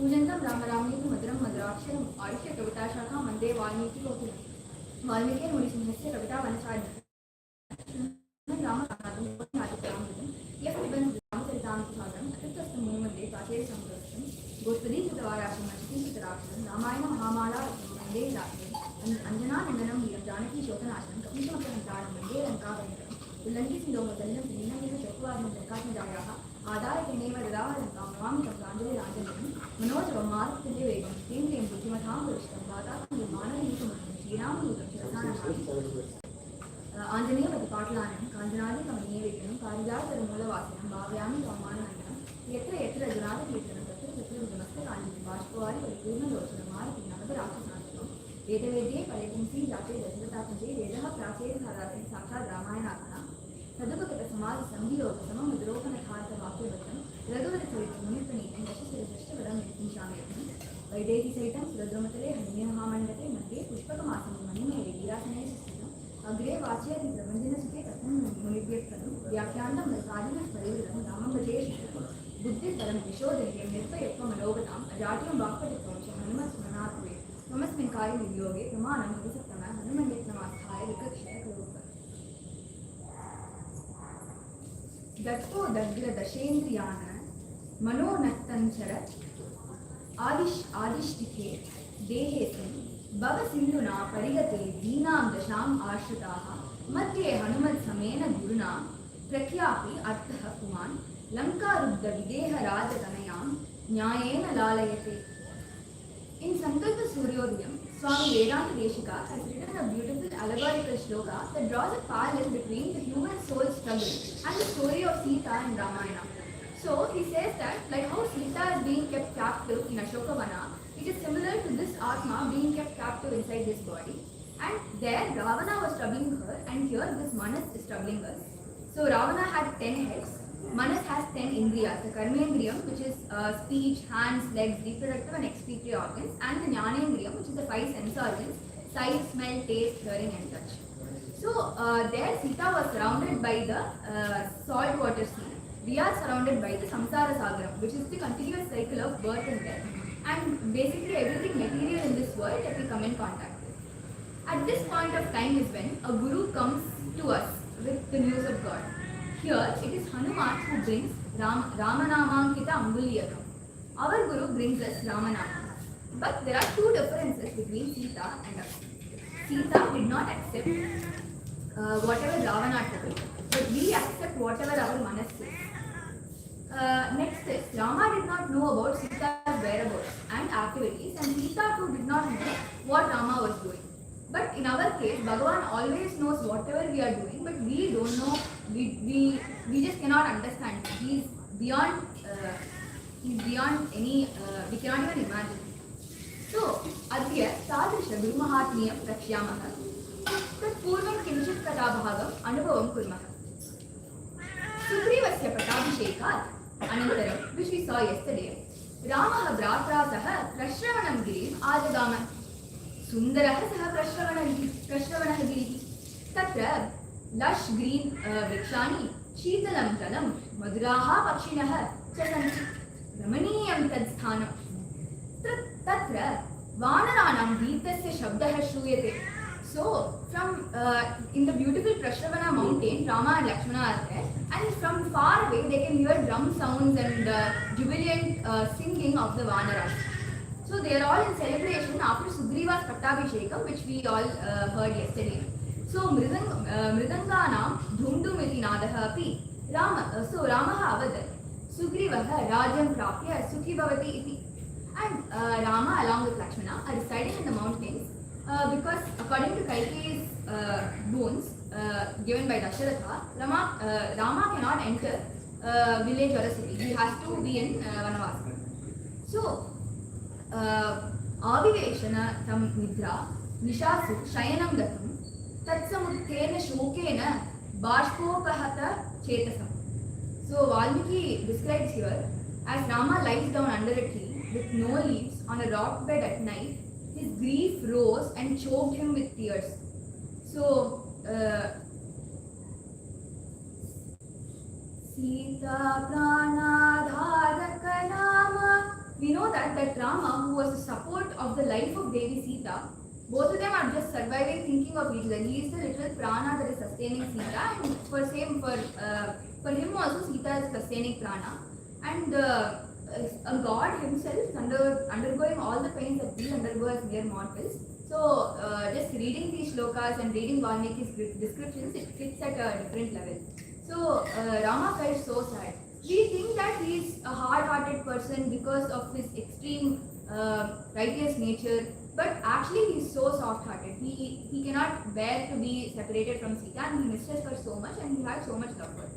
कूजन्तं राम रामेति मधुरं मधुराक्षरम् आरुह्य कविताशाखां वन्दे वाल्मीकिकोकिलं वाल्मीकिमुनिसिंहस्य कवितावनचारिणः यः पिबन्ति रामचरितामृतसागरम् अतृप्तस्थं मुनिमन्दे काचेरसंवृष्टं गोष्पदीकृतवाराशं नचिकेतराक्षरं रामायण महामाला वन्दे अञ्जनानन्दनं वीरं जानकीशोकनाशनं कपीशमपहन्तारं वन्दे लङ्काभयङ्करम् उल्लङ्घिसिन्दोहदल्लं त्रिलिङ्गेन चत्वारिं लङ्कात्मजायाः आदाय तेनैव ददाहलङ्कां नमामि तं प्राञ्जलिराञ्जलिं मनोजवं मारुततुल्यवेगं तेन तेन बुद्धिमतां वरिष्ठं वातात्मजं मानवीयतमं श्रीरामदूतं शिरसानमामि आञ्जनेयपतिपाटलानं काञ्चनादिकमनीयविग्रहं कारिजातमूलवासिनं भावयामि त्वमानन्दनं यत्र यत्र जनार्दकीर्तनं तत्र तत्र नमस्तकाञ्जलिं बाष्पवारि परिपूर्णलोचनं मारुति नवदराक्षसान्तकं वेदवेद्ये फलेपुंसि जाते दशरथात्मजे वेदः प्राचेरधारासि साक्षात् रामायणात्मना तदुपगतसमाधिसन्धियोगसममुद्रोपनखार्थवाक्यबद्धं रघुवरचरितमुनिप्रणीतं दशशिरश्रेष्ठवरं निशामयं वैदेहीसहितं सुरद्रुमतले हरिमहामण्डले मध्ये पुष्पकमासं मणिमेरे वीरासने सुस्थितम् अग्रे वाच्यति प्रबन्धनसुखे कथं मुनिभ्यः प्रदं व्याख्यान्तं नृकादिनः परिवृतं रामं भजे शिष्टं बुद्धिपरं यशोधैर्यं निर्भयत्वमनोगताम् अजाड्यं वाक्पटुत्वं च हनुमत्स्मरणात्वे ममस्मिन् कार्ये विनियोगे प्रमाणं हरिसत्तमः हनुमन्यत्नमास्थाय विकक्षय करोत् दत्तो दग्रदशेन्द्रियान् मनोनक्तञ्चर आदिष्टिके देहेऽस्मिन् भवसिन्धुना परिगते दीनां दशाम् आश्रिताः मध्ये हनुमत्समेन गुरुणा प्रख्यापि अर्थः पुमान् लङ्कारुद्धविदेहराजतनयां न्यायेन लालयते. In Sankalpa Suryodayam, Swami Vedanta Deshika has written a beautiful allegorical shloka that draws a parallel between the human soul struggle and the story of Sita in Ramayana. So he says that like how Sita is being kept captive in Ashokavana, it is similar to this Atma being kept captive inside this body. And there Ravana was troubling her and here this Manas is troubling us. So Ravana had 10 heads. Manas has 10 indriyas, the karmendriyam, which is speech, hands, legs, reproductive and excretory organs, and the jnanendriyam, which is the 5 sense organs, sight, smell, taste, hearing and touch. So there Sita was surrounded by the salt water sea. We are surrounded by the samsara sagaram, which is the continuous cycle of birth and death. And basically everything material in this world that we come in contact with. At this point of time is when a guru comes to us with the news of God. Here it is Hanuman who brings Ramanamankita Aṅgulīya. Our Guru brings us Ramanama. But there are two differences between Sita and us. Sita did not accept whatever Ravana told, but we accept whatever our Manas says. Next is, Rama did not know about Sita's whereabouts and activities, and Sita too did not know what Rama was doing. But in our case, Bhagavan always knows whatever we are doing, but we don't know, we just cannot understand. He's beyond any, we cannot even imagine. So, Adya Tadrisha Guru Mahatmiyam Rakshyamaha Tat Purvam Kinchit Kathabhagam Anubhavam Kurmaha. Sugriwasya Patabhishekhat Anantaram, which we saw yesterday, Ramaha Bratra Saha Prashravanam Girim Ajagama Sundarah Saha Prashravanah Girihi Tatra Lush Green Vrikshani Sheetalam Talam Madhuraha Pakshinaha Chasanchi Ramaniyam Tadsthanam Tatra Vanaranam Geetasya Shabdaha Shruyate. So, from in the beautiful Prashravana mountain, Rama and Lakshmana are there, and from far away they can hear drum sounds and jubilant singing of the Vanaras. So, they are all in celebration after Sugriva's Pattabhishekam, which we all heard yesterday. So, Mridanganam Dhumdumiti Nadaha Api So, Ramaha Avadat Sugrivaha Rajam Prapya Sukhi Bhavati Iti. And Rama along with Lakshmana are residing in the mountains because according to Kaikeyi's boons given by Dasharatha, Rama cannot enter village or a city. He has to be in Vanavasa. So, Aviveshana tam nidra nishasu shayanam gatam tatsamuttena shokena bashpopahata chetasam. So, Valmiki describes here as Rama lies down under a tree with no leaves on a rock bed at night. His grief rose and choked him with tears. So, Sita Pranadharaka Nama. We know that that Rama, who was the support of the life of Devi Sita, both of them are just surviving, thinking of each other. He is the literal prana that is sustaining Sita, and for him also Sita is sustaining prana. And a god himself undergoing all the pains that we undergo as mere mortals. So just reading these shlokas and reading Valmiki's descriptions, it fits at a different level. So Rama felt so sad. We think that he is a hard-hearted person because of his extreme righteous nature, but actually he is so soft-hearted. He cannot bear to be separated from Sita, and he misses her so much, and he had so much love for her.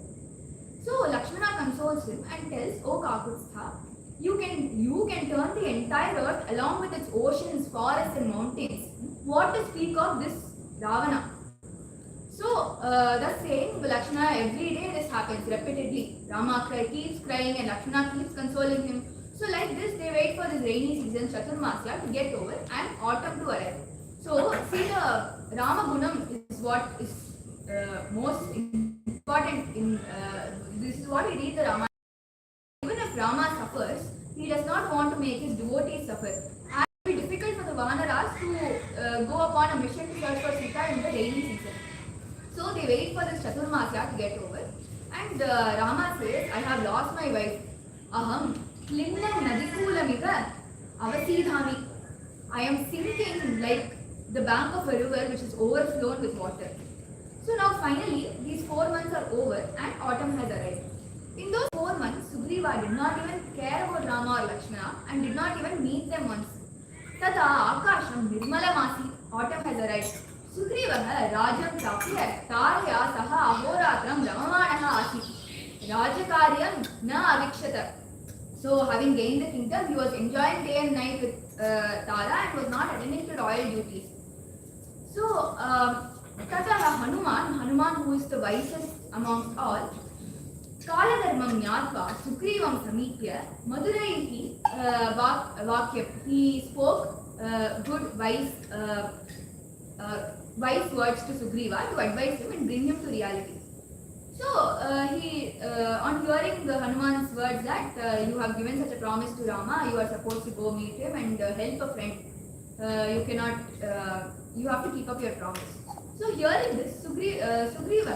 So Lakshmana consoles him and tells, "O Kakustha, you can turn the entire earth along with its oceans, forests and mountains. What to speak of this Ravana?" So thus saying, Lakshmana, every day this happens repeatedly. Rama keeps crying and Lakshmana keeps consoling him. So like this, they wait for this rainy season, Chaturmasya, to get over and autumn to arrive. So see, the Rama Gunam is what is most important in this is what we read the Ramayana. Even if Rama suffers, he does not want to make his devotees suffer. And it will be difficult for the Vanaras to go upon a mission to search for Sita in the rainy season. So they wait for this Chaturmasya to get over, and Rama says, "I have lost my wife. Aham Klimnam Nadikulamiva Avasidhami." I am sinking like the bank of a river which is overflown with water. So now finally these 4 months are over and autumn has arrived. In those 4 months, Sugriva did not even care about Rama or Lakshmana and did not even meet them once. Tata Akasham Nirmalamasi, autumn has arrived. Sugrivaha Rajam Prapya Tarya Saha Ahoratram Ramamanaha Asi. Rajakaryam Na Avikshata. So having gained the kingdom, he was enjoying day and night with Tara and was not attending to royal duties. So Tata Hanuman, who is the wisest amongst all, Kaladharmam Nyatva Sugrivam Samipya Maduraihi Vakyam. He spoke good, wise words to Sugriva to advise him and bring him to reality. So he, on hearing the Hanuman's words that you have given such a promise to Rama, you are supposed to go meet him and help a friend. You have to keep up your promise. So hearing this, Sugriva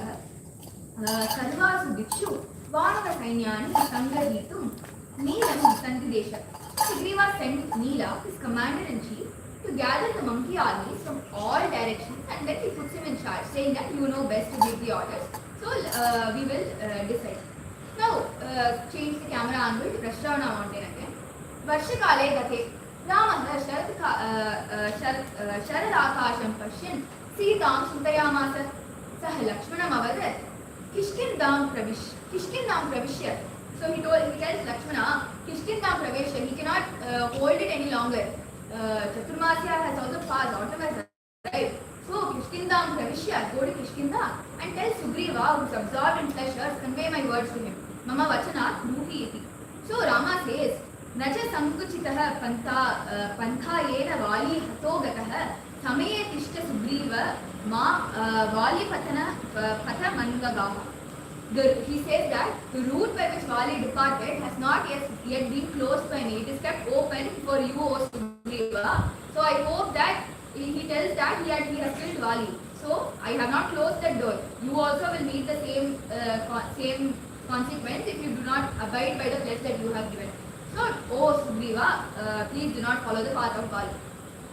Sarvasu Dikshu Vanava Sainyani Sangrahitum Neelam Sandidesha. Sugriva sent Neela, his commander-in-chief, to gather the monkey armies from all directions, and then he puts him in charge, saying that you know best to give the orders. So we will decide. Now change the camera angle to Prashravana mountain again. Varshakale Gate Ramah Sharadakasham Pashyan Sitam Sundayamasa Sah Lakshmanam Avadat Kishkindam Pravishya. So he tells Lakshmana, Kishkindam Pravishya, he cannot hold it any longer. Chaturmasya has also passed, autumn has arrived. So Kishkindam Pravishya, go to Kishkinda and tell Sugriva, who is absorbed in pleasures, convey my words to him. Mama Vachanat Ruhi iti. So Rama says, Naja Sankuchitaha Pantha Yena Vali Hatogataha Samaye Tishta Sugriva Ma Vali Patha Manvagaha. He says that the route by which Vali departed has not yet been closed by me. It is kept open for you, O Sugriva. So I hope that he tells that he has killed Vali. So I have not closed that door. You also will meet the same consequence if you do not abide by the pledge that you have given. So, O Sugriva, please do not follow the path of Vali.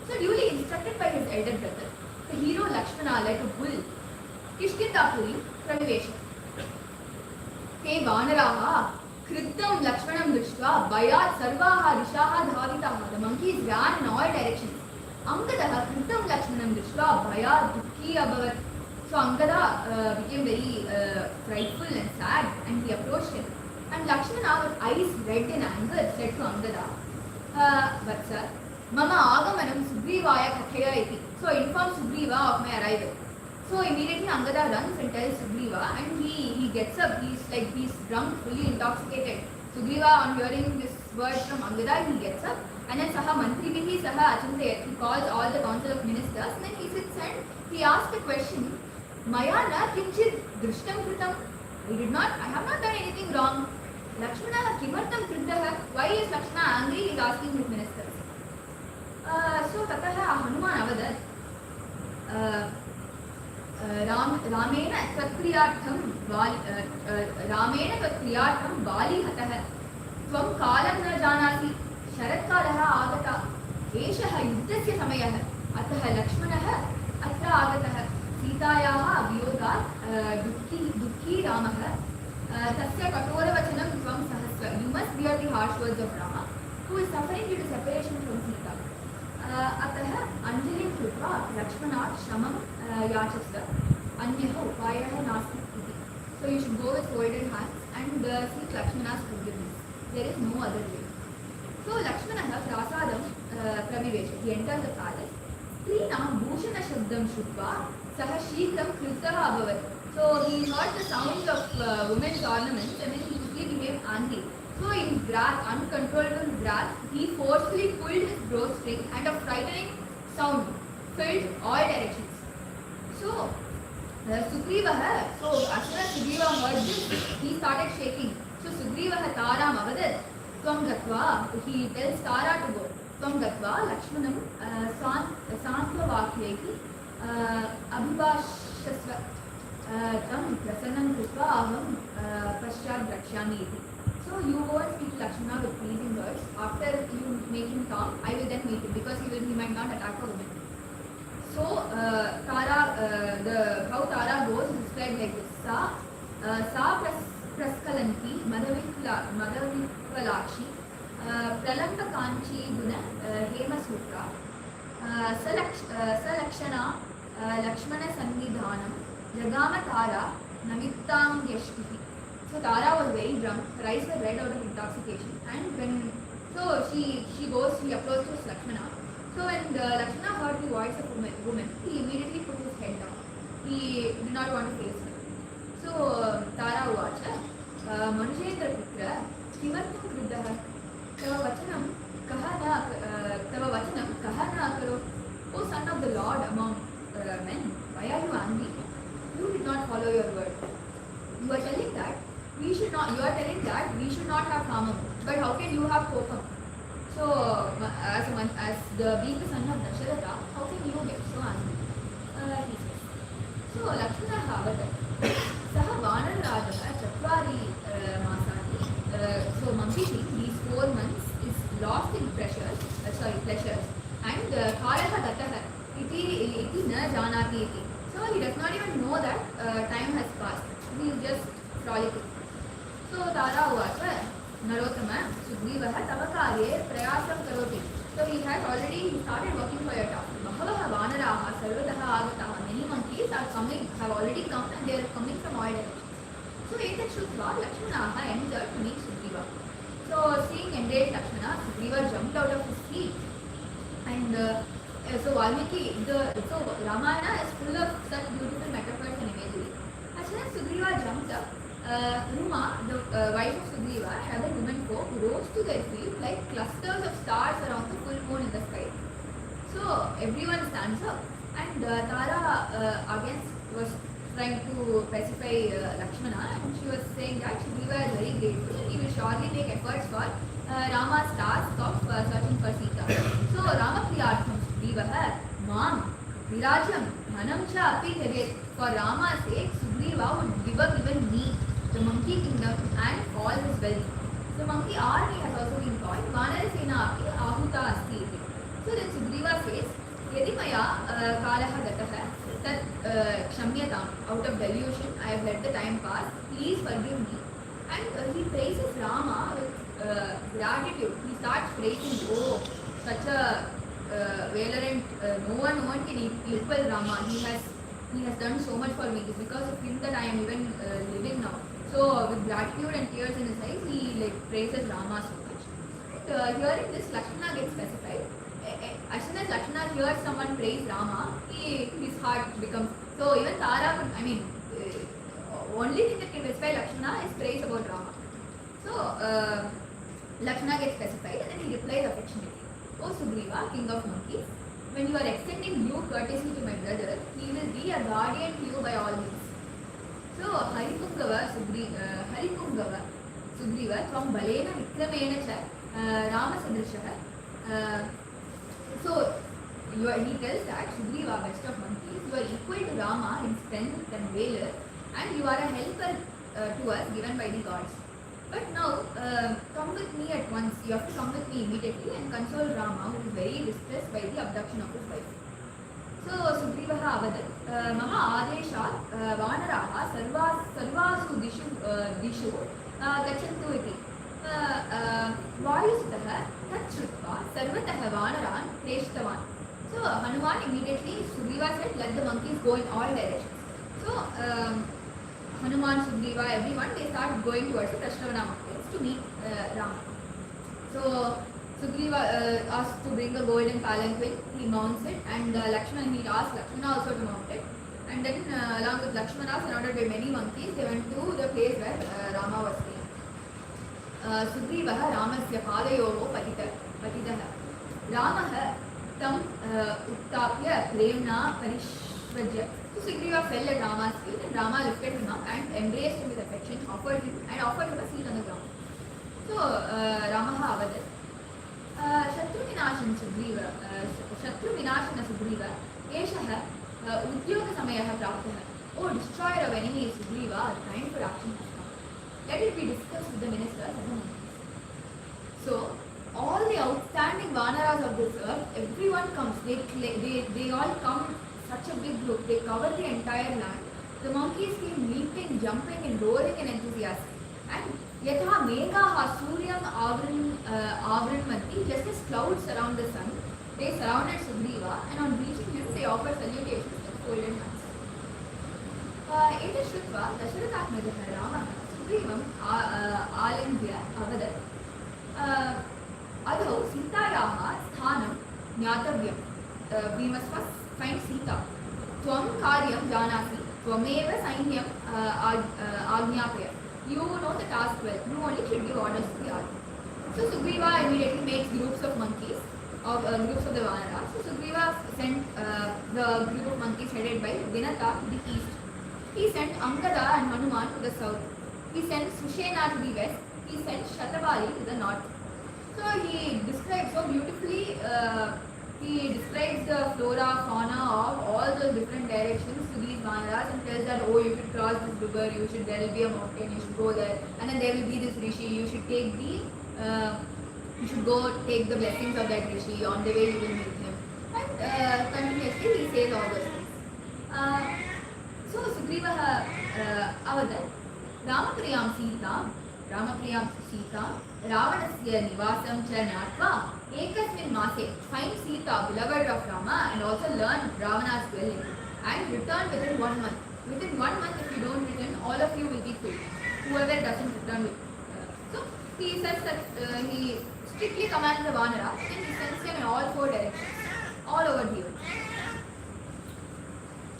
So duly instructed by his elder brother, the hero Lakshmana, like a bull, Kishkindapuri Pravivesha. Te Vanaraha Kritam Lakshmanam Drishtva Bayat Sarvaha Rishaha Dhavitaha. The monkeys ran in all directions. Aṅgadaha Kritam Lakshmanam Drishtva Bayat Dukhi Abhavat. So Aṅgada became very frightful and sad, and he approached him. And Lakshmana, with eyes red in anger, said to Aṅgada, Vatsa, Mama Agamanam Sugrivaya Kathaya iti. So inform Sugriva of my arrival. So immediately Aṅgada runs and tells Sugriva, and he gets up. He's drunk, fully intoxicated. Sugriva, on hearing this word from Aṅgada, he gets up, and then Saha Mantrivihi Saha Achintayat. He calls all the council of ministers, and then he sits and he asks a question. Maya na kinchit drishtam kritam. I have not done anything wrong. Lakshmana kimartam krittaha. Why is Lakshmana angry? He is asking his minister. So ततः हनुमान् अवदत् रामेण तत्क्रियार्थं बाली हतः त्वं कालं न जानासि शरत्कालः आगतः एषः युद्धस्य समयः अतः लक्ष्मणः अत्र आगतः सीतायाः वियोगात् दुःखी रामः तस्य कठोरवचनं त्वं सहस्व you must bear the harsh words of Rama who is suffering due to separation from Sita अतः अंजलिं कृत्वा लक्ष्मणात् क्षमं याचस्व अन्यः उपायः नास्ति इति. So you should go with folded hands and seek Lakshmana's forgiveness. There is no other way. So Lakshmanah prasadam pravivesha. He enters the palace. Strīnām bhūshana shabdam shrutvā सः शीघ्रं क्रुद्धः अभवत्. So he heard the sounds of women's ornaments and then he quickly became angry. So in his wrath, uncontrollable wrath, he forcefully pulled his bowstring and a frightening sound filled all directions. So Sugrivaha, so as soon as Sugriva heard this, he started shaking. So Sugrivaha Taram avadat, Tvam Gatva, he tells Tara to go. Tvam Gatva, Lakshmanam, Santva Vakyeki, Abhibhashasva, Tam Prasannam Krutva Aham Paschat Drakshami iti. So you go and speak to Lakshmana with pleasing words. After you make him calm, I will then meet him because he might not attack a woman. So how Tara goes is described like this. Sa praskalanti madhavikalakshi pralampa kanchi guna hema sutra salakshana lakshmana sannidhanam jagama Tara namittam yashtihi. So Tara was very drunk, her eyes were red out of intoxication, and when she approaches Lakshmana. So when Lakshmana heard the voice of woman, he immediately put his head down. He did not want to face her. So Tara uvacha Manushendra putra kimartam kruddhah tava vachanam kaha na akaro. O son of the Lord among men, why are you angry? You did not follow your word. You are telling that we should not have kamam, but how can you have kopam? So as being the son of Dasharatha, how can you get so angry? He says. So Lakshmana avadat saha vanararajaha chatvari masani. So monkey these 4 months is lost in pleasures, and kalaha gatah iti na janati iti. So he does not even know that time has passed. He is just frolicking. So Tara uvacha Narottama Sugrivaha tava karye prayasam karoti. So he started working for your task. Bahavaha vanaraha sarvataha agataha. Many monkeys have already come and they are coming from all directions. So etat shrutva Lakshmanaha entered to meet Sugriva. So seeing enraged Lakshmana, Sugriva jumped out of his seat. And so Valmiki, so Ramayana is full of such beautiful metaphors and imagery. As soon as Sugriva jumped up, Uma, the wife of Sugriva, and other women folk rose to their feet like clusters of stars around the full moon in the sky. So everyone stands up, and Tara again was trying to pacify Lakshmana, and she was saying that Sugriva is very grateful and he will surely make efforts for Rama's task of searching for Sita. So Rama Priyartham Sugrivaha Mam Virajam Manam Cha Api Tevet. For Rama's sake, Sugriva would give up even me, the monkey kingdom, and all his wealth. The monkey army has also been called Vanarasena Api Ahuta Asti. So then Sugriva says, Yadi Maya Kalaha Gatah Tat Kshamyatam, out of delusion, I have let the time pass, please forgive me. And he praises Rama with gratitude. He starts praising, oh, such a valorant, no one can equal Rama. He has done so much for me. It is because of him that I am even living now. So with gratitude and tears in his eyes, he praises Rama so much. And hearing this, Lakshmana gets specified. As soon as Lakshmana hears someone praise Rama, his heart becomes. So even Tara, only thing that can specify Lakshmana is praise about Rama. So Lakshmana gets specified and then he replies affectionately, O Sugriva, king of monkeys, when you are extending due courtesy to my brother, he will be a guardian to you by all means. So Haripungava Sugriva from Balena Vikramena cha Rama Sadrishaha. So he tells that Sugriva, best of monkeys, you are equal to Rama in strength and valor, and you are a helper to us given by the gods. But now, come with me at once. You have to come with me immediately and console Rama, who is very distressed by the abduction of his wife. So Sugrivaha avadat mama adeshat vanaraha sarvasu dishu gachantu iti vayusutah tat shrutva sarvatah vanaran preshtavan. So Hanuman immediately, Sugriva said, let the monkeys go in all directions. So Hanuman, Sugriva, everyone, they start going towards the Prashravana mountains to meet Rama. So Sugriva asked to bring a golden palanquin. He mounts it, and Lakshmana, he asked Lakshmana also to mount it. And then along with Lakshmana, surrounded by many monkeys, they went to the place where Rama was staying. Sugrivaha Ramasya padayoho patitah. Ramaha tam uttapya premna parishvajya. So Sugriva fell at Rama's feet, and Rama lifted him up and embraced him with affection, offered him a seat on the ground. So Ramaha avadat Shatruvinashana Sugriva Eshah Udyoga Samayah Praptah. Oh, destroyer of enemies, Sugriva, the time for action has come. Let it be discussed with the ministers and the monkeys. So, all the outstanding Vanaras of this earth, everyone comes. They all come, such a big group. They cover the entire land. The monkeys came leaping, jumping, and roaring in enthusiasm. And Yatha Meghaha Suryam Avranmanti, just as clouds surround the sun, they surrounded Sugriva, and on reaching him, they offered salutations with folded hands. Eta Shrutva, Dasharathatmajah Rama, Sugrivam Alindya Avadat. Adho Sitayaha Sthanam Nyatavyam. We must first find Sita. Tvam Karyam Janasi, Tvameva Sainyam Agnyapaya. You know the task well. You only should give orders to the army. So Sugriva immediately makes groups of monkeys, groups of the Vanaras. So Sugriva sent the group of monkeys headed by Vinata to the east. He sent Angada and Hanuman to the south. He sent Sushena to the west. He sent Shatabali to the north. So he describes so beautifully. He describes the flora, fauna of all those different directions to these Vanaras and tells that, oh, you should cross this river, there will be a mountain, you should go there, and then there will be this rishi, you should go take the blessings of that rishi, on the way you will meet him. And continuously he says all those things. So Sugrivaha avadat Ramapriyam Sita, Ravanasya Nivasam cha Natva, Ekasmin Mase, find Sita, beloved of Rama, and also learn Ravana's dwelling, and return within 1 month. Within 1 month, if you don't return, all of you will be killed. Whoever doesn't return with. So he says that he strictly commands the Vanaras, and he sends them in all 4 directions, all over the earth.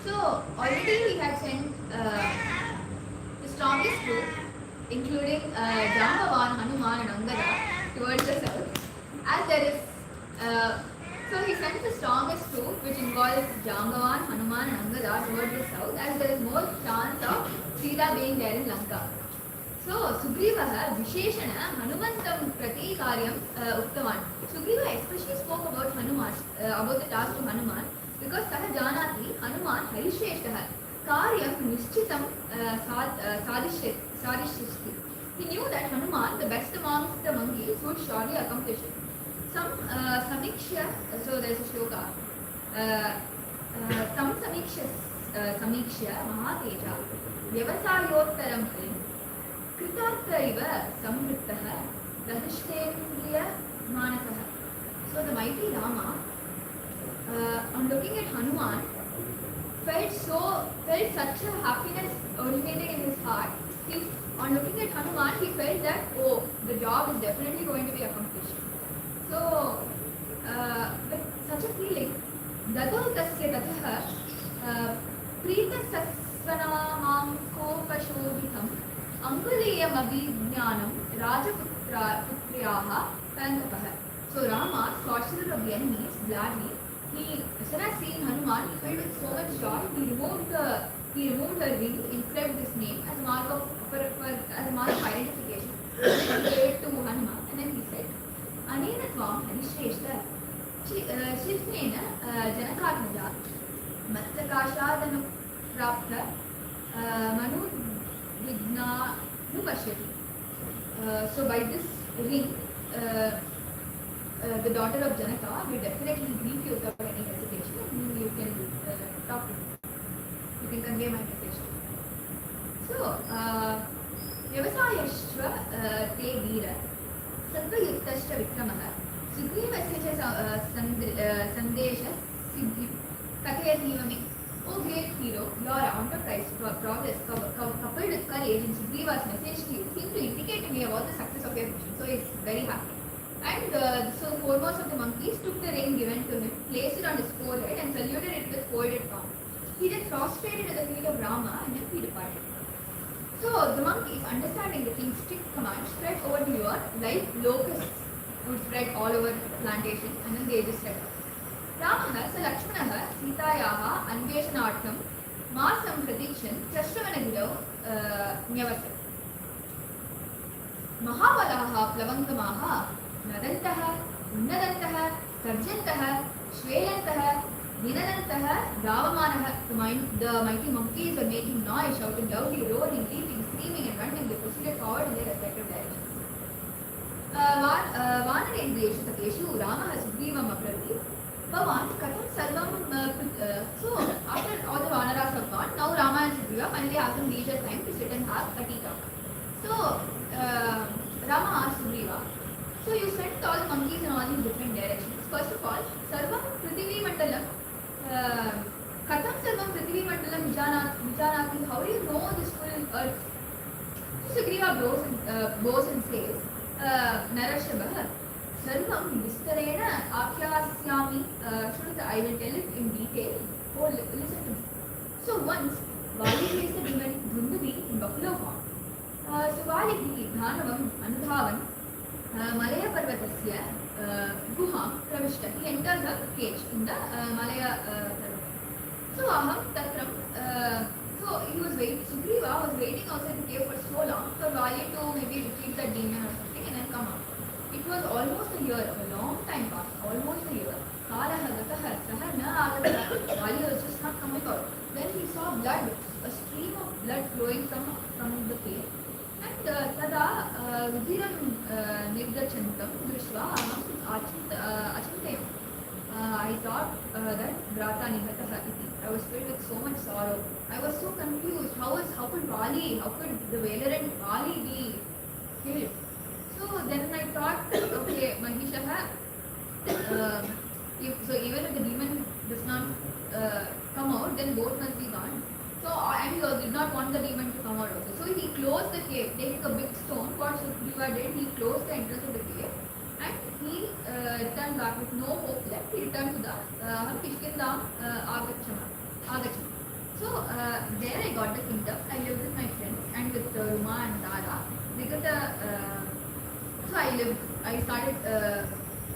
So already he had sent the strongest group, including Jambavan, Hanuman and Angada, towards the south. As there is, so he sent the strongest group, which involves Jambavan, Hanuman and Angada, towards the south, as there is more chance of Sita being there in Lanka. So Sugrivaha Visheshana Hanumantam Prati Karyam Uktavan. Sugriva especially spoke about Hanuman, about the task to Hanuman, because Saha Janati Hanuman Harisheshtaha Karyam Nishchitam Sadishyasti. He knew that Hanuman, the best amongst the monkeys, would surely accomplish it. Some Samiksha, so there is a shloka, Tam Samiksha Mahateja Vyavasayottaram Harim Kritartha Iva Samrittaha Rahishtenriya Manasaha. So the mighty Rama, on looking at Hanuman, felt such a happiness originating in his heart. On looking at Hanuman, he felt that, oh, the job is definitely going to be accomplished. So, with such a feeling, Dado Tasya Tataha Prita Sasvanamam Kopashobhitam Aṅgulīya Pradhānam Rajaputriyaha Pantapaha. So Rama, sorcerer of the enemies, gladly, as soon as seeing Hanuman, he filled with so much joy, he removed her ring, inscribed this name as a mark of identification. He gave it to Hanuman, and then he said, Anena Tvam Harisheshta शिल्पेन जनकात्मजा मत्सकाशादनुप्राप्त मनुविघ्नानुपश्यति. So by this ring, the daughter of Janaka will definitely greet you without any hesitation. You can talk to me. You can convey my message. So, व्यवसायश्च ते वीर सत्त्वयुक्तश्च विक्रमः सुग्रीवस्य च सन्देशसिद्धिं कथयतीव मे. O great hero, your enterprise progress coupled with courage in Sugriva's message to you seem to indicate to me about the success of your mission. So he is very happy. And so foremost of the monkeys took the ring given to him, placed it on his forehead and saluted it with folded palms. He then prostrated at the feet of Rama and then he departed. So the monkeys, understanding the king's strict command, spread over the earth like locusts would spread all over plantations, and then they just set up. Ramah स लक्ष्मणः सीतायाः अन्वेषणार्थं मासं प्रतीक्षन् चश्रवणगिरौ न्यवसत्. महाबलाः प्लवङ्गमाः नदन्तः उन्नदन्तः गर्जन्तः श्वेलन्तः निनदन्तः धावमानः. The mighty monkeys were making noise, shouting loudly, roaring, leaping, screaming and running. They proceeded forward in their respective directions. वानरेन्द्रेषु ततेषु रामः सुग्रीवम् अब्रवीत्, भवान् कथं सर्वं so after all the Vanaras have gone, now Rama and Sugriva finally have some leisure time to sit and have a tea talk. So Rama asked Sugriva, so you sent all the monkeys in all these different directions. First of all, Sarvam Prithvi Mandalam, Katham Sarvam Prithvi Mandalam Vijanati, how do you know this full earth? So Sugriva bows and says, Narashabha, Sarvam Vistarena Akyasyami, Shruta, I will tell it in detail. Oh, listen to me. So once, Vali faced the demon Dhundavi in buffalo form. So Vali Dhanavam Anudhavan Malaya Parvatasya Guham Pravishta. He entered the cage in the Malaya Parvat. So Aham Tatram, so he was waiting, Sugriva was waiting outside the cave for so long for Vali to maybe defeat the demon or something and then come out. It was almost a year, a long time passed, almost a year. Kalaha Gataha Saha Na Agataha. Vali was just not coming out. Then he saw blood, a stream of blood flowing from the cave. And tada Rudiram Nirgachantam Drishva Aham Achintayam. I thought that Brata Nigataha iti. I was filled with so much sorrow. I was so confused. How could Vali, how could the Velarant Vali be killed? So then I thought, okay, Mahishaha, so even if the demon does not come out, then both must be gone. So and he did not want the demon to come out also. So he closed the cave. They took a big stone. What Sugriva did, he closed the entrance of the cave and he returned back with no hope left. He returned to the Kishkindam Agachama. So there I got the kingdom. I lived with my friends and with Ruma and Dara. They got so I started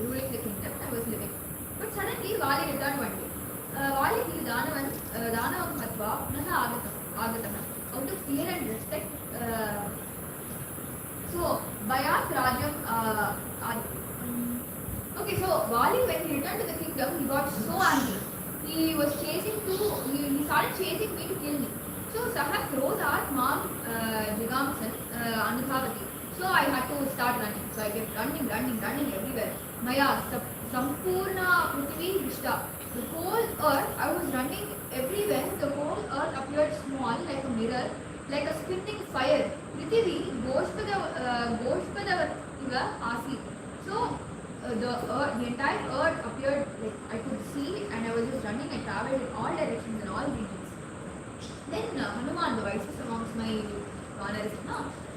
ruling the kingdom. I was living. But suddenly Vali returned one day. Vali Danavam Hatva Punaha Agatama. Out of fear and respect. So Bayat Rajam okay, so Vali, when he returned to the kingdom, he got so angry. He was he started chasing me to kill me. So Saha Krodhat Mam Jigamsan Anudhavati. So I had to start running. So I kept running everywhere. Maya Sampurna Prithvi Vishta. The whole earth, I was running everywhere. The whole earth appeared small like a mirror, like a spinning fire. Prithvi Goshpadavattiva Asi. So the entire earth appeared like I could see it, and I was just running. I traveled in all directions and all regions. Then Hanuman, the wisest amongst my Vanaras,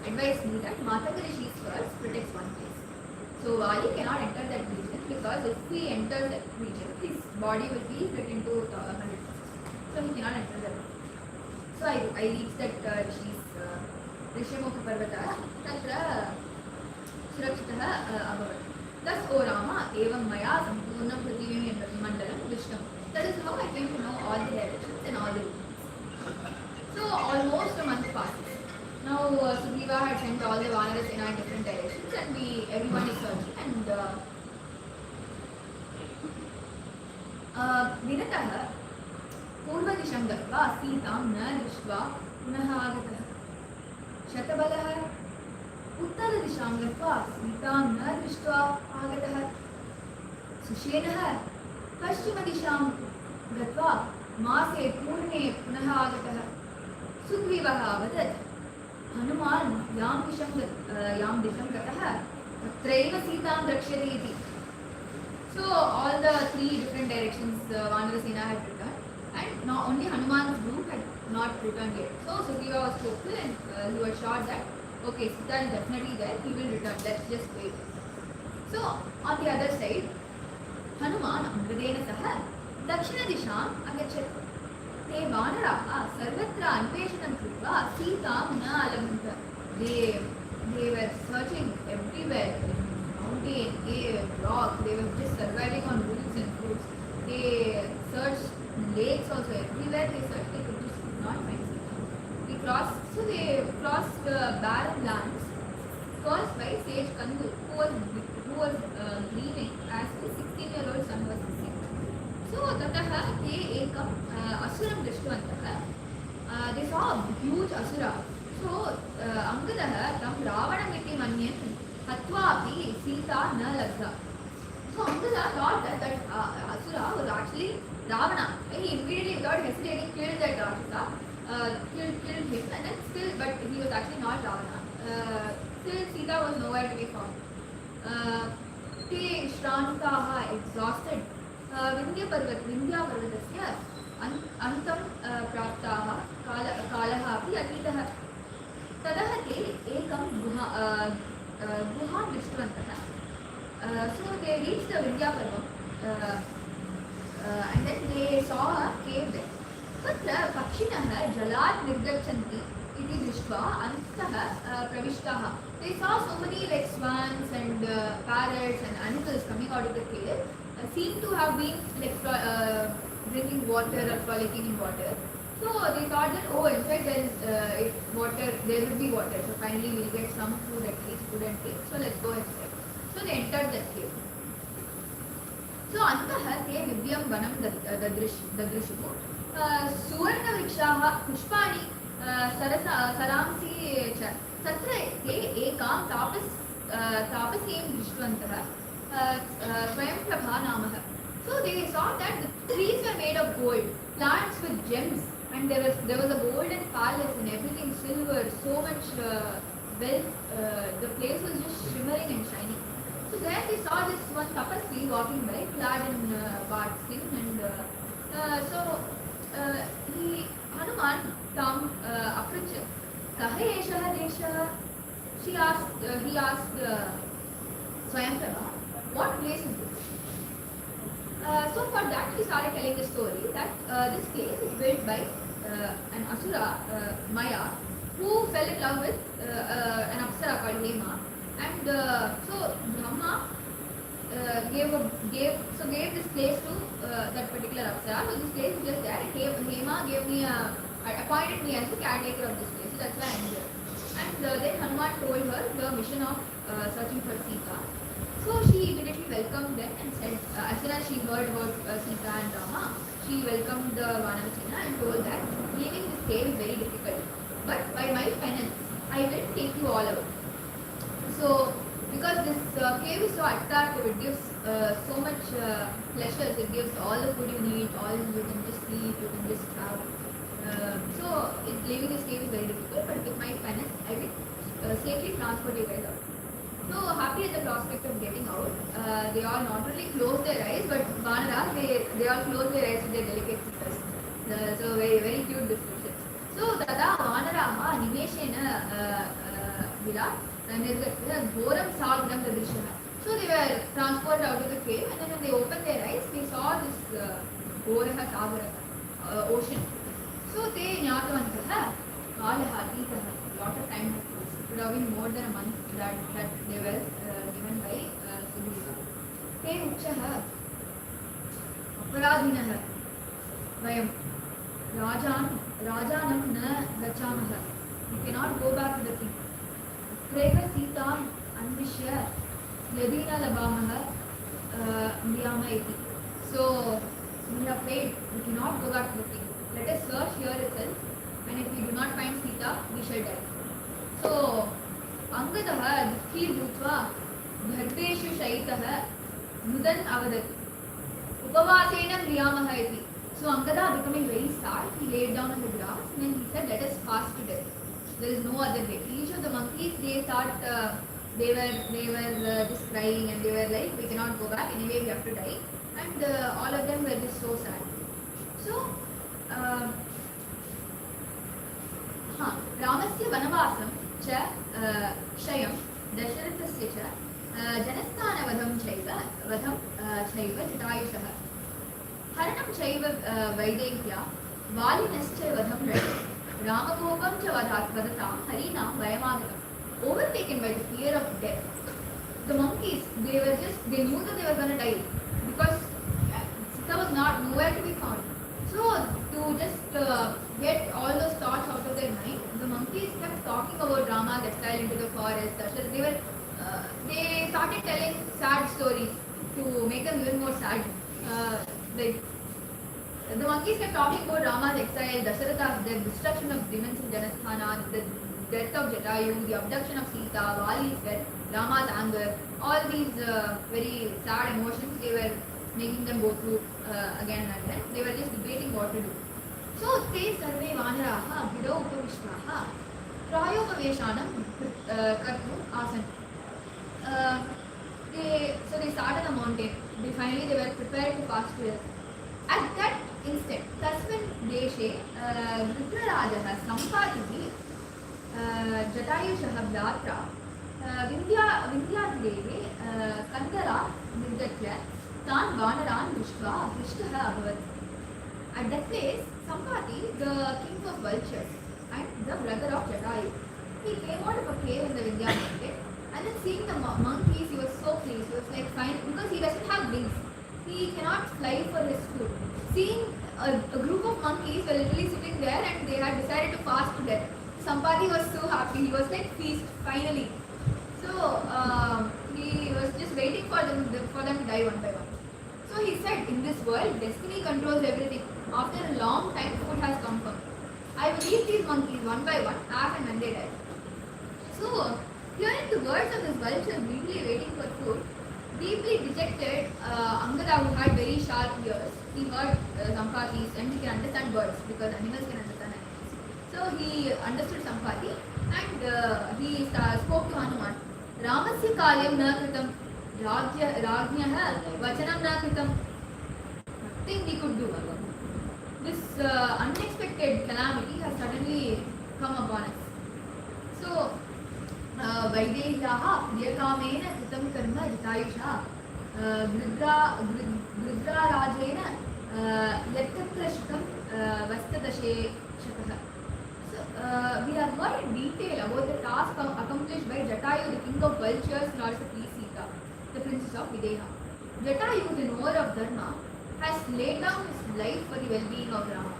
advised me that Mataka Rishi's first protects one place. So Vali cannot enter that region because if he enters that region, his body will be split into 100 pieces. So he cannot enter that. So I reached that Rishi's Rishyamukha Parvata, Tatra Surakshitah Abhavat. Thus, O Rama, Evam Maya Sampurnam Prithivim Mandalam Vishnam. That is how I came to know all the directions and all the regions. So almost a month passes. Now Sugriva had sent all the Vanaras in 9 different directions and everyone is searching and विरतः पूर्वदिशं गत्वा सीतां न दृष्ट्वा पुनः आगतः। शतबलः उत्तरदिशां गत्वा सीतां न दृष्ट्वा आगतः। सुषेणः पश्चिमदिशां गत्वा मासे पूर्णे पुनः आगतः। सुग्रीवः अवदत्, हनुमान् यां दिशं गतः तत्रैव सीतां द्रक्ष्यते इति. So all the three different directions Vanara Sena had returned, and not only Hanuman's group had not returned yet. So Sugriva was hopeful and he was sure that okay, Sita is definitely there, he will return, let's just wait. So on the other side, Hanuman Amradena Saha Dakshina-disham agachat. ते वानराः सर्वत्र अन्वेषणं कृत्वा सीतां न अलभन्त. They were searching everywhere, mountain, cave, rock. They were just surviving on roots and fruits. They searched lakes also, everywhere they searched, they could just not find Sita. They crossed barren lands caused by sage Kandu, who was grieving as his 16-year-old son was sick. So ततः ते एकम् असुरं दृष्टवन्तः. They saw a huge asura. So Angadaः तं रावणमिति मन्यन् हत्वापि सीता न लब्धा. So Angada thought that asura was actually Ravana. He immediately, without hesitating, killed that Rakshasa, killed him, and then still, but he was actually not Ravana. Still Sita was nowhere to be found. Te shrantaः, exhausted, विन्ध्यापर्वतस्य अन्तं प्राप्ताः कालः अपि अतीतः. ततः ते एकं गुहां दृष्टवन्तः. So they reached the Vindhyaparvam and then they saw a cave there. तत्र पक्षिणः जलात् निर्गच्छन्ति इति दृष्ट्वा अन्तः प्रविष्टाः. They saw so many like swans and parrots and animals coming out of the cave. Seem to have been like drinking water or frolicking in water. So they thought that inside there is water, there will be water. So finally we'll get some food, at least food and tea. So let's go inside. So they entered that cave. So antah te divyam vanam dadrishuh. Suvarnavrikshaः पुष्पाणि सरांसि च. तत्र ते एकां तापसीं दृष्टवन्तः. Swayamprabha namah. So they saw that the trees were made of gold, plants with gems, and there was a golden palace and everything silver, so much wealth. The place was just shimmering and shining. So there they saw this one tapasvi walking by, clad in bark skin, and Hanuman tam approached. Kaha eshah deshah? He asked Swayamprabha, what place is this? So for that he started telling the story that this place is built by an asura, Maya, who fell in love with an apsara called Hema, and so Brahma gave this place to that particular apsara. So this place is just there. Hema appointed me as the caretaker of this place. So that's why I am here. And then Hanuman told her the mission of searching for Sita. So she immediately welcomed them and said, as soon as she heard about Sita and Rama, she welcomed the Vanara Sena and told that leaving this cave is very difficult. But by my penance, I will take you all out. So, because this cave is so attractive, it gives so much pleasures, it gives all the food you need, all you can just sleep, you can just travel. So, leaving this cave is very difficult, but with my penance, I will safely transport you guys out. So happy at the prospect of getting out, they all not only closed their eyes, but Vanara, they all closed their eyes with their delicate fingers. So very, very cute description. So Tada Vanaraha Nimeshena Virat Nirgatya Ghoram Sagnam Dadrishaha. So they were transported out of the cave, and then when they opened their eyes, they saw this Ghoraha Sagara, ocean. So they Nyatavantaha Kalaha Atitaha. Lot of time had passed. It would have been more than a month that they were given by Sugriva. Te uchchaha aparadhinah vayam rajanam na gachamah. We cannot go back to the king. Treva Sitam anvishya yadina labamah mriyama iti. So we have prayed, we cannot go back to the king. Let us search here itself, and if we do not find Sita, we shall die. So, Angadaha dukkhi bhutva dharveshu shaitah nudan avadati. Upavasena priyamaha iti. So Angada, becoming very sad, he laid down on the grass and then he said, let us fast to death. There is no other way. Each of the monkeys, they thought they were just crying and they were like, we cannot go back, anyway we have to die. And all of them were just so sad. So, Ramasya vanavasam cha shayam Dasharathasya cha janasthana vadham chaiva jatayushah haranam chaiva vaidehya valinascha vadham rati ramagopam cha vadatam harinam vayamagatam. Overtaken by the fear of death, the monkeys, they knew that they were going to die because Sita was nowhere to be found. So to just get all those thoughts out of their mind, the monkeys kept talking about Rama's exile into the forest. They started telling sad stories to make them even more sad. The monkeys kept talking about Rama's exile, Dasharatha's death, destruction of demons in Janasthana, the death of Jatayu, the abduction of Sita, Vali's death, Rama's anger, all these very sad emotions they were making them go through again and again. They were just debating what to do. So te sarve vanaraha vidau upavishvaha prayopaveshanam kartum asan. So they started the mountain. They were prepared to fast to death. At that instant, tasmin deshe Viprarajah sampatihi Jatayushah Bhratra Vindhyadeve Kandara Nirgatya Tan Vanaran Vishva Vishtah Abhavat. At that place, Sampati, the king of vultures and the brother of Jatayu, he came out of a cave in the Vindhya mountain, and then seeing the monkeys, he was so pleased. He was like, fine, because he doesn't have wings. He cannot fly for his food. Seeing a group of monkeys were literally sitting there and they had decided to fast to death. Sampati was so happy. He was like, feast, finally. So he was just waiting for them to die one by one. So he said, in this world, destiny controls everything. After a long time, food has come for me. I will eat these monkeys one by one as and when they die. So, hearing the words of this vulture greedily waiting for food, deeply dejected, Angada, who had very sharp ears, he heard Sampati's and he can understand birds because animals can understand animals. So he understood Sampati and he spoke to Hanuman. Ramasya karyam na kritam, rajnyaha vachanam na kritam. Nothing we could do. This unexpected calamity has suddenly come upon us. So, Vaidehyaha Priyakamena Kritam Karma Jitayusha Grudra Rajena Yattatra Shukam Vastadashe Shakha. So, we have heard in detail about the task accomplished by Jatayu, the king of vultures, in order to please Sita, the princess of Videha. Jatayu, the knower of Dharma, has laid down his life for the well-being of Rama.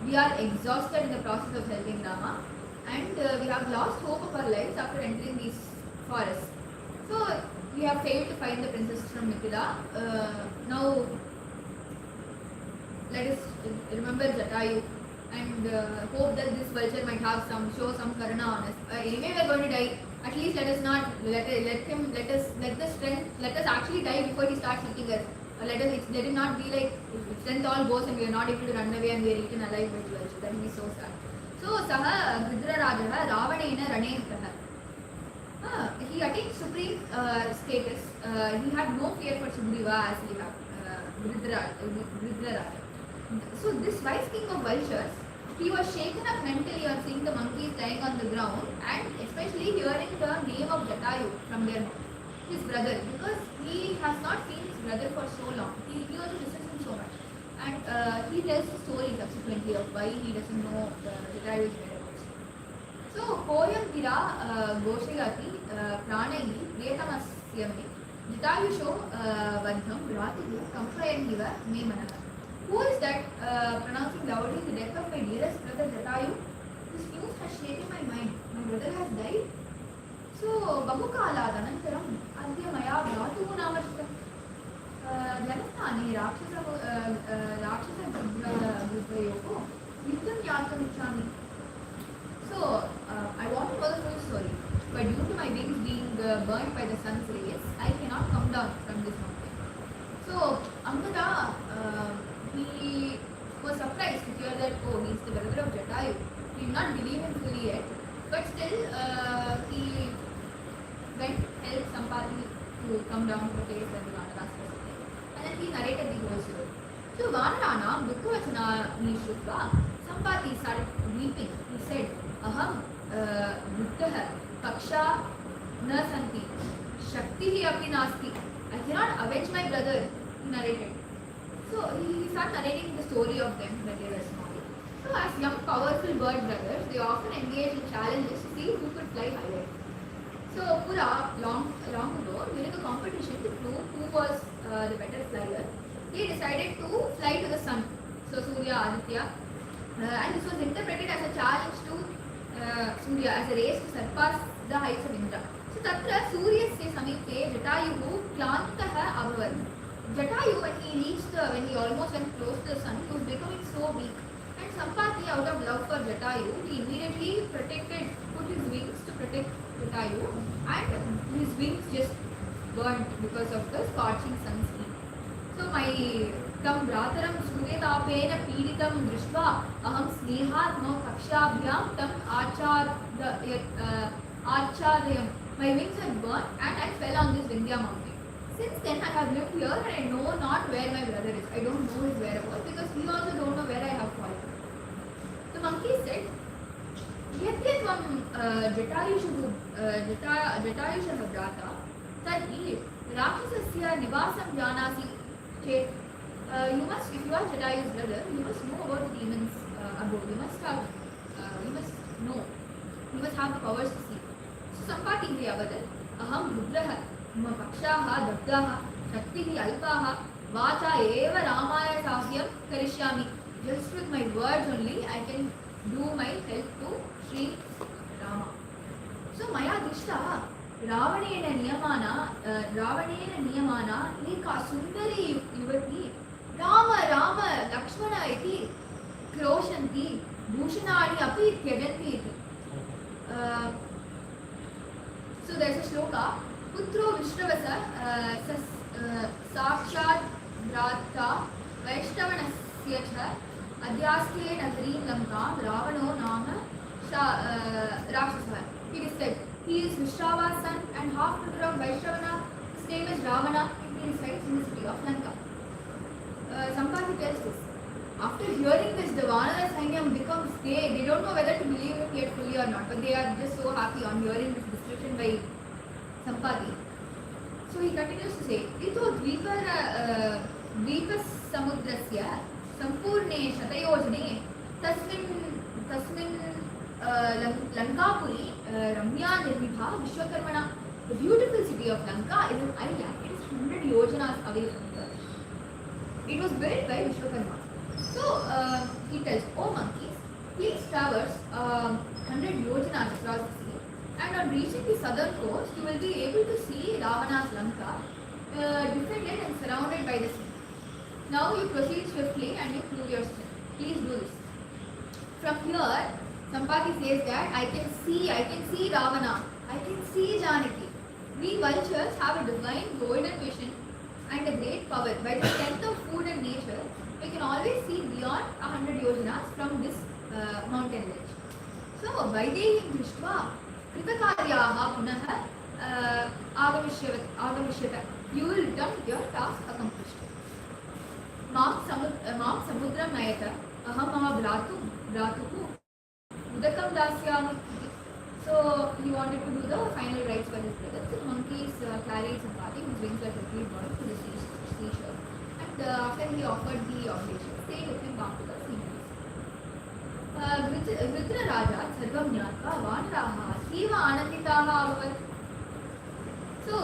We are exhausted in the process of helping Rama, and we have lost hope of our lives after entering these forests. So we have failed to find the princess from Mithila. Now let us remember Jatayu and hope that this vulture might have show some karuna on us. Anyway, we are going to die. At least let us actually die before he starts eating us. Let it not be like if strength all goes and we are not able to run away and we are eaten alive by the vulture. That will be so sad. So, Saha Vidrarajaha Ravanena Ranetaha. He attained supreme status. He had no fear for Sugriva as we have Vidraraja. So, this wise king of vultures, he was shaken up mentally on seeing the monkeys lying on the ground and especially hearing the name of Jatayu from their mouth, his brother, because he has not seen his brother for so long. He also misses him so much. And he tells the story subsequently of why he doesn't know Jatayu's whereabouts. So, Koyam Gira Goshayati Pranaihi Vetamasyame Jatayusho Vadham Vratihu Kamprayanhiva Memanaha. Who is that pronouncing loudly the death of my dearest brother Jatayu? This news has shaken my mind. My brother has died. So, Bahukala Danantaram Adya Maya Vratuhu Namashita Janasthane Rakshasa Buddhayogo Yuddham Yatam Ichami. So, I want to know the full story, but due to my wings being burnt by the sun's rays, I cannot come down from this mountain. So, Aṅgulīya, he was surprised to hear that, oh, he is the brother of Jatayu. He did not believe him fully yet, but still he went help Sampati to come down to the place where the Vanaras were sitting. And then he narrated the whole story. So Vanarana Dukkhavachana Nishruva, Sampati started weeping. He said, Aham Buddha Paksha Na Santi Shakti Api Nasti. I cannot avenge my brother, he narrated. So he started narrating the story of them when they were small. So as young powerful bird brothers, they often engage in challenges to see who could fly higher. So Pura, long ago, during a competition to prove who was the better flyer, he decided to fly to the sun. So Surya, Aditya, and this was interpreted as a challenge to Surya, as a race to surpass the heights of Indra. So Tatra Suryasya Samipe Jatayuhu Klantaha Abhavat. Jatayu, when he almost went close to the sun, he was becoming so weak. And Sampati, out of love for Jatayu, he immediately put his wings to protect Jatayu, and his wings just burnt because of the scorching sun's heat. So my tam brataram suryatapena pīditam drishtva aham snehatma kakshabhyam tam archadayam. My wings had burnt and I fell on this Vindhya mountain. Since then I have lived here and I know not where my brother is. I don't know his whereabouts because he also don't know where I have fallen. The monkey said, Yatyatvam Jatayusha Brata Tadhi Rakshasasya Nivasam Janasi Chet. You must, if you are Jatayu's brother, you must know about the demons above. You must know. You must have the powers to see. So Sampati Hriyagadal Aham Rudraha Pakshaha Dabdaha Shaktihi Alpaha Vacha Eva Ramaya Sahyam Karishyami. Just with my words only, I can do my help to Sri Rama. So Maya Dishta Ravanena Niyamana Eka Sundari Yuvati Rama Lakshmana iti Kroshanti Bhushanadi api Tyajanti iti. So there is a shloka Putro Vishravasa Sakshat Brata Vaishnavanasya cha Adhyaske Nagarim Lankam Ravano Nama Rakshasa. It is said he is Vishrava's son and half brother of Vaishravana. His name is Ravana and he resides in the city of Lanka. Sampati tells this. After hearing this, the Vanara Sainyam becomes they don't know whether to believe it yet fully or not, but they are just so happy on hearing this description by Sampati. So he continues to say, Ito Dvipa Samudrasya Sampurne Shatayojane Tasmin Lankapuri Ramya Nirmibha Vishwakarmana. The beautiful city of Lanka is an island. It is 100 yojanas away from the earth. It was built by Vishwakarma. So he tells, oh monkeys, please traverse 100 yojanas across the sea, and on reaching the southern coast, you will be able to see Ravana's Lanka, defended and surrounded by the sea. Now you proceed swiftly and you prove your strength. Please do this. From here, Sampati says that I can see Ravana, I can see Janaki. We vultures have a divine golden vision and a great power. By the strength of food and nature, we can always see beyond 100 yojanas from this mountain ledge. So, Vaidehim Drishtva Kritakaryaha Punaha Agamishyata. You will return with your task accomplished. Mam Samudram Nayata Aham Mama Bratuku Udakam Dasyami. So, he wanted to do the final rites for his brother. So, the monkeys carried Sampati, whose wings were totally burned, to the seashore. And after he offered the oblation, they took him back to the sea. Vritra Raja, Sarvam Nyatva, Vanaraha, Siva Ananditaha Avat. So,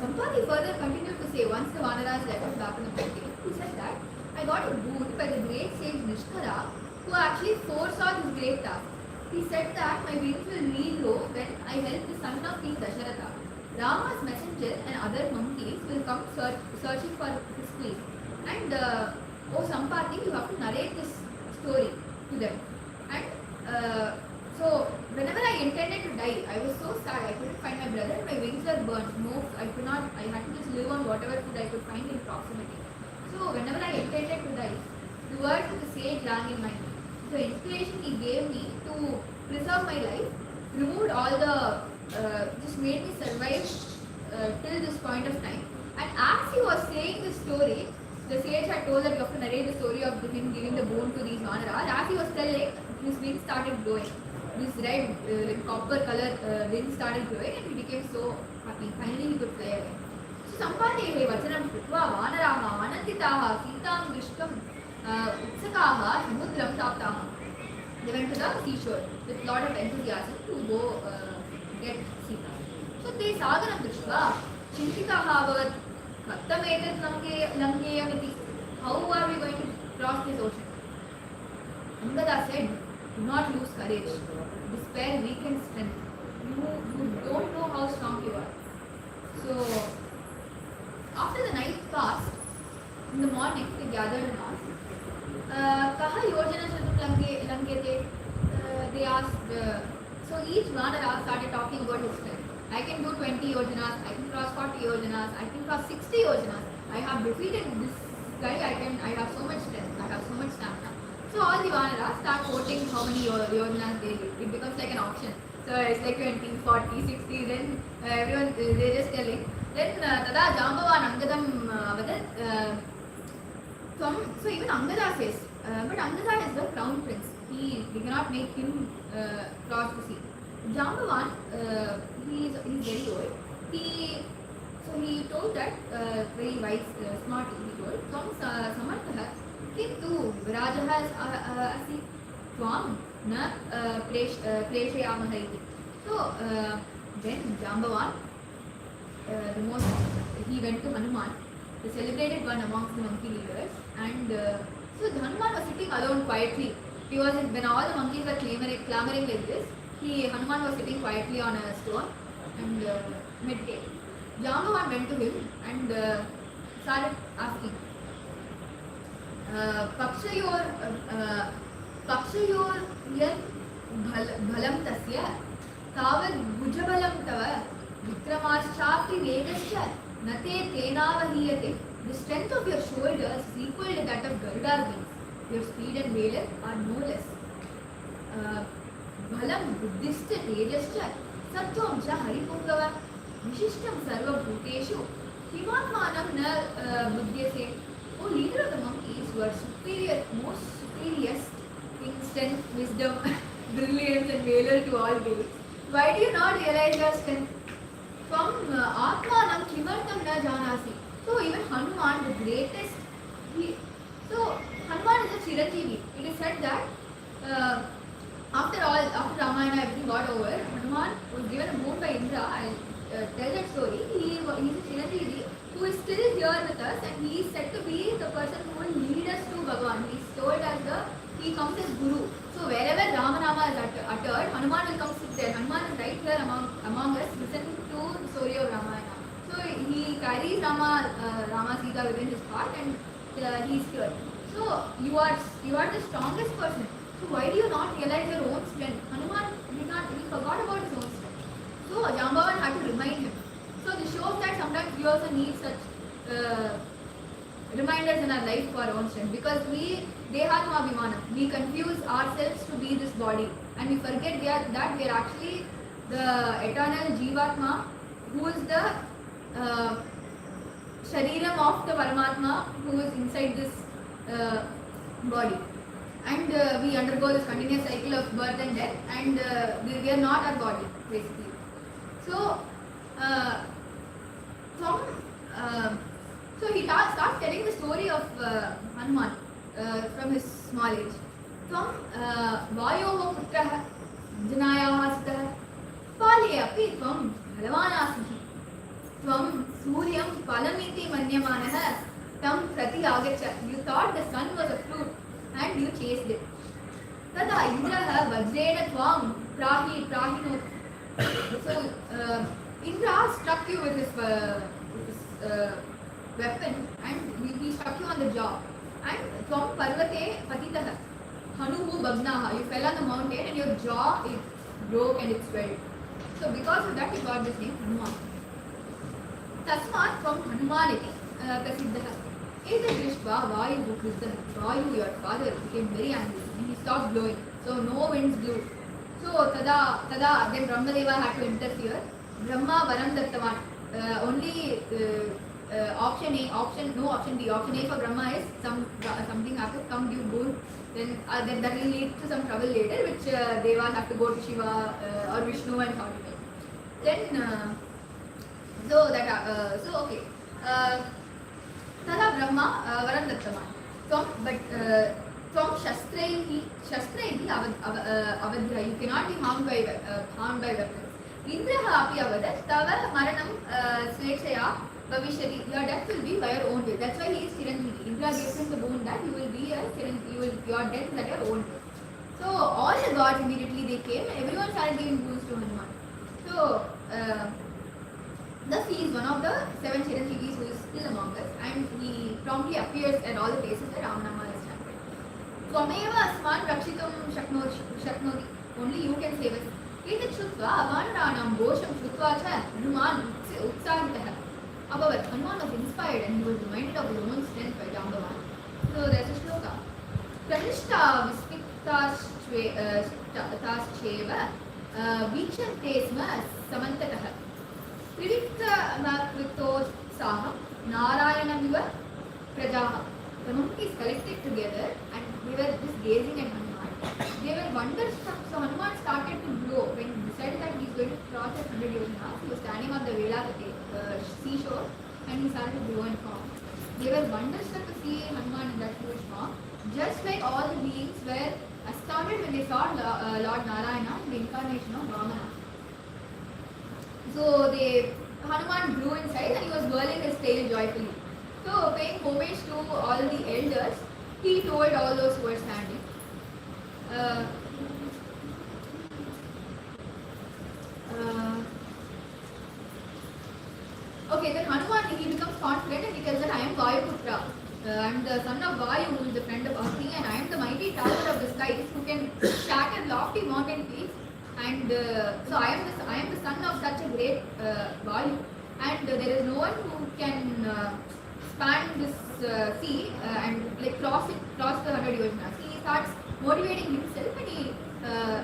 Sampati further continued to say, once the Vanaras left back in the mountain, he said that, I got a boon by the great sage Nishkara, who actually foresaw this great task. He said that my wings will regrow when I help the son of King Dasharatha. Rama's messenger and other monkeys will come searching for his queen. and oh Sampati, you have to narrate this story to them. And so whenever I intended to die, I was so sad. I couldn't find my brother. My wings were burnt. No, I could not. I had to just live on whatever food I could find in proximity. So whenever I intended to die, the words of the sage rang in my mind. The inspiration he gave me to preserve my life removed all the, just made me survive till this point of time. And as he was saying the story, the sage had told that you have to narrate the story of him giving the boon to these Vanaras. As he was telling, his wings started glowing. This red, copper color wings started glowing, and he became so happy. Finally, he could fly away. So, Sampadehe vachanam krutva Vanaraha ananditaha Sitam Drishtam Utsakaha Samudram Taptaha. They went to the seashore with a lot of enthusiasm to go get Sita. So, they Saganam Drishva Chintitaha Bhavat Kattametat Langeyamiti. How are we going to cross this ocean? Angada said, do not lose courage. Despair weakens strength. You don't know how strong you are. So, after the night passed, in the morning they gathered and asked, Kaha Yojana Shatam Langete? They asked, so each Vanara started talking about his strength. I can do 20 yojanas, I can cross 40 yojanas, I can cross 60 yojanas. I have defeated this guy, I have so much strength, I have so much stamina. So all the Vanaras start quoting how many yojanas they did. It becomes like an auction. So it's like 20, 40, 60, then everyone, they're just telling. Then Tada Jambavan Angadam Vadat. So even Angada says, but Angada is the crown prince. We cannot make him cross the sea. Jambavan, he's very old. He told that, very wise, smart, he told, Tvam Samartha Kintu Virajah Asi Tvam Na Preshayamaha iti. So then Jambavan, he went to Hanuman, the celebrated one amongst the monkey leaders, and so Hanuman was sitting alone quietly. He was, when all the monkeys were clamoring like this, Hanuman was sitting quietly on a stone and meditating. Jambavan went to him and started asking, Pakshayor yad bhalam tasya tavad bhujabalam tava vikramaschapti vegascha nate tenavahiyate. The strength of your shoulders is equal to that of Garuda's wings. Your speed and valor are no less. Bhalam buddhista tejascha sattvam cha haripungava vishishtam sarva bhuteshu himatmanam na buddhyase. O leader of the monkeys who are superior, most superior in strength, wisdom, brilliance and valor to all beings, why do you not realize your strength? From Atmanam Kimartam na janasi. So even Hanuman, the greatest, so Hanuman is a Chiranjeevi. It is said that after Ramayana everything got over, Hanuman was given a boon by Indra. I'll tell that story. He is a Chiranjeevi who is still here with us, and he is said to be the person who will lead us to Bhagavan. He is told as he comes as Guru. So wherever Ramanama is uttered, Hanuman will come sit there. Hanuman is right here among us, listening to the story of Ramayana. So he carries Rama Sita within his heart, and he is here. So you are the strongest person. So why do you not realize your own strength? Hanuman he forgot about his own strength. So Jambavan had to remind him. So this shows that sometimes we also need such reminders in our life for our own strength, because we confuse ourselves to be this body, and we forget that we are actually the eternal Jivatma, who is the Shariram of the Paramatma, who is inside this body. And we undergo this continuous cycle of birth and death, and we are not our body, basically. So, so he starts telling the story of Hanuman from his small age. Tvam Vayoho Putraha Janayaha Sitaha Pale Api Tvam Bhalavanasihi Tvam Suryam Palamiti Manyamanaha Tam Prati Agacha. You thought the sun was a fruit and you chased it. Tada Indraha Vajrena Tvam Prahino. So Indra struck you with his weapon, and he struck you on the the jaw. And from parvate patitah, hanuhu bagnaha, you fell on the mountain and your jaw it broke and it swelled. So because of that he got this name Hanuman. Tasmat from Hanumaniti prasiddhah. Eda Drishva Vayu Kriddhah. Vayu, your father, became very angry and he stopped blowing. So no winds blew. So tada then Brahmadeva had to interfere. Brahma varam dattavan. Only option A, no option B. Option A for Brahma is something happens, come due boon. Then that will lead to some trouble later, which Devas have to go to Shiva or Vishnu and sort it out. Then okay. Tada Brahma varam dattavan. From shastraihi avadhya, you cannot be harmed by weapons. Indraha api avadat tava maranam swechaya bhavishyati, your death will be by your own will. That's why he is Chiranjeevi. Indra gives him the boon that you will be your death is at your own will. So all the gods immediately they came and everyone started giving boons to Hanuman. So thus he is one of the 7 Chiranjeevis who is still among us, and he promptly appears at all the places where Ramanama is chanted. Tvameva asman rakshitum shaknoti, only you can save us. Etat shrutva avanranam ghosham shrutva cha Hanuman utsahitah abhavat. Hanuman was inspired and he was reminded of his own strength by Jambavan. So there's a shloka. Pranishta vispiktascheva vikshante sma samantatah. Triviktamakritotsaham Narayanaviva Prajaha. The monkeys collected together and they were just gazing at Hanuman. They were wonderstruck. So Hanuman started to blow. When he decided that he is going to cross at 100 yojanas, he was standing on the Velagate seashore and he started to blow and form. They were wonderstruck to see Hanuman in that huge form. Just like all the beings were astounded when they saw Lord Narayana in the incarnation of Vamana. So Hanuman blew inside and he was whirling his tail joyfully. So paying homage to all the elders, he told all those who were standing. Okay, then Hanuman, he becomes confident and he tells that I am Vayuputra. I am the son of Vayu, who is the friend of Agni, and I am the mighty tower of the skies who can shatter lofty mountain peaks. And so I am the son of such a great Vayu, and there is no one who can span this sea and like cross the 100 yojanas. He starts motivating himself and he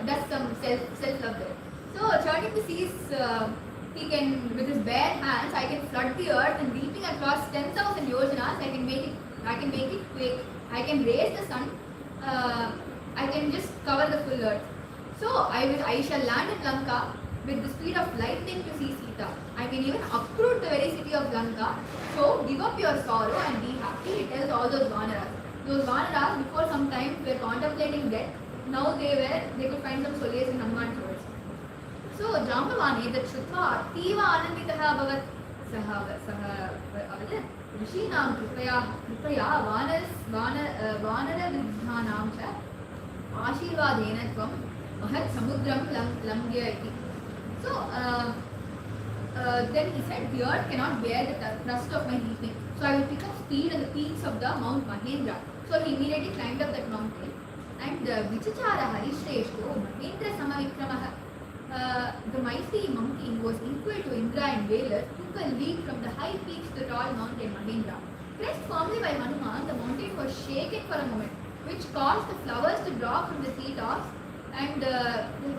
does some self-love there. So churning the seas, he can, with his bare hands, I can flood the earth, and leaping across 10,000 yojanas, I can make it quake. I can raise the sun. I can just cover the full earth. So I shall land in Lanka with the speed of lightning to see Sita. I can even uproot the very city of Lanka. So give up your sorrow and be happy. He tells all those Vanaras. Those Vanaras before some time were contemplating death. Now they could find some solace in Hanuman's words. So Jambavani, the Shrutva, Tiva Ananditaha Abhavat Saha Avadat Rishinam Kripaya Vanara Vidhanam Cha Ashirvadena Tvam Mahat Samudram Lamgya iti. So then he said, the earth cannot bear the thrust of my leaping. So I will pick up speed at the peaks of the Mount Mahendra. So he immediately climbed up that mountain. And Vichachara Harishreshto Mahendra Samavikramaha, the mighty monkey who was equal to Indra and Velar, took a leap from the high peaks to the tall mountain Mahendra. Pressed firmly by Hanuman, the mountain was shaken for a moment, which caused the flowers to drop from the tree tops. And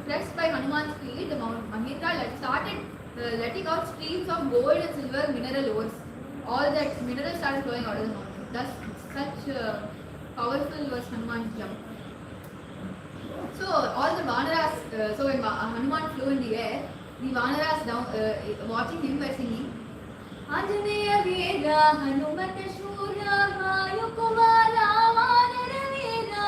pressed by Hanuman's speed, the Mount Mahendra started letting out streams of gold and silver mineral ores. All that minerals started flowing out of the mountain. Thus, such powerful was Hanuman's jump. So all the Vanaras, so when Hanuman flew in the air, the Vanaras down, watching him were singing Anjaneya Veda Hanumata Shura Vayukumara Vanara Veda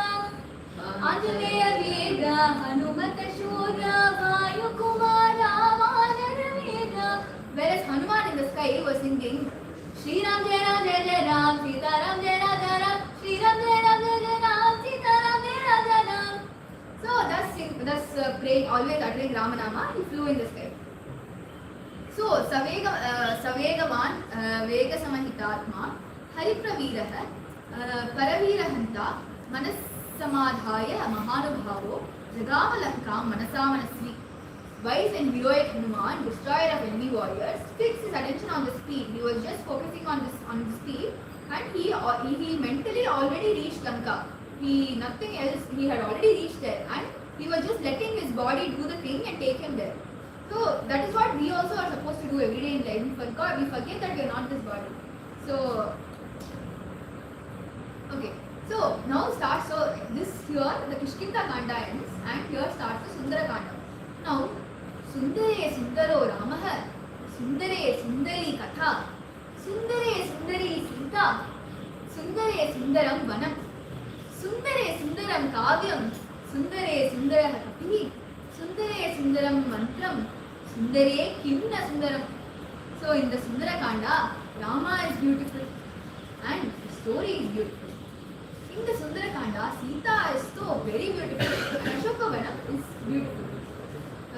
Anjaneya Veda Hanumata Shura Vayukumara Vanara Veda. Whereas Hanuman in the sky was singing Shri Ram Jai Ram Jai Jai Ram Sita Ram Jai Ram Jai Ram Shri Ram Jai Ram Jai Jai Ram Sita Ram Jai Ram Jai Ram. So thus praying, always uttering Ramanama, he flew in the sky. So Savegavan Vega Samahitatma Haripraviraha परवीरहन्ता मनस्समाधाय महानुभावो जगामलङ्कां Mansa Manasvi. Wise and heroic Hanuman, destroyer of enemy warriors, fixed his attention on the speed. He was just focusing on the speed, and he mentally already reached Lanka. Nothing else. He had already reached there, and he was just letting his body do the thing and take him there. So that is what we also are supposed to do every day in life. We forget that we are not this body. So okay. So now starts. So this here the Kishkinda Kanda ends, and here starts the Sundara Kanda. Now. सुंदरे सुंदरो रामः सुंदरे सुंदरी कथा सुंदरे सुंदरी सीता सुंदरे सुंदरं वनं सुंदरे सुंदरं काव्यं सुंदरे सुंदरः कपिः सुंदरे सुंदरं मन्त्रं सुंदरे किं न सुंदरं. So in the Sundarakanda, Rama is beautiful and the story is beautiful. In the Sundarakanda, Sita is so very beautiful and Ashokavanam is beautiful.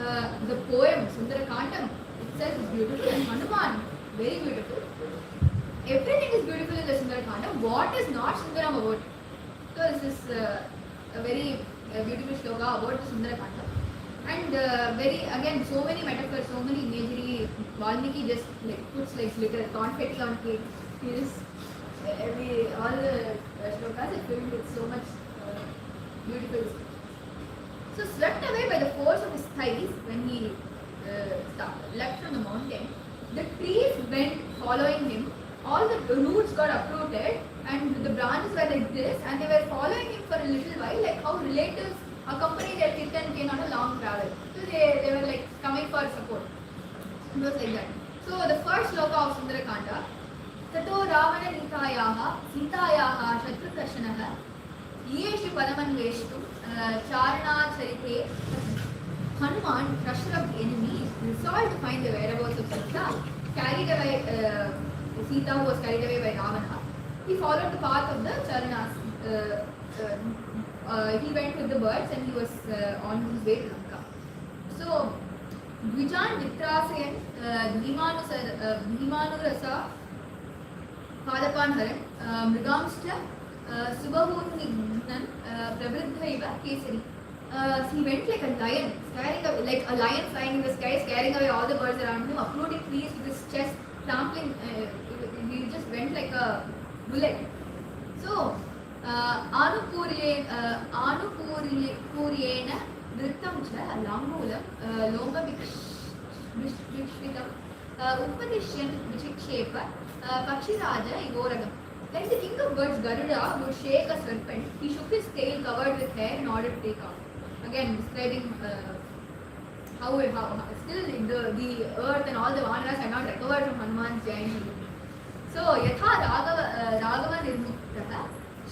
The poem Sundarakandam itself is beautiful and Hanuman very beautiful. Everything is beautiful in the Sundarakandam. What is not Sundaram about it? So this is a very beautiful shloka about the Sundarakandam. And very again so many metaphors, so many imagery. Valmiki just puts little confetti on cake. All the shlokas are filled with so much beautiful. So swept away by the force of his thighs when he left from the mountain, the trees went following him. All the roots got uprooted and the branches were like this, and they were following him for a little while, like how relatives accompany their kith and kin on a long travel. So they were like coming for support. It was like that. So the first shloka of Sundarakanda, Tato Ravana Nitayaha Sitayaha Shatrudarshanah Yeshu Paramanveshtu Charana. Hanuman, crusher of the enemy, resolved to find the whereabouts of Sita, carried away Sita, who was carried away by Ravana. He followed the path of the Charanas. He went with the birds and he was on his way to Lanka. So, Dvijan Vitrasayan Bhimanurasa Padapan Haran Mrigamscha Subahunignan Prabridhaiva Kesari. He went like a lion, like a lion flying in the sky, scaring away all the birds around him, uprooting trees with his chest, trampling. He just went like a bullet. So, Anupuryena Drittam cha Lambulam Loma Vishvitam Upadishyan Vichikshepa Pakshiraja Igoragam. Like the king of birds Garuda would shake a serpent, he shook his tail covered with hair in order to take off. Again, describing how still the earth and all the Vanaras had not recovered from Hanuman's giant head. So, Yatha Raghava Nirmuktaha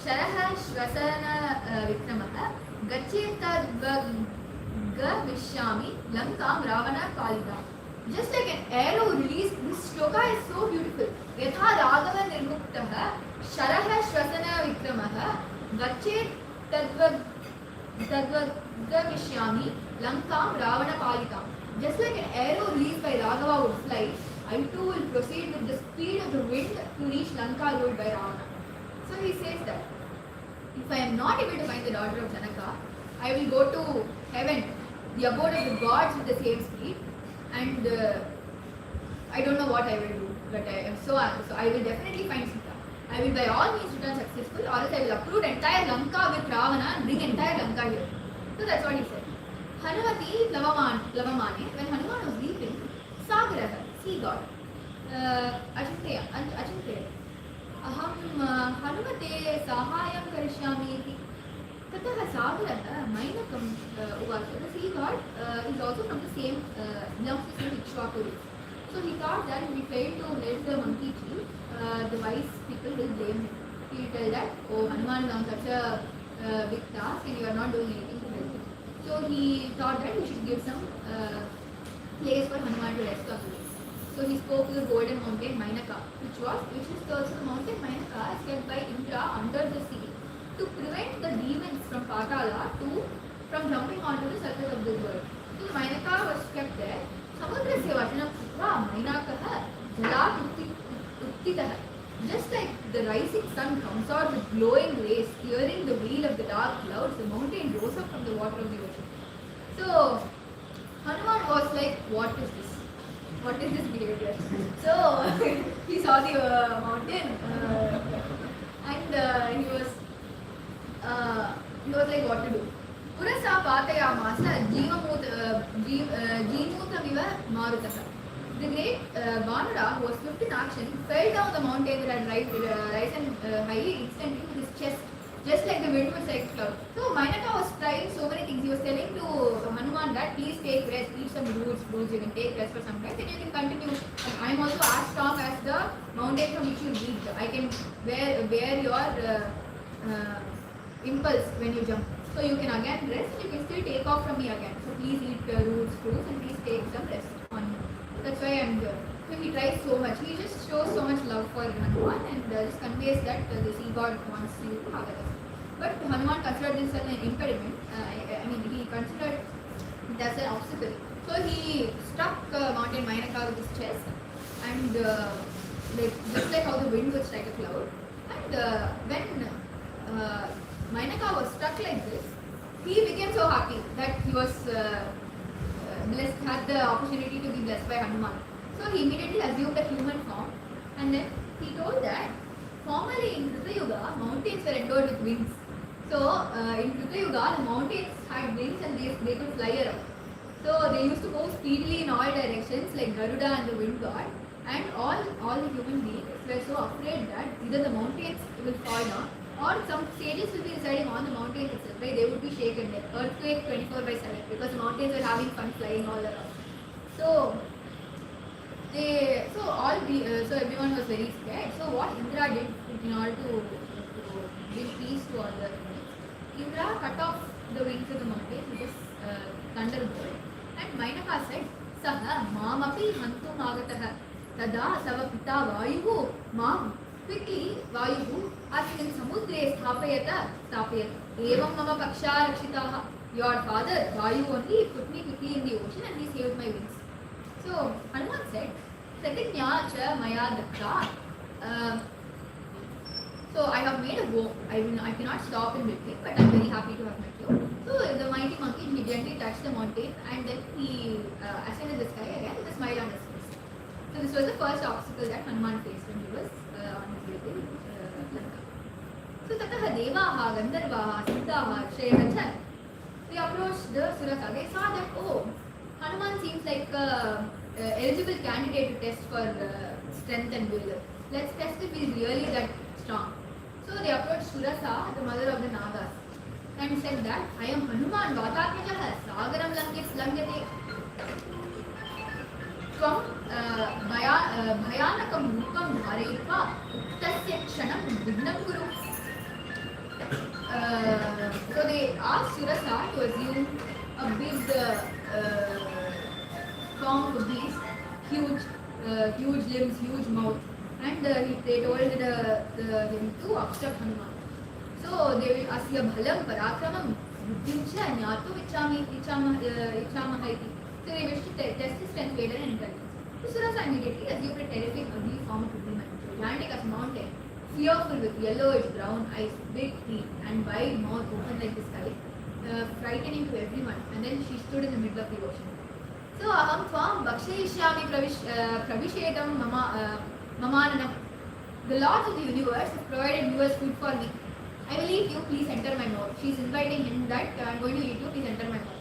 Sharaha Shvasana Vikramaha Gaccheta Vishyami Lankam Ravana Kalita. Just like an arrow released, this shloka is so beautiful. Yatha Raghava Nirmuktaha Sharaha Shvasana Vikramaha Gaccheta Vishyami Lankam Ravana Palitam. Just like an arrow released by Raghava would fly, I too will proceed with the speed of the wind to reach Lanka ruled by Ravana. So he says that if I am not able to find the daughter of Janaka, I will go to heaven, the abode of the gods with the same speed, and I don't know what I will do, but I will definitely find Sita. I will by all means return successful, or else I will uproot entire Lanka with Ravana and bring entire Lanka here. So that's what he said. Hanumati Lavamane, when Hanuman was weeping, Sagaraha, sea god, Achintaya, Aham Hanumate Sahayam Karishyami iti. Tataha Sagaraha, Mainakam Uvacha. The sea god is also from the same, belongs to the same Ikshvaku. So he thought that if he failed to let the monkey chief, the wise people will blame him. He will tell that, oh, Hanuman is on such a big task and you are not doing anything to help him. So he thought that we should give some place for Hanuman to rest on. So he spoke to the golden mountain Mainaka, which is also the mountain Mainaka is kept by Indra under the sea to prevent the demons from Patala from jumping onto the surface of this world. So the Mainaka was kept there. Samudrasya Vachanam Putra Mainakaha Jalat Uttitaha. Just like the rising sun comes out with glowing rays, clearing the veil of the dark clouds, the mountain rose up from the water of the ocean. So Hanuman was like, what is this? What is this behavior? So he saw the mountain and he was like, what to do? Purasa Patayamasa Jeemutamiva Marutasa. The great Vanara, who was swift in action, fell down the mountain that had risen high instantly with his chest, just like the wind would strike a cloud. So Mainaka was trying so many things. He was telling to Hanuman that please take rest, eat some roots, you can take rest for some time, then you can continue. And I am also as strong as the mountain from which you reached. I can bear your impulse when you jump. So you can again rest, you can still take off from me again. So please eat roots, fruits, and please take some rest on me. That's why I am here. So he tries so much. He just shows so much love for Hanuman and just conveys that the sea god wants you to have a rest. But Hanuman considered this as an impediment. He considered it as an obstacle. So he struck Mountain Mainaka with his chest, and just like how the wind would strike a cloud. And when Mainaka was struck like this, he became so happy that he was blessed, had the opportunity to be blessed by Hanuman. So he immediately assumed a human form, and then he told that formerly in Krita Yuga, mountains were endowed with wings. So in Krita Yuga, the mountains had wings and they could fly around. So they used to go speedily in all directions like Garuda and the wind god, and all the human beings were so afraid that either the mountains will fall down or some sages will be residing on the mountains itself, right? They would be shaken, like earthquake 24/7, because the mountains were having fun flying all around. So everyone was very scared. So what Indra did in order to give peace to all the humans, Indra cut off the wings of the mountain with his thunderbolt, and Mainaka said, Saha mamapi hantum agataha tada sava pita vayuhu mam. Quickly, Vayuhu asmin samudre sthapayata. Evam mama paksha rakshitaha. Your father, Vayu, only put me quickly in the ocean and he saved my wings. So, Hanuman said, Pratignya cha maya datta. So, I have made a vow. I cannot stop in between, but I am very happy to have met you. So, the mighty monkey, he gently touched the mountain and then he ascended the sky again with a smile on his face. So, this was the first obstacle that Hanuman faced when he was on his way to Lanka. So, Tataha Devaha, Gandharvaha, Siddhaha, Shreyaha, they approached the Suraka. They saw that, oh, Hanuman seems like an eligible candidate to test for strength and will. Let's test if he is really that strong. So, they approached Surasa, the mother of the Nagas, and said that, I am Hanuman, Vatatmajaha, Sagaram Langyate. Tvam Bhayanakam Rupam Dharayitva Tasya Kshanam Vignam Guru. So they asked Surasa to assume a big form of beast, huge limbs, huge mouth, and they told him to obstruct Hanuman. So they will asya bhalam parakramam buddhimcha nyatu ichamahati. So they wished to test his strength, valor and intelligence. So Surasa immediately assumed a terrific ugly form of woman, gigantic as a mountain, fearful with yellowish brown eyes, big teeth and wide mouth open like the sky, frightening to everyone. And then she stood in the middle of the ocean. So aham tvam bhakshayishyami pravishedam mamananam. The lords of the universe have provided you as food for me. I will eat you, please enter my mouth. She is inviting him that I am going to eat you, please enter my mouth.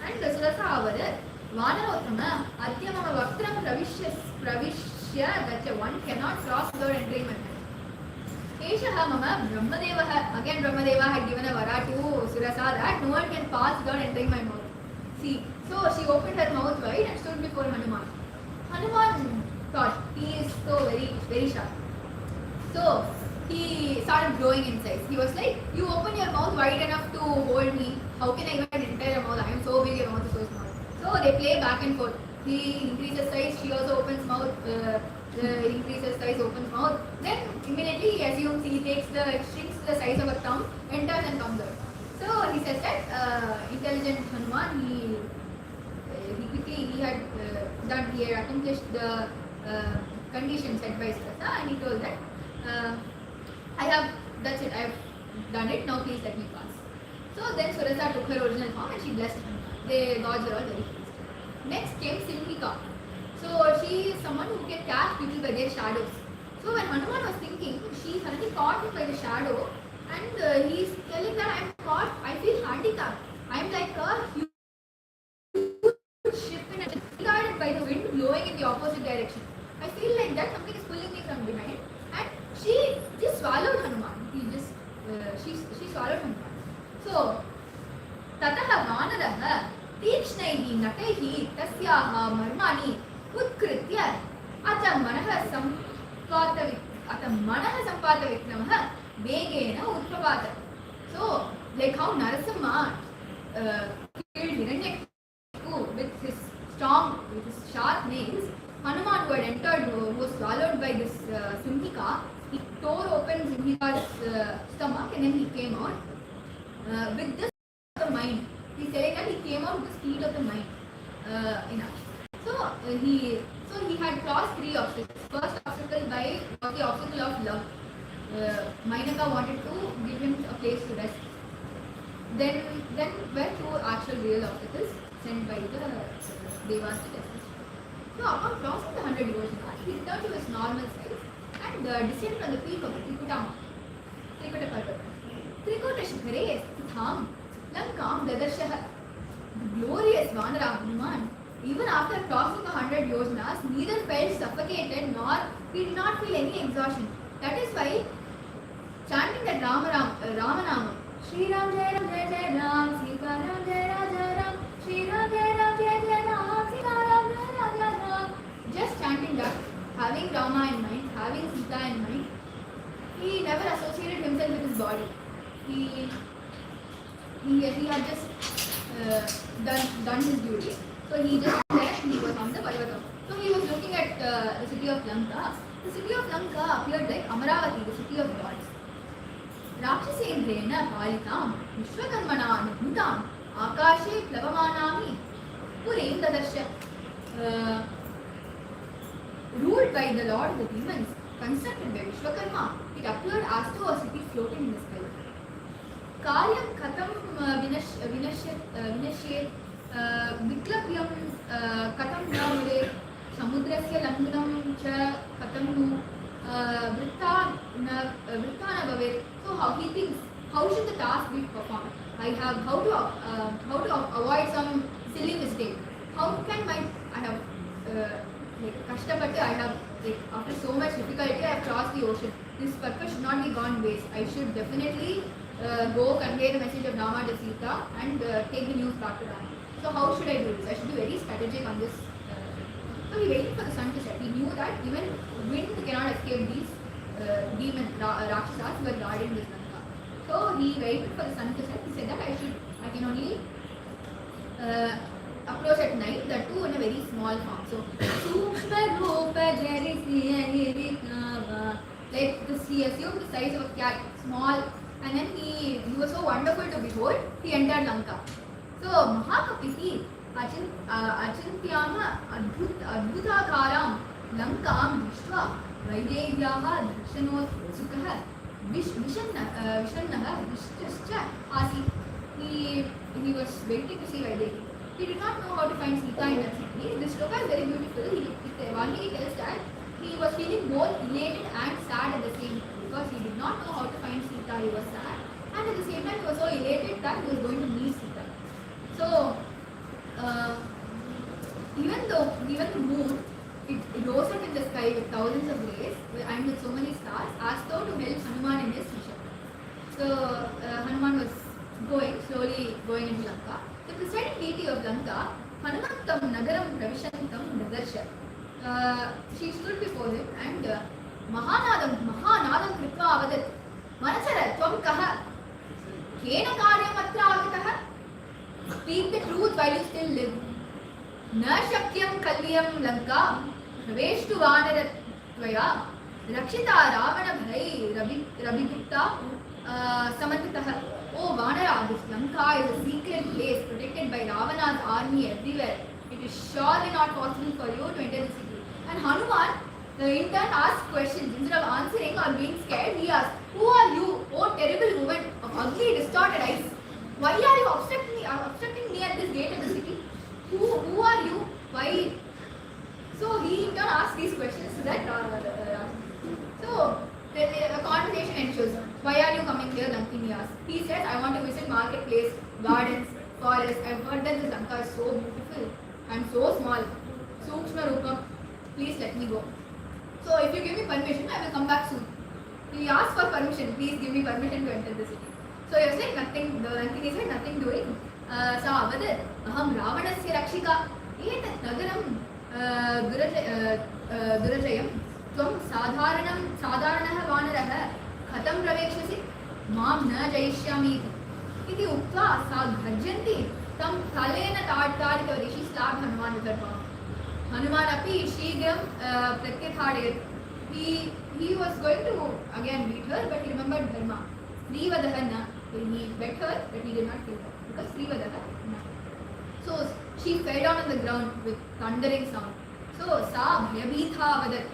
And Surasa avaru Vanarottama Adyamama Vaktram Pravishya that one cannot cross without entering my mouth. Eshaha Mama Brahmadeva. Again Brahmadeva had given a vara to Surasa that no one can pass without entering my mouth. See, so she opened her mouth wide and stood before Hanuman. Hanuman thought he is so very sharp. So he started growing in size. He was like, you open your mouth wide enough to hold me. How can I even enter your mouth? I am so big, your mouth is so small. So they play back and forth. He increases size, she also opens mouth, increases size, opens mouth. Then immediately he assumes he shrinks the size of a thumb, enters and comes out. So he says that intelligent Hanuman, he had accomplished the conditions set by Surasa, and he told that uh, I have, that's it, I have done it, now please let me pass. So then Surasa took her original form and she blessed him. The gods were all very pleased. Next came Simhika. So she is someone who can catch people by their shadows. So when Hanuman was thinking, she suddenly caught him by the shadow and he is telling that I am caught, I feel handicapped. I am like a huge ship in a guided by the wind blowing in the opposite direction. I feel like that something is pulling me from behind, and she just swallowed Hanuman. She swallowed Hanuman. So ततः वानरः तीक्ष्णैः नखैः तस्याः मर्माणि उत्कृत्य अथ मनः सम्पातविक्रमः वेगेन उत्पपात. So like how Narasimha killed Hiranyakashipu with his sharp nails, Hanuman, who had entered, who was swallowed by this Simhika, he tore open Simhika's stomach and then he came out with this of the mind. He's saying that he came out with the speed of the mind. So he had crossed 3 obstacles. First obstacle was the obstacle of love. Mainaka wanted to give him a place to rest. Then were 2 actual real obstacles sent by the Devas to test. So upon crossing the 100 Yojanas, he returned to his normal size and descended on the peak of the Trikuta Parvat. Trikuta Shikhare Stham Lankam Dadarshah. The glorious Vanara Hanuman, even after crossing the 100 Yojanas, neither felt suffocated nor he did not feel any exhaustion. That is why chanting that Ramanama, Shri Ram Jai Ram Jai Jai Ram, Sita Ram Jai Raja Ram, Shri Ram Jai Ram Jai Jai Ram, Sita Ram Jai Raja Ram. Just chanting that, having Rama in mind, having Sita in mind, he never associated himself with his body. He had just done his duty. So he just left, he was on the Parvatam. So he was looking at the city of Lanka. The city of Lanka appeared like Amaravati, the city of gods. Rakshasendrena Palitam Vishwakarmana Nibhutam Akashe Plavamanami Purim Dadarsha. Ruled by the lord of the demons, constructed by Vishwakarma, it appeared as though a city floating in the sky. Karyam Katam Vinashyet Viklapyam Katam Navade Samudrasya Langunam Cha Katam Nu Vrittana Bhavet. So how he thinks, how should the task be performed? How to avoid some silly mistake. How can I have Kashtapatti, after so much difficulty I have crossed the ocean. This purpose should not be gone waste. I should definitely go convey the message of Rama to Sita and take the news back to Rama. So how should I do this? I should be very strategic on this. So he waited for the sun to set. He knew that even wind cannot escape these demons, Rakshasas who were guarding this Lanka. So he waited for the sun to set. He said that I can only approach at night, that too in a very small form. So like this, he assumed the size of a cat, small, and then he was so wonderful to behold, he entered Lanka. So Mahakapihi Achintyama Adbhutakaram Lankam Vishwa Vaidevyaha Darshanot Sukha Vishannaha Vishtascha Asi. He was waiting to see Vaidehi. He did not know how to find Sita in that city. This shloka is very beautiful. Valmiki tells that he was feeling both elated and sad at the same time, because he did not know how to find Sita. He was sad, and at the same time he was so elated that he was going to meet Sita. So even the moon, it rose up in the sky with thousands of rays and with so many stars, as though to help Hanuman in his mission. So Hanuman was slowly going into Lanka. The presiding deity of Lanka, Hanumantam Nagaram Pravishantam Nadarsha. She stood before him and Mahanadam Krippa Avadat Manachara Tvam Kaha Kena Karyam Atra Agatah. Speak the truth while you still live. Na Shakyam Kalyam Lanka Praveshtu Vanara Tvaya Rakshita Ravana Bhai Rabhigupta Samantitah. Oh Vanara, this Lanka is a secret place protected by Ravana's army everywhere. It is surely not possible for you to enter the city. And Hanuman, The intern asked questions. Instead of answering or being scared, he asked, "Who are you, oh terrible woman of ugly, distorted eyes? Why are you obstructing me at this gate of the city? Who are you? Why?" So he in turn asked these questions to that. So the conversation ensues. "Why are you coming here?" Lankini asked. He says, "I want to visit marketplace, gardens, forest. I've heard that this Lanka is so beautiful and so small. Sukshma Rupam, please let me go. So if you give me permission, I will come back soon." He asked for permission. "Please give me permission to enter the city." So he was like, nothing. The Lankini said, "Nothing doing." Sa avadat, "Aham Ravanasya Rakshika. Etat nagaram durajayam. Tvam sadharanah vanarah. Khatam pravekshasi. Maam na jayishyami. Iti uktva sa bhajanti. Tam kalena taditavati." She slapped Hanuman with her palm. Hanuman api shigram pratyatharayat. He was going to again beat her, but he remembered Dharma. Srivadaha na. He bet her, but he did not kill her because Srivadaha na. So she fell down on the ground with thundering sound. So sa bhyabhitha avadat.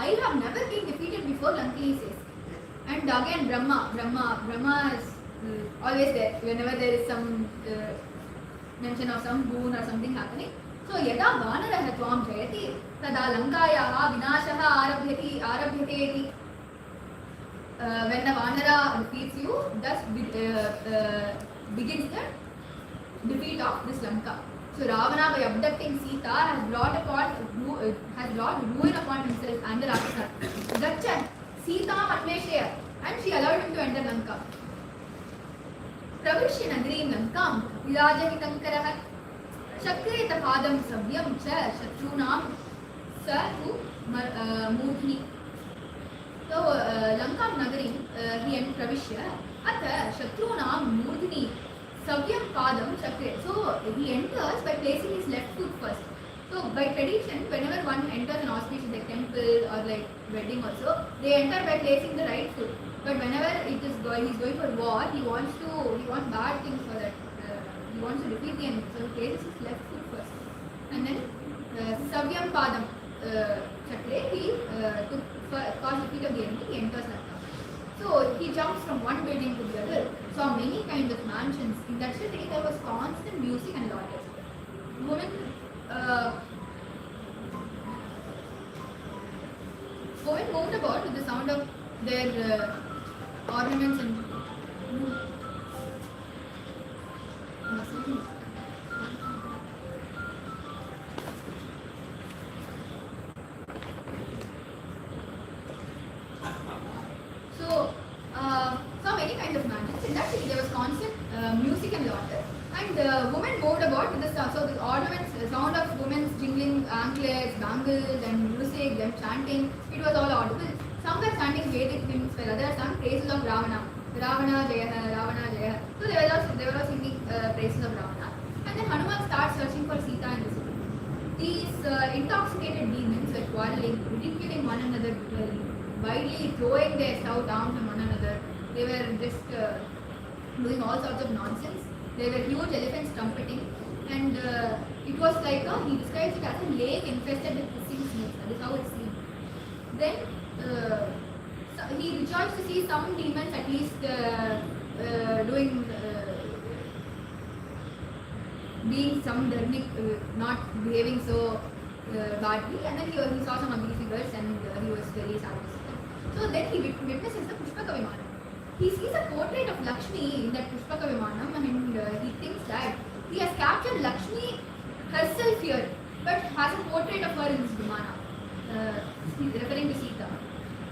"I have never been defeated before," Lankini says. And again Brahma is always there whenever there is some mention of some boon or something happening. So yada vanarah tvam jayati tada lankayaha vinashaha arabhyate iti. When the vanara defeats you, thus begins the defeat of this Lanka. So Ravana, by abducting Sita, has brought ruin upon himself and the Rakshasa. Gachan Sita Matmeshaya, and she allowed him to enter Lanka. Pravishya Nagrim Lankam Virajahitankarah Shakreta Padam Savyam Cha Shatrunam Sa Tu Murthni. So Lankam Nagari he entered Pravishya Atha Shatrunam Murthni Savyam Padam Shakre. So he enters by placing his left foot first. So by tradition, whenever one enters an auspicious like temple or like wedding also, they enter by placing the right foot. But whenever he's going for war, he wants bad things for that. He wants to defeat the enemy. So he places his left foot first. And then Savyam Padam Chakre, he took cause defeat of the enemy, he enters Lanka. So he jumps from one building to the other, saw many kinds of mansions. In that city there was constant music and laughter. Women moved about with the sound of their ornaments and so many kinds of mansions. In that city there was constant music and laughter. And women moved about with the ornaments, the sound of women's jingling anklets, bangles and music, them chanting, it was all audible. Some were chanting Vedic hymns, while others sang praises of Ravana. Ravana Jaya, Ravana Jaya. So they were all singing praises of Ravana. And then Hanuman starts searching for Sita in the city. These intoxicated demons were quarreling, ridiculing one another bitterly, widely throwing their stout arms on one another. They were just doing all sorts of nonsense. There were huge elephants trumpeting, and it was like he describes it as a lake infested with hissing snakes. That is how it seemed. Then he rejoiced to see some demons at least being some dharmic, not behaving so badly. And then he saw some ugly figures, and he was very satisfied. So then he witnesses the Pushpaka Vimanam. He sees a portrait of Lakshmi in that Pushpaka Vimanam, and he thinks that he has captured Lakshmi herself here, but has a portrait of her in this Vimana, referring to Sita.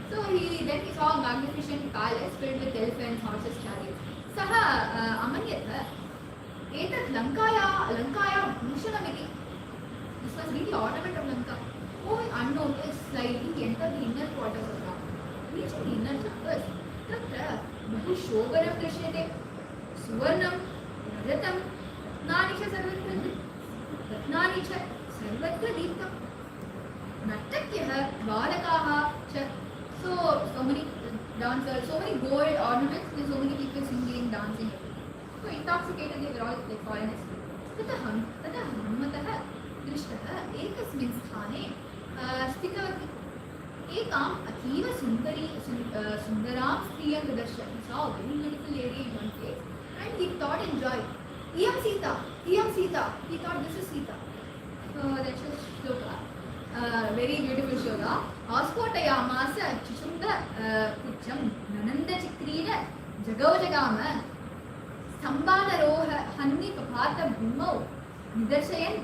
So then he saw a magnificent palace filled with elephants, horses, chariots. Saha amanyatha etat Lankaya bhushanamiti. This was really ornament of Lanka. Going unnoticed, slightly he entered the inner quarters of Ram. Reaching the inner chambers, तत्र बहु शोभनं दृश्यते. सुवर्णं रजतं रत्नानि च सर्वत्र दीप्तं. नर्तक्यः बालकाः च. So many dancers, so many gold ornaments, and so many people singing, dancing. So intoxicated, they were all like foreigners. ततः हनुमतः दृष्टः एकस्मिन् स्थाने स्थितवती. Ekam atīva sundaram striyam darshan. He saw a very beautiful lady in one place and he thought in joy, Iyam Sita, Iyam Sita. He thought this is Sita. So that's a shloka. Very beautiful shloka. Askotayamasa Chishunda Kucham Nananda Chikrina Jagao Jagama Stambanaroha Hanni Kapata Bhumau Nidarshayan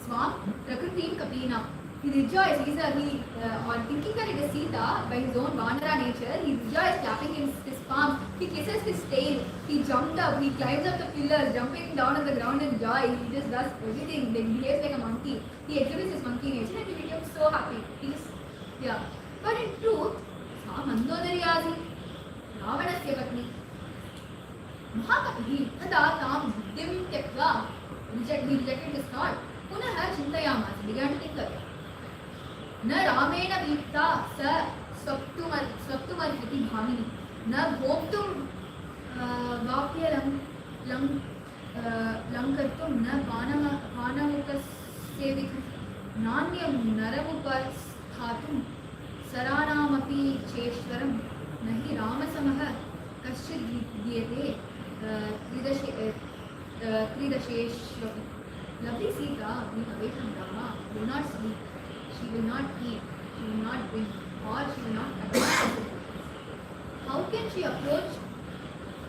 Swam Prakritim Kapina. He rejoiced. On thinking that it is Sita by his own Vanara nature, he rejoiced, clapping his palms. He kisses his tail. He jumped up. He climbs up the pillars, jumping down on the ground in joy. He just does everything. He behaves like a monkey. He exhibits his monkey nature and he becomes so happy. But in truth, Sa Mandodari Ravanasya Patni Mahakapihi Tada Tam Buddhim Tyakva. He rejected his thought. Punaha Chintayamas. He began to think of it. न रामेण वीप्ता स स्वप्तुमर्हति भामिनी न भोक्तुं वाप्यलं लङ्कर्तुं न पानमुपसेवितुं नान्यं नरमुपस्थातुं सराणामपि चेश्वरं न हि रामसमः कश्चिद् विद्यते त्रिदशेष्वपि. Lovely Sita, being away from Rama, do not sleep. She will not eat, she will not drink, or she will not attend. How can she approach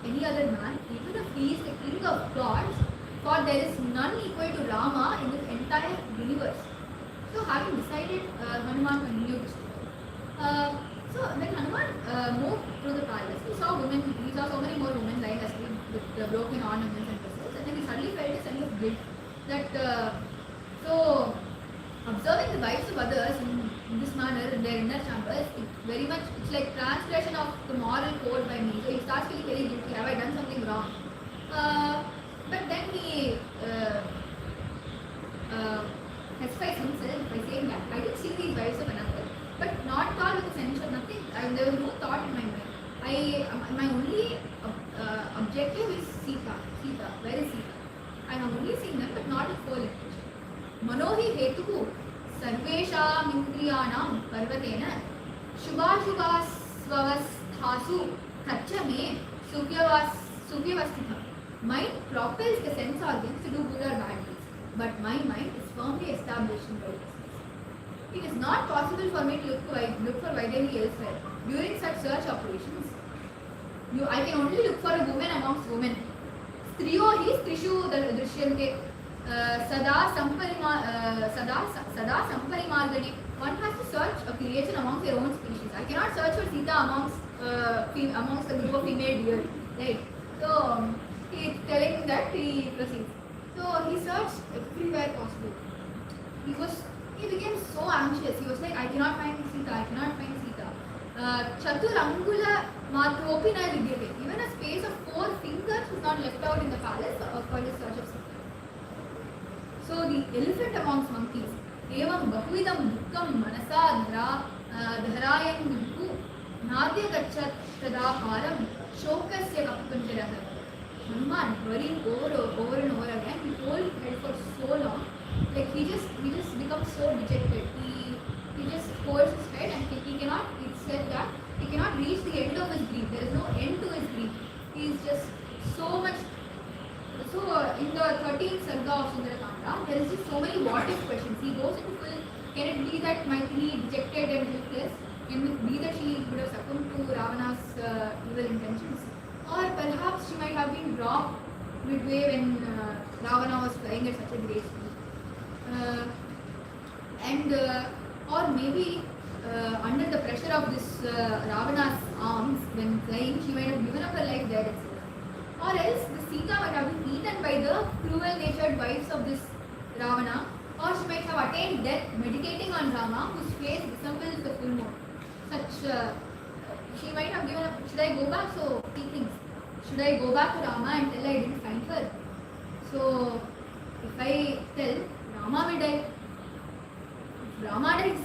any other man, even if he is the king of gods, for there is none equal to Rama in this entire universe. So having decided, Hanuman continued to story. So when Hanuman moved through the palace, he saw so many more women lying asleep with broken ornaments and vessels, and then he suddenly felt a sense of guilt that observing the wives of others in this manner in their inner chambers, it's like transgression of the moral code by me. So he starts feeling very guilty. Have I done something wrong? But then he justifies himself by saying that I did see these wives of another, but not all with a sense of nothing. There was no thought in my mind. My only objective is Sita. Where is Sita? I have only seen them, but not with full intention. मनोहि हेतुः सर्वेषामिन्द्रियाणां पर्वतेन शुभाशुभास्वस्थासु कच्च मे सुव्यवस्थितम्. Mind propels the sense organs to do good or bad deeds, but my mind is firmly established in righteousness. It is not possible for me to look for Vaidemi elsewhere. During such search operations, I can only look for a woman amongst women. Striyo hi strishu drishyante. Sada Samparimargane. One has to search a creation amongst their own species. I cannot search for Sita amongst a group of female deer. Right? So he is telling that he proceeds. So he searched everywhere possible. He became so anxious. He was like, I cannot find Sita. Chatur Aṅgulīya Pradhānam na vidyate. Even a space of 4 fingers was not left out in the palace for the search of Sita. So the elephant amongst monkeys, evam bahuvidam dukkam manasa dharayan gudhu nadya gachat tada param shokasya kapunjarah. Hanuman, worrying over and over again, he told him for so long, like he just becomes so dejected. He just holds his head and he cannot. It said that he cannot reach the end of his grief. There is no end to his grief. He is just so much. So in the 13th Sarga of Sundarakanda, there is just so many what if questions. He goes into full, can it be that Maitri dejected and helpless? Can it be that she would have succumbed to Ravana's evil intentions? Or perhaps she might have been dropped midway when Ravana was flying at such a great speed. Or maybe under the pressure of this Ravana's arms when flying, she might have given up her life there itself. Or else the Sita might have been eaten by the cruel-natured wives of this Ravana, or she might have attained death meditating on Rama, whose face resembles the full moon. She might have given up. Should I go back? So he thinks, should I go back to Rama and tell I didn't find her? So if I tell, Rama will die. If Rama dies,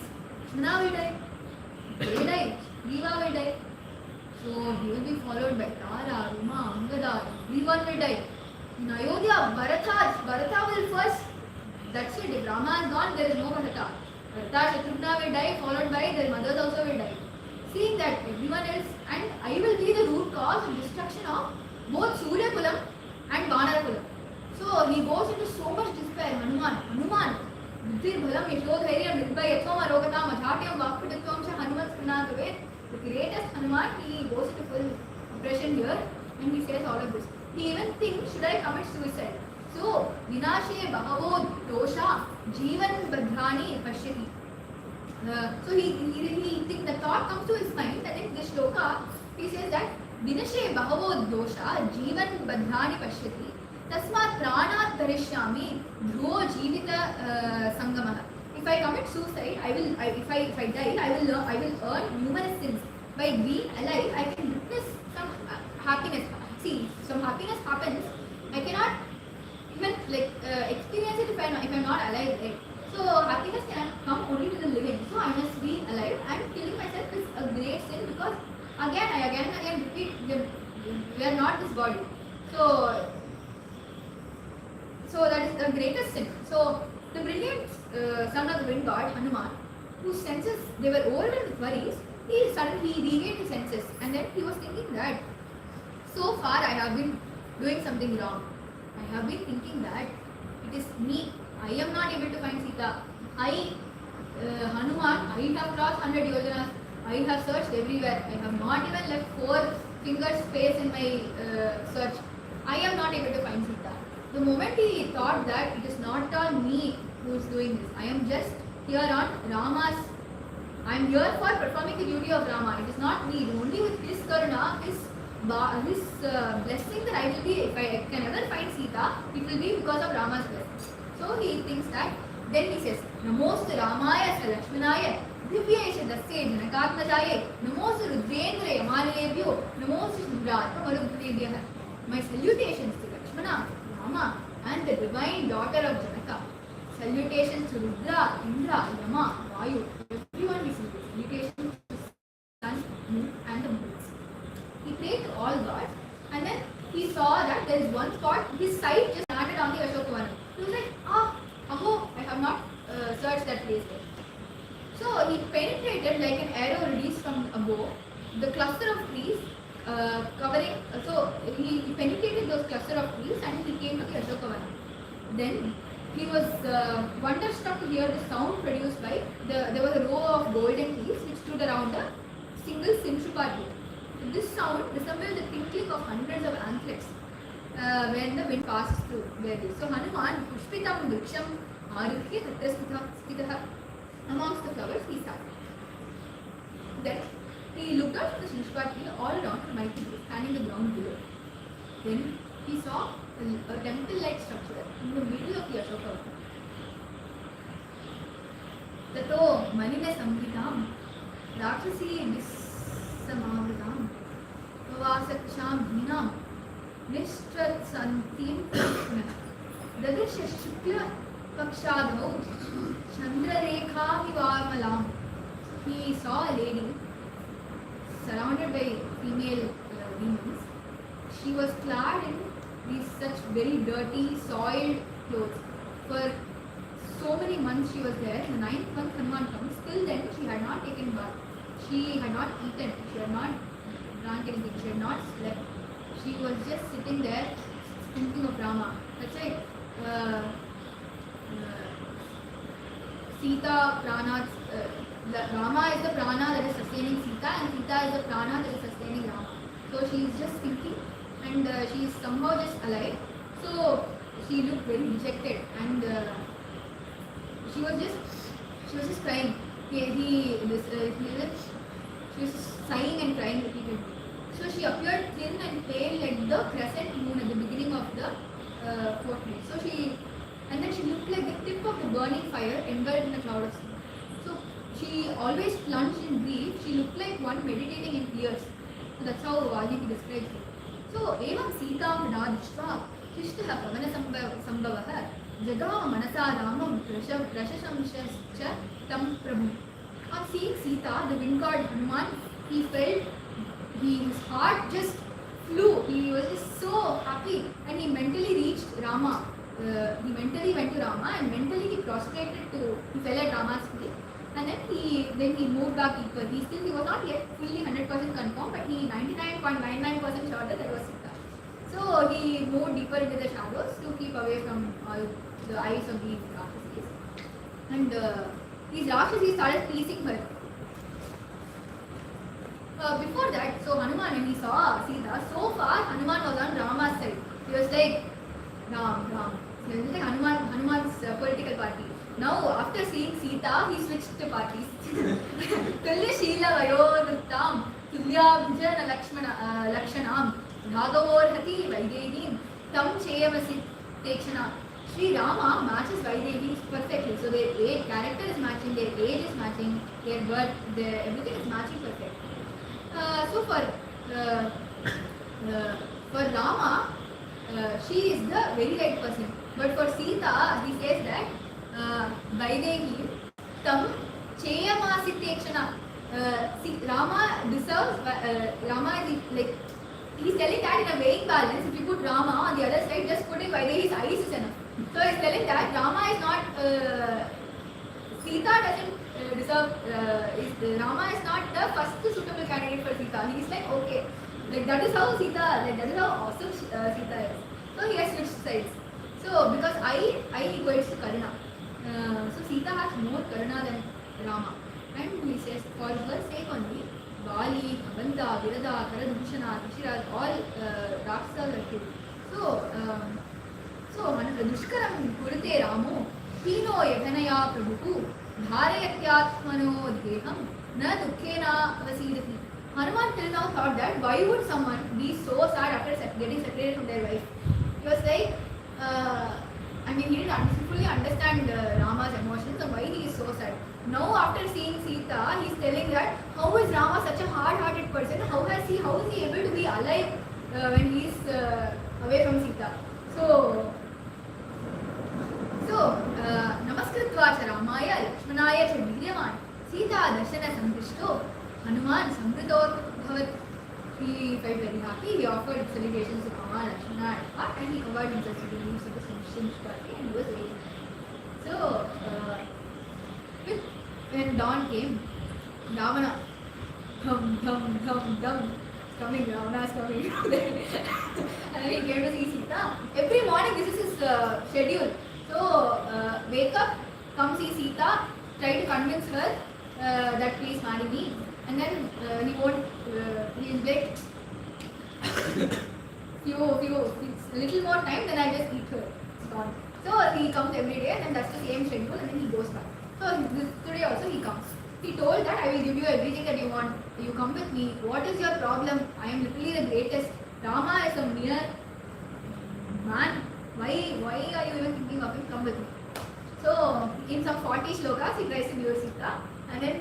Krishna will die. If they die, Jiva will die. So he will be followed by Tara, Ruma, Angada, everyone will die. In Ayodhya, Bharata will first. That's it. If Rama is gone, there is no Bharata. Bharata, Shatrughna will die, followed by their mothers also will die. Seeing that everyone else, and I will be the root cause of destruction of both Surya Kulam and Vanara Kulam. So he goes into so much despair. Hanuman, Buddhir Bhalam Yashodhairyam Nirbhay Yathom Arogatam Adhatyam Vakpititvam Cha Hanuman Srinatave. The greatest Hanuman, he goes into full depression here and he says all of this. He even thinks, should I commit suicide? So, Vinashe Bahavo Dosha Jivan Badhrani Pashyati. So he thinks, the thought comes to his mind that in this shloka he says that Vinashe Bahavo Dosha Jivan Badhrani Pashyati Tasmat Pranat Dharishyami Dhruvo Jivita Sangamaha. If I commit suicide, if I die, I will earn numerous sins. By being alive, I can witness some happiness. See, some happiness happens. I cannot even experience it if I'm not alive. Right? So happiness can come only to the living. So I must be alive. And killing myself is a great sin because again and again repeat, we are not this body. So that is the greatest sin. So the brilliant son of the wind god Hanuman, whose senses they were overwhelmed with worries, he suddenly regained his senses, and then he was thinking that so far I have been doing something wrong. I have been thinking that it is me. I am not able to find Sita. Hanuman, I have crossed 100 yojanas. I have searched everywhere. I have not even left 4 fingers space in my search. I am not able to find Sita. The moment he thought that it is not all me who is doing this, I am just here on Rama's. I am here for performing the duty of Rama. It is not me. Only with his karuna, his blessing that I will be, if I can ever find Sita, it will be because of Rama's blessing. So he thinks that, then he says, Namostu Ramaya sa Lakshmanaya, Divyesha Dasya Janakatmajaye, Namostu Rudrendra Yamalebhyo, Namostu Shudrata Marudrevyaha. My salutations to Lakshmana, Rama, and the divine daughter of Janaka. Salutations to Rudra, Indra, Yama, Vayu. Everyone receives salutations to sun, moon, and the birds. He prayed to all gods, and then he saw that there is one spot, his sight just landed on the Ashokavanam. He was like, I have not searched that place yet. So he penetrated like an arrow released from a bow, the cluster of trees covering, so he penetrated those cluster of trees and he came to the Ashokavanam. Then he was wonderstruck to hear the sound produced by, there was a row of golden keys which stood around a single Simshupa tree. This sound resembled the tinkling of hundreds of anklets when the wind passed through there. So Hanuman, Pushpitam Vriksham Arukya Tatra Stitha, amongst the flowers he sat. Then he looked out at the Simshupa tree all around the mighty tree, standing the ground below. Then he saw a temple-like structure in the middle of the Ashoka. Tato Manina Samhitam Rakshasi Visamavritam Vavasaksham Dhinam Nishtrat Santim Dadisha Shukla Pakshadho Chandrarekha Hivarmalam. He saw a lady surrounded by female demons. She was clad in these such very dirty, soiled clothes. For so many months she was there. In the 9th month Hanuman comes. Till then she had not taken bath. She had not eaten. She had not drank anything. She had not slept. She was just sitting there thinking of Rama. That's why Sita Prana. Rama is the prana that is sustaining Sita, and Sita is the prana that is sustaining Rama. So she is just thinking, and she is somehow just alive. So she looked very dejected, and she was just crying. She was sighing and crying repeatedly. So she appeared thin and pale like the crescent moon at the beginning of the fortnight. And then she looked like the tip of the burning fire engulfed in a cloud of smoke. So she always plunged in grief. She looked like one meditating in tears. So that's how Valmiki describes it. So evam Sitam Radishva Krishna Pavana Sambhavaha Jagama Manasa Ramam Rashashamsha Tam Prabhu. On seeing Sita, the wind god Hanuman, he felt his heart just flew. He was just so happy, and he mentally reached Rama. he mentally went to Rama and mentally he prostrated he fell at Rama's feet. And then he moved back deeper. He was not yet fully 100% confirmed, but he 99.99% sure that was Sita. So he moved deeper into the shadows to keep away from all the eyes of these Rakshasis. And these Rakshasis started teasing her. Before that, so Hanuman, when he saw Sita, so far Hanuman was on Rama's side. He was like, Ram. He was like Hanuman's political party. Now, after seeing Sita, he switched to parties. Tulya Sheela Vayoduttam, Tulya Bhujana Lakshanam, Bhagavorhati Vaidehim, Tam Cheyamasi Tekshana. Sri Rama matches Vaidehi perfectly. So their character is matching, their age is matching, their birth, everything is matching perfect. So for Rama, she is the very right person. But for Sita, he says that Vaidehi Tam Cheyamasi Tekshana. Rama deserves, Rama is like, he's telling that in a weighing balance, if you put Rama on the other side, just putting Vaidehi's eyes is enough. So he's telling that Rama is not, Sita doesn't deserve, Rama is not the first suitable candidate for Sita. He's like, okay, like that is how awesome Sita is. So he has switched sides. So because I equates to Karuna. So Sita has more Karuna than Rama. And he says, for her sake only, Bali, Abanda, Virada, Karadhushana, Tishiraj, all Rakshasas are killed. So Dushkaram Kurute Ramo, Pino Yatanaya Prabhu, Dharayatyatmano Deham, Na Dukhena Vasidati. Hanuman till now thought that why would someone be so sad after getting separated from their wife? He was like, he didn't fully understand Rama's emotions and why he is so sad. Now after seeing Sita, he is telling that how is Rama such a hard-hearted person? How is he able to be alive when he is away from Sita? So Namaskritva cha Ramaya Lakshmanaya cha Vidyaman Sita Darshana Santishto Hanuman Samritot Bhavat. He felt very happy. He offered salutations to Rama, Lakshmana and he covered himself to the leaves of the Sinch party and he was waiting. So when dawn came, Ravana, Ravana is coming. And then he came to see Sita. Every morning this is his schedule. So wake up, come see Sita, try to convince her that please marry me. And then he won't, he is like, a little more time, then I just eat her. It's gone. So he comes every day and then that's the same schedule and then he goes back. So today also he comes. He told that I will give you everything that you want. You come with me. What is your problem? I am literally the greatest. Rama is a mere man. Why are you even thinking of him? Come with me. So in some 40 shlokas he tries to give Sita. And then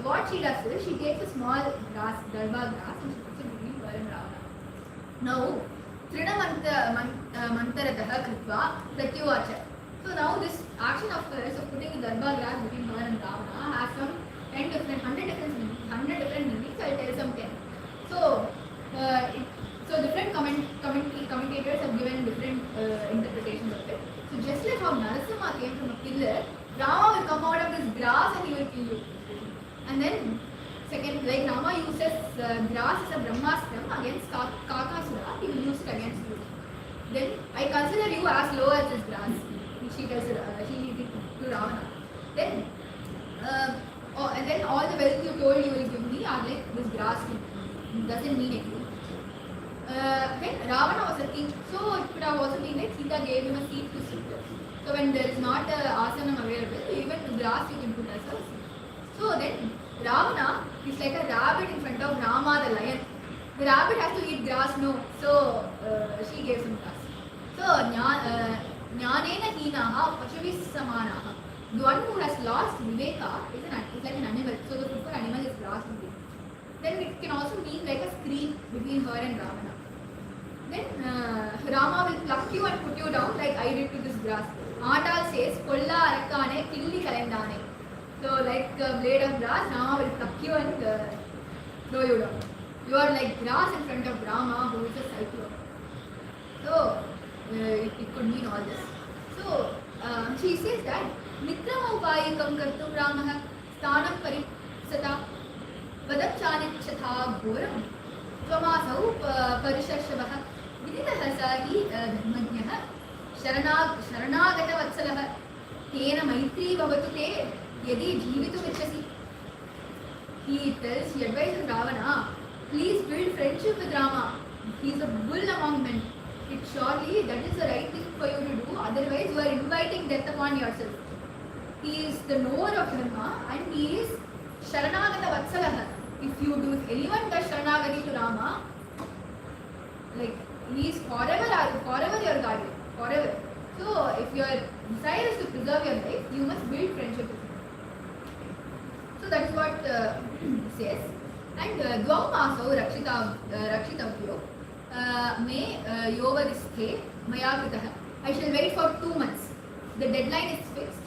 what she does is she takes a small grass, darba grass, and she puts it between her and Ravana. Now, Trina Mantarataha Kritva Pratyuvacha. So now this action of hers of putting the darba grass between her and Ravana has some 100 different meanings. I'll tell some 10. So different commentators have given different interpretations of it. So just like how Narasimha came from a pillar, Rama will come out of this grass and he will kill you. And then, second, like Rama uses grass as a Brahmastram against Kakasura, he will use it against you. Then, I consider you as low as this grass, she tells to Ravana. Then, and then all the wealth you told you will give me are like this grass doesn't mean anything. Then Ravana was a king, so it could have also been like Sita gave him a seat to sit. So when there is not a asanam available, even the grass you can put as a seat. So then Ravana is like a rabbit in front of Rama the lion. The rabbit has to eat grass, no. So she gave him grass. So Jnanena hinaha pashavis samanaha. The one who has lost viveka is like an animal. So the food for animal is grass only. Then it can also mean like a screen between her and Ravana. Then Rama will pluck you and put you down like I did to this grass. Atal says, Kolla arakane killi kalendane. So like a blade of grass, Rama will pluck you and throw you down. You are like grass in front of Rama who is a cyclone. So it could mean all this. she says that Mitram upayakam kartum Ramah sthanam paripsata vadam chanichhatha ghoram tvamasau parishashavah viditah sahi dharmajnah sharanagata vatsalah tena maitri bhavatu te yadi jeevitum ichhasi. He advises Ravana, please build friendship with Rama. He is a bull among men. It surely that is the right thing for you to do. Otherwise, you are inviting death upon yourself. He is the knower of Dharma and he is Sharanagata Vatsalah. If anyone does Sharanagati to Rama, like he is forever your guardian, forever. So, if your desire is to preserve your life, you must build friendship with him. So that is what says. And Dvau Masau Rakshitavyo Me Yovadisthe Maya Kritah. I shall wait for 2 months. The deadline is fixed.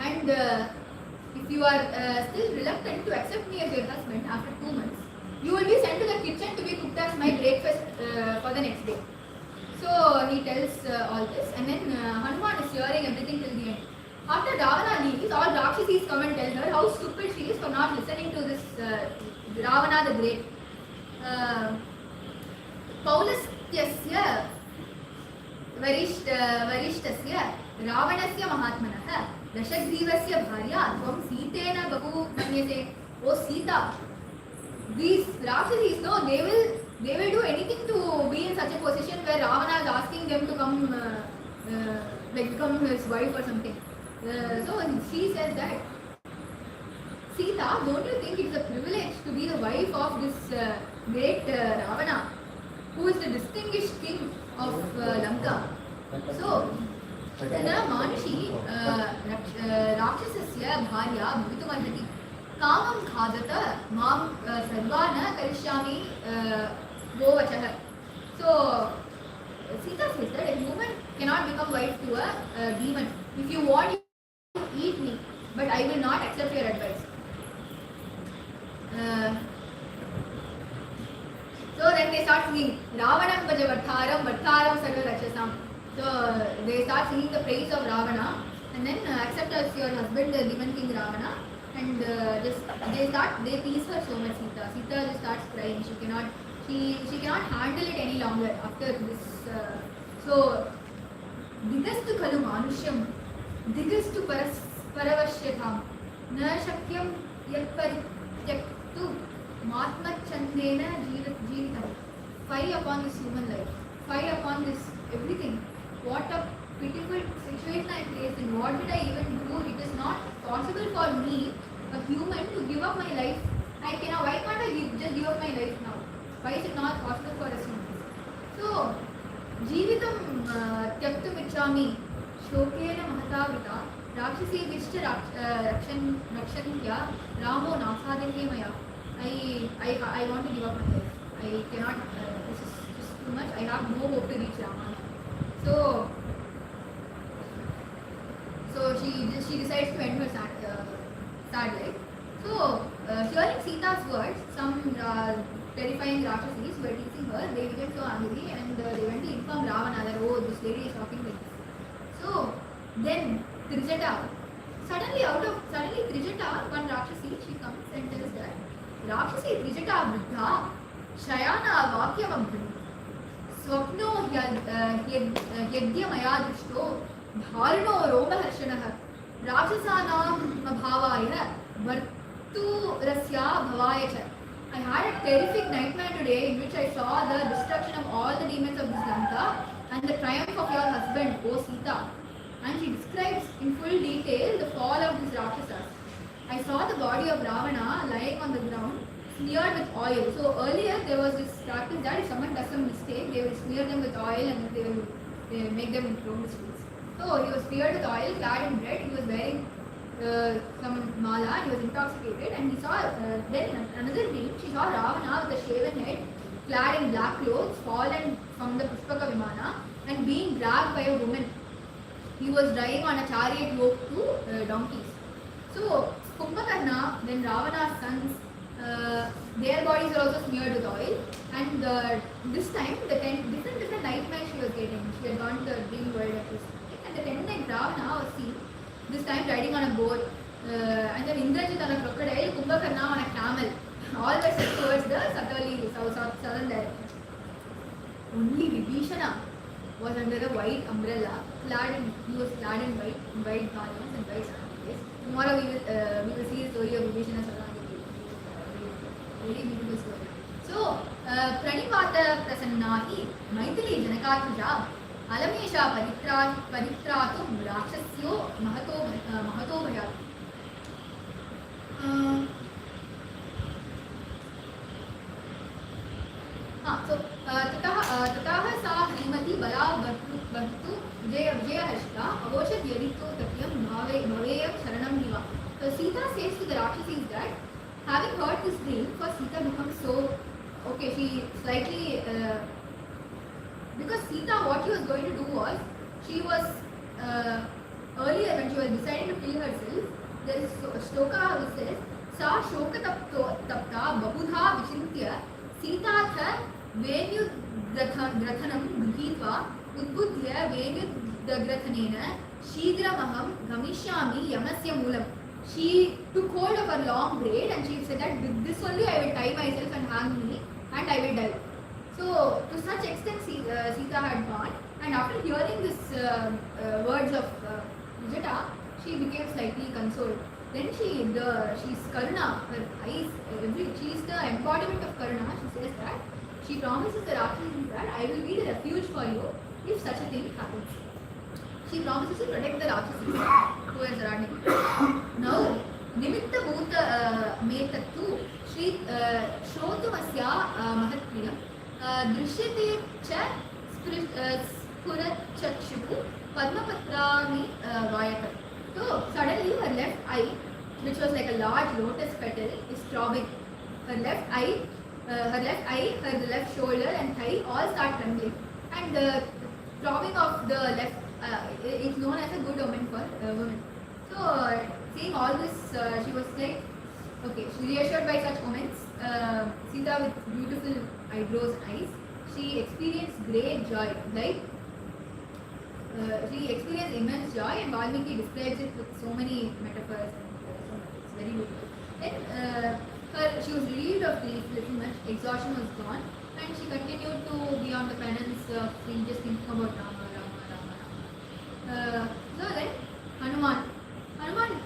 And if you are still reluctant to accept me as your husband after 2 months, you will be sent to the kitchen to be cooked as my breakfast for the next day. So he tells all this, and then Hanuman is hearing everything till the end. After Ravana leaves, all Rakshasis come and tell her how stupid she is for not listening to this Ravana the Great. Paulastyasya varishtasya Ravanasya Mahatmanah Dashagreevasya Bharya Tvam Sitena Bahu Manyate. Oh Sita, these Rakshasis, no, they will do anything to be in such a position where Ravana is asking them to come become his wife or something. So she says that, Sita, don't you think it's a privilege to be the wife of this great Ravana, who is the distinguished king of Lanka? So, Tana Manushi Rakshasasya Bharya Bhutumarhati Kamam Khadata Mam Sarvana Karishyami Govachah. So, Sita says that a human cannot become wife to a demon. If you want, you eat me, but I will not accept your advice. So then they start singing Ravanam Bhaja Vartharam Vartharam Sarva Rakshasam. So they start singing the praise of Ravana and then accept as your husband, the demon king Ravana, and they tease her so much. Sita just starts crying. She cannot handle it any longer after this. So Digastu Kalu Manusham Digastu Paravashyatham Na Shakyam Yakparityaktu Matmachandena Jeevitam. Fie upon this human life, fie upon this everything. What a pitiful situation I placed in. What did I even do? It is not possible for me, a human, to give up my life. Why can't I just give up my life now? Why is it not possible for us humans? So, Jeevitam Tyaktum Ichchami Shokena Mahatavrita Rakshasi Vishta Rakshantya Ramo Nasadhye Maya. I want to give up my life. I cannot, this is just too much. I have no hope to reach Rama. So she decides to end her sad life. So, hearing Sita's words, some terrifying Rakshasis were teasing her. They became so angry and they went to inform Ravana that, oh, this lady is talking like this. So, then Trijata, suddenly Trijata, one Rakshasi, she comes and tells that, Rakshasi Trijata Vriddha Shayana Vakyam Abhri Swapno Yadya Maya Drishto Dharno Roma Harshanah Rakshasanam Bhavaya Vartu Rasya Bhavaya. I had a terrific nightmare today in which I saw the destruction of all the demons of this Lanka and the triumph of your husband, O Sita. And she describes in full detail the fall of these Rakshasas. I saw the body of Ravana lying on the ground, smeared with oil. So earlier there was this practice that if someone does some mistake, they will smear them with oil and they will make them roam the streets. So he was smeared with oil, clad in red. He was wearing some mala. He was intoxicated, and he saw. Then another dream, she saw Ravana with a shaven head, clad in black clothes, fallen from the Pushpaka Vimana, and being dragged by a woman. He was riding on a chariot yoked to donkeys. So Kumbhakarna, then Ravana's sons, their bodies were also smeared with oil. And this time, different nightmares she was getting. She had gone to the dream world at this. And the 10th night, Ravana was seen this time riding on a boat, and then Indrajit on a crocodile, Kumbhakarna on a camel. All were set towards the southern direction. Only Vibhishana was under a white umbrella, he was clad in white garments and white sandals. Tomorrow we will see the story of Vibhishana Sarangi. Very beautiful story. So, Pranipata Prasannahi, Maithili Janakatmaja, Alamesha Paritratum Rakshasyo Mahato Bhayat. So, ततः सा श्रीमती बला बर्तु विजयहर्षिता अवोचत यदितो तथ्यं भवेयं शरणं निवा. So Sita says to the Rakshasis that having heard this dream, first Sita becomes so okay. She slightly because Sita, what she was going to do was, she was earlier when she was deciding to kill herself, there is a shloka which says sa shoka tapta bahudha vichintya Sita वेण्युग्रथनं गृहीत्वा उद्बुद्ध्य वेण्युग्रथनेन शीघ्रमहं गमिष्यामि यमस्य मूलं. She took hold of her long braid and she said that with this only I will tie myself and hang me and I will die. So to such extent Sita had gone, and after hearing this words of Vijata, she became slightly consoled. Then she's Karuna, her eyes, she is the embodiment of Karuna. She says that she promises the Rakshasis that I will be the refuge for you if such a thing happens. She promises to protect the Rakshasis who are surrounding her. Now, Nimitta Bhuta Metattu Shri Shrotumasya Mahatpriyam Drishyate Cha Spurachakshupu Padmapatrami Vayakat. So, suddenly her left eye, which was like a large lotus petal, is throbbing. Her left eye, her left shoulder and thigh all start trembling. And the throbbing of the left is known as a good omen for women. So, seeing all this, she was like, okay, she reassured by such omens. Sita with beautiful eyebrows and eyes, she experienced great joy. Like, she experienced immense joy, and Valmiki describes it with so many metaphors. It's very beautiful. Then she was relieved of grief little much, exhaustion was gone, and she continued to be on the penance of just thinking about Rama. So then Hanuman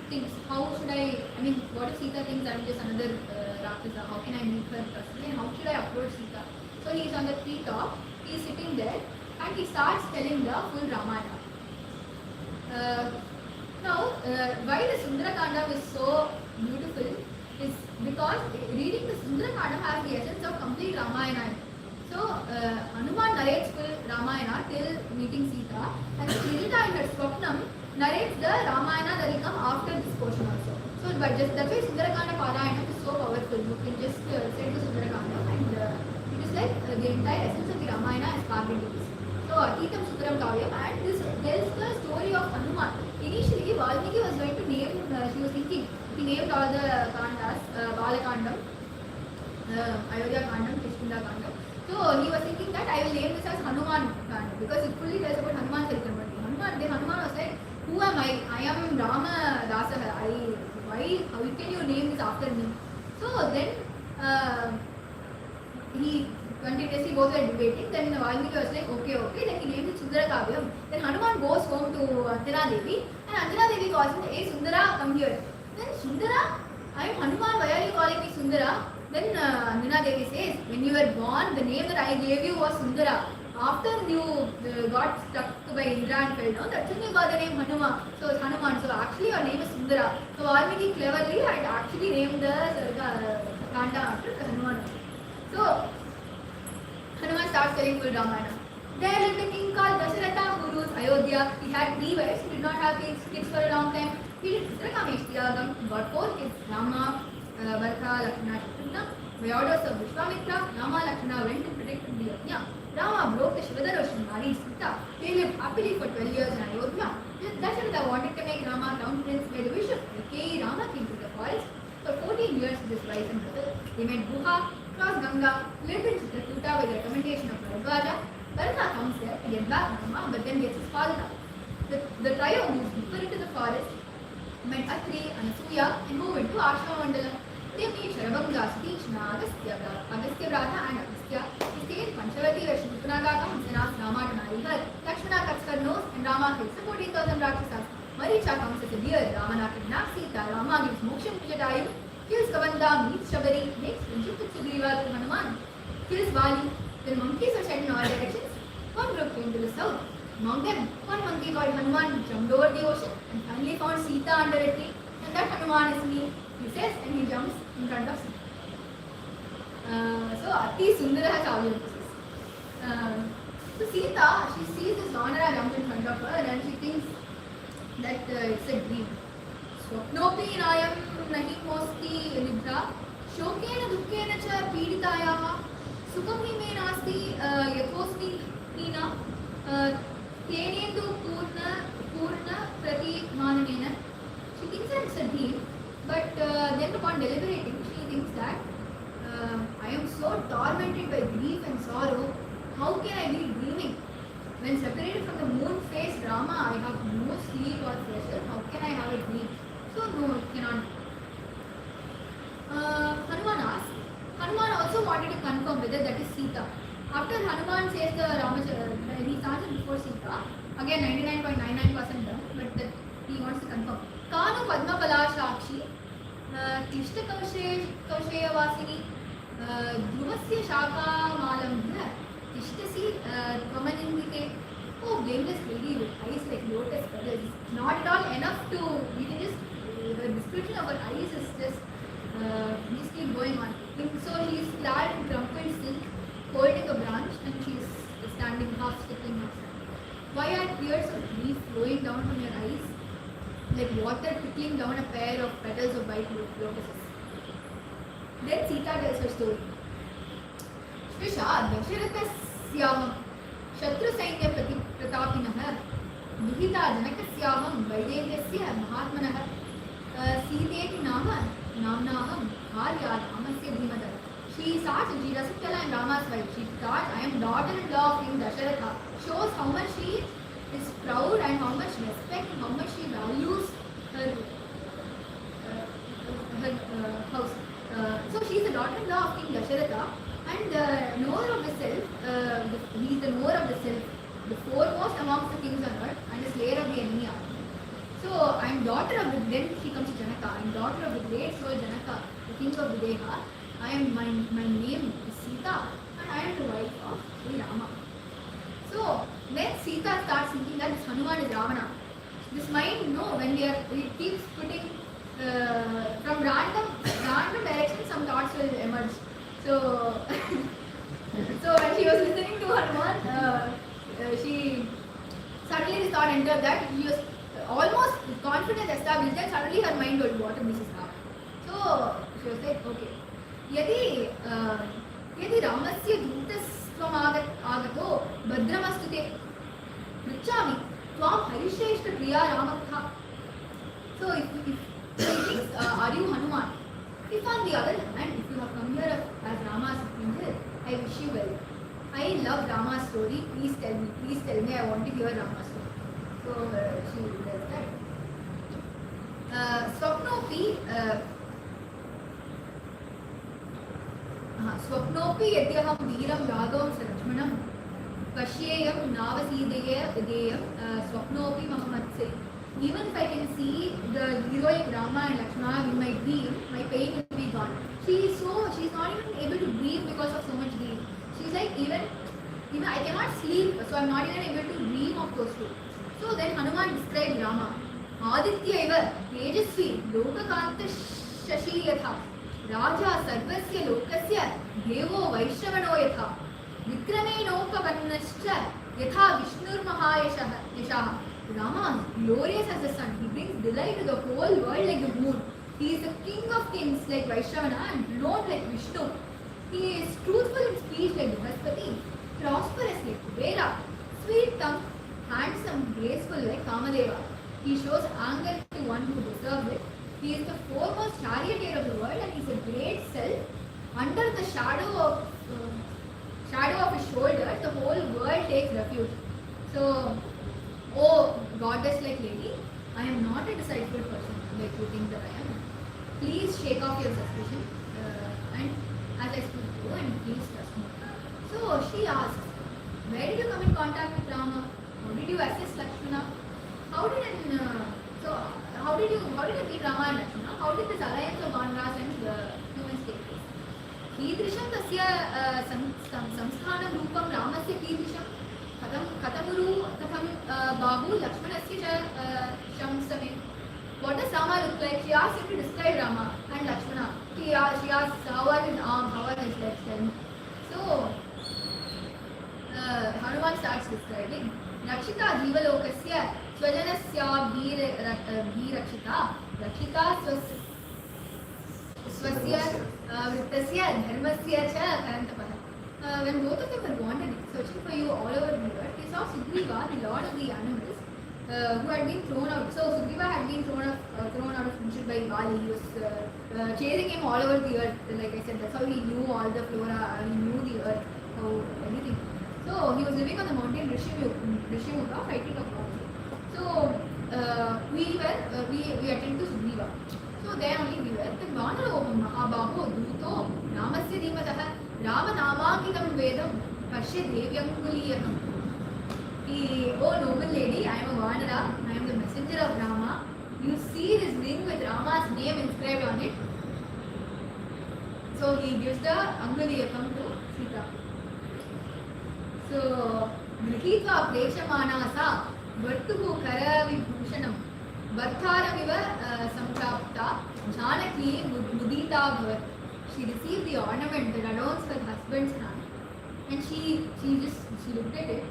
thinks, how should I mean, what if Sita thinks I'm just another Rakshasa? How can I meet her personally, and how should I approach Sita? So he is on the tree top, he is sitting there, and he starts telling the full Ramayana. Now, why the Sundarakandam is so beautiful is because reading the Sundarakandam has the essence of complete Ramayana. So, Hanuman narrates full Ramayana till meeting Sita, and Sita in her Swapnam narrates the Ramayana that will come after this portion also. So, but just that's why Sundarakanda Pradhānam is so powerful. You can just say the Sundarakandam, and it is like the entire essence of the Ramayana is carved into this. So, Atitam Sukaram Kavyam, and this tells the story of Hanuman. Initially, Valmiki was going to name, she was thinking, he named all the Kandas, Balakandam, Ayodhya Kandam, Kishkinda Kandam. So, he was thinking that I will name this as Hanuman Kandam because it fully tells about Hanuman Charitamrita. Hanuman was like, who am I? I am Rama Dasaha. How can you name this after me? So, then he continuously both were debating. Then Valmiki was like, okay. Then he named it Sundara Kavyam. Then Hanuman goes home to Anjana Devi, and Anjana Devi calls him, hey Sundara, come here. Then Sundara, I am Hanuman, why are you calling me Sundara? Then Anjana Devi says, when you were born, the name that I gave you was Sundara. After you got struck by Indra and fell down, that's when you got the name Hanuman. So it's Hanuman. So actually your name is Sundara. So Valmiki cleverly had actually named the Kanda after Hanuman. So Hanuman starts telling full Ramayana. There lived a king called Dasharatha who ruled Ayodhya. He had 3 wives. He did not have kids for a long time. He did Putrakameshtyagam, got 4 kids, Rama, Bharata, Lakshmana, Shatrughna. By orders of Vishwamitra, Rama Lakshmana went and protected the Yajna. Rama broke the Shivadar and married Sita. They lived happily for 12 years in Ayodhya. Dasharatha wanted to make Rama crown prince by the wish of Kaikeyi. Rama came to the forest. For 14 years with his wife and brother, they made Guha, crossed Ganga, lived in Chitrakuta with the recommendation of Bharadwaja. Bharata comes there to get back Rama, but then gets his father out. The trio moves deeper into the forest, met Atri, Anasuya, and move into Ashram Mandala. They meet Sharabanga, Krishna, Agastya Brother, and Agastya. He stays Panchavati, where Shrupanagata, Hamsana's Rama to marry her. Lakshmana cuts her nose, and Rama kills the 14,000 Rakshasas. Maricha comes as a deer, Ravana kidnaps Sita, Rama gives Moksham to Jatayu, kills Kavanda, meets Shabari, makes friendship with Sugriva to Hanuman, kills Vali. The monkeys are shed in all directions. One group came to the south. Among them, one monkey called Hanuman jumped over the ocean and finally found Sita under a tree. And that Hanuman is me, he says, and he jumps in front of Sita. So, Ati Sundara Kavya this is. So, Sita, she sees this Vanara jump in front of her and she thinks that it's a dream. Swapnopi Nayam Nahi Mosti Libra Shokena Dukkena Cha Piditayaha Sukham hi me nasti yathosmi hina Tenendu Purna Prati Mananena. She thinks that it's a dream, but then upon deliberating, she thinks that I am so tormented by grief and sorrow. How can I be dreaming? When separated from the moon face Rama, I have no sleep or pleasure. How can I have a dream? So no, it cannot. Hanuman asks. Hanuman also wanted to confirm whether that is Sita. After Hanuman says the Ramachandra, he starts it before Sita. Again 99.99% done, but that he wants to confirm. Kanu Padmapala Shakshi, Klishta Kausheya Vasini, Dhruvasya Shaka Malambha, Kishtasi Tvamanindike. Oh, blameless lady with eyes like lotus petals. Not at all enough to, you can just, the description of her eyes is just, please keep going on. So she is clad in crumpled silk, holding a branch, and she is standing half stickling half standing. Why are tears of grief flowing down from your eyes, like water trickling down a pair of petals of white lotuses? Then Sita tells her story. Shrisha Dasharathasyaham Shatru Sainya Pratapinah Duhita Janakasyaham Vaidevyasya Mahatmanah Siteti Nama Namnaham Arya Ramasya Bhimadara. She starts and she doesn't tell I am Rama's wife. She starts, I am daughter-in-law of King Dasharatha. Shows how much she is proud and how much respect and how much she values her house. So she is the daughter-in-law of King Dasharatha and knower of the self. He is the knower of the self, the foremost amongst the kings on earth and the slayer of the enemy army. So I am daughter of the, then she comes to Janaka. I am daughter of the great soul Janaka, the king of Videha. I am my name is Sita and I am the wife of Sri Rama. So then Sita starts thinking that this Hanuman is Ravana. This mind, no, when it keeps putting from random directions, some thoughts will emerge. So so when she was listening to Hanuman, she suddenly this thought entered that she was almost confidence established, then suddenly her mind told what this is now. So she was like, okay. यदि रामस्य दूतस्त्वम् आगतो भद्रमस्तु ते पृच्छामि त्वां हरिश्रेष्ठ प्रिया रामकथा. So if he thinks, are you Hanuman? If on the other hand, if you have come here as Rama's angel, I wish you well. I love Rama's story. Please tell me. I want to hear Rama's story. So she does that. Swapnopi. Swapnopi yadyaham veeram raghavam sarajmanam pashyeyam navasideyam swapnopi mahamatse. Even if I can see the heroic Rama and Lakshmana in my dream, my pain will be gone. She's not even able to breathe because of so much grief. She's like, even I cannot sleep, so I'm not even able to dream of those two. So then Hanuman describes Rama. Aditya iva tejasvi lokakanta shashi yatha Raja sarvasya lokasya devo vaishravano yatha vikrame nokavannascha yatha vishnur mahayashaha. Rama is glorious as the sun. He brings delight to the whole world like the moon. He is the king of kings like Vaishravana and known like Vishnu. He is truthful in speech like Brihaspati, prosperous like Kubera, sweet tongue, handsome, graceful like Kamadeva. He shows anger to one who deserves it. He is the foremost charioteer of the world and he is a great self. Under the shadow of his shoulders, the whole world takes refuge. So Oh, goddess-like lady, I am not a deceitful person like you think that I am. Please shake off your suspicion and as I speak to you and please trust me. So she asks, where did you come in contact with Rama? How did you assist Lakshmana? How did you meet Rama and Lakshmana? How did this alliance of Vandras and humans take place? कीदृशं तस्य संस्थानं रूपं रामस्य कीदृशं कथमुरु कथं बाहु लक्ष्मणस्य च शंसमे. What does Rama look like? She asked him to describe Rama and Lakshmana. She asked how are his arms, how are his legs. So Hanuman starts describing. Rakshita Jivalokasya Swajanasya Bhirakshita Rakshita Swasya Vrittasya Dharmasya Cha Karantapah. When both of them were wandering, searching for you all over the earth, they saw Sugriva, the lord of the animals, who had been thrown out. So Sugriva had been thrown out of friendship by Bali. He was chasing him all over the earth. Like I said, that's how he knew all the flora, he knew the earth, how everything. So he was living on the mountain Rishimukha, fighting a problem. So we attended to Sugriva. So there only we were. Then Vanaro Mahabaho Duto Ramasya Dhimatah Rama Namakitam Vedam Pashya Devyangulīya. Oh noble lady, I am a Vanara, I am the messenger of Rama. You see this ring with Rama's name inscribed on it. So he gives the Aṅgulīyakam to Sita. So Grihitva Pleshamana sa Vartuhu Kara Vibhushanam Vartharamiva Samprapta Janaki Mudita Bhavat. She received the ornament that adorns her husband's hand, and she looked at it.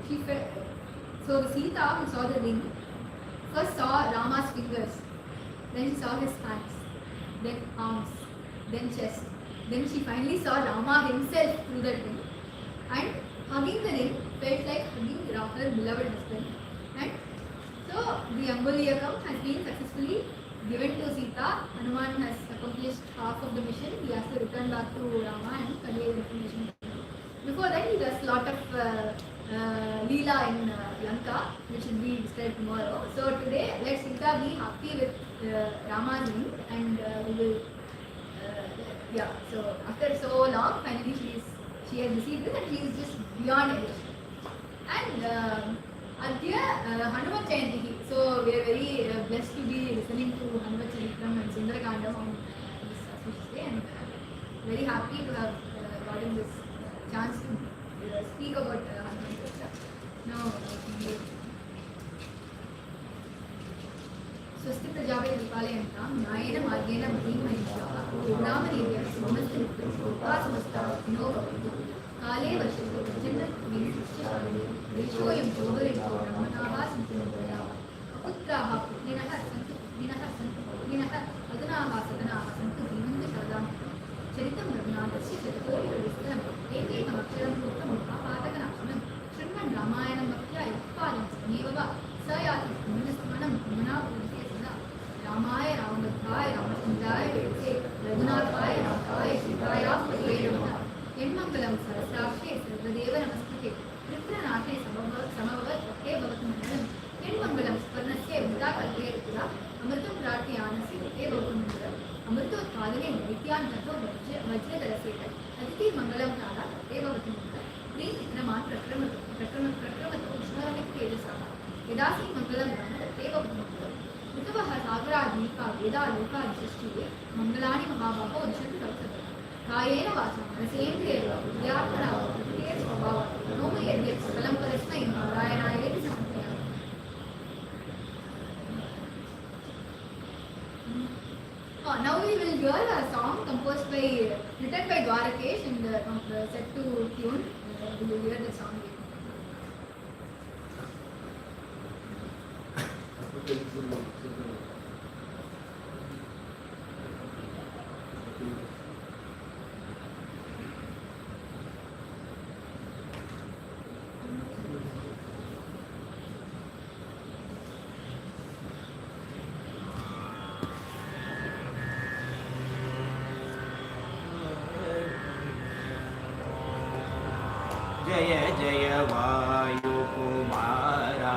She felt. So Sita, who saw the ring, first saw Rama's fingers, then she saw his hands, then arms, then chest. Then she finally saw Rama himself through the ring, and hugging the ring felt like hugging her beloved husband. And so the Aṅgulīyakam has been successfully given to Sita. Hanuman has accomplished half of the mission. He has to return back to Rama and convey the information. Before that, he does a lot of Leela in Lanka, which will be described tomorrow. So today, let Sita be happy with Rama's ring, and we will. So after so long, finally she has received it, and she is just beyond it. And Adya Hanuman Jayanti. So we are very blessed to be listening to Hanuman Charitram and Sundarakandam on this auspicious day, and very happy to have gotten this chance to speak about Hanuman Charitram. Now, Swasti Prajapati Vipalayanta Nyayena Margena Bhim Mahishaha Namanidya Samasta Samasta No Kale Vashatu Jannat Vinishya Vishoyam Chodarim Brahmanaha Santunaya Putraha Putlinaha Santu Adunaha Sadanaha Santu Vinanda Shadam Charitam Raghunatasya Chaturya Vistaram Ekekam Aksharam Puttam Patakanakshanam Shriman Ramayanam Bhaktya Yukpalam Samevava Sayati Munasmanam Muna Pudhya Sada Ramaya Ramadhaya Ramachandaya Vedse Raghunataya Rataya Sitaya Pudhya Yenmangalam Sarasrakshe Sarvadeva Namaskate Tripranate Samavavat Vate Bhavatumandalam Yenmangalam Sparnasya Vita Kalpe Rikura Amritam Pratyanasya Vate Bhavatumandalam Amrito Padane Nityan Tato Vajradaraseta Aditi Mangalam Nada Vate Bhavatumandalam Pri Vikraman Prakramato Ushnaramik Tejasaha Vedasi Mangalam Rama Vate Bhavatumandalam Utavaha Sagara Dika Veda Loka Vishashtiye Mangalani Mahabhava Udishatu Taksata Kayena Vacha Rasendriya Vyartana Vritya Svabhava Noma Yadya Sakalam Parasmai Narayanaya Sampaya. Now we will hear a song written by Dwarakesh and set to tune. We will hear the song. जय जय वायु कुमारा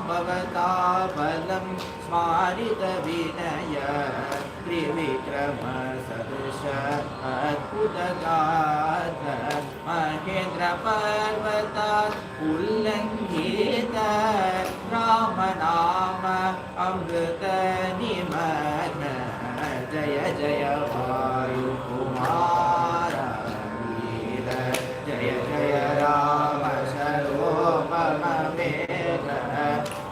भवता बलं स्मारित विनय त्रिविक्रम सदृश अद्भुतगात्र महेन्द्र पर्वत उल्लङ्घित रामनाम अमृत निमग्न जय जय वायुकुमार वीर जय जय राम शरोपम वेग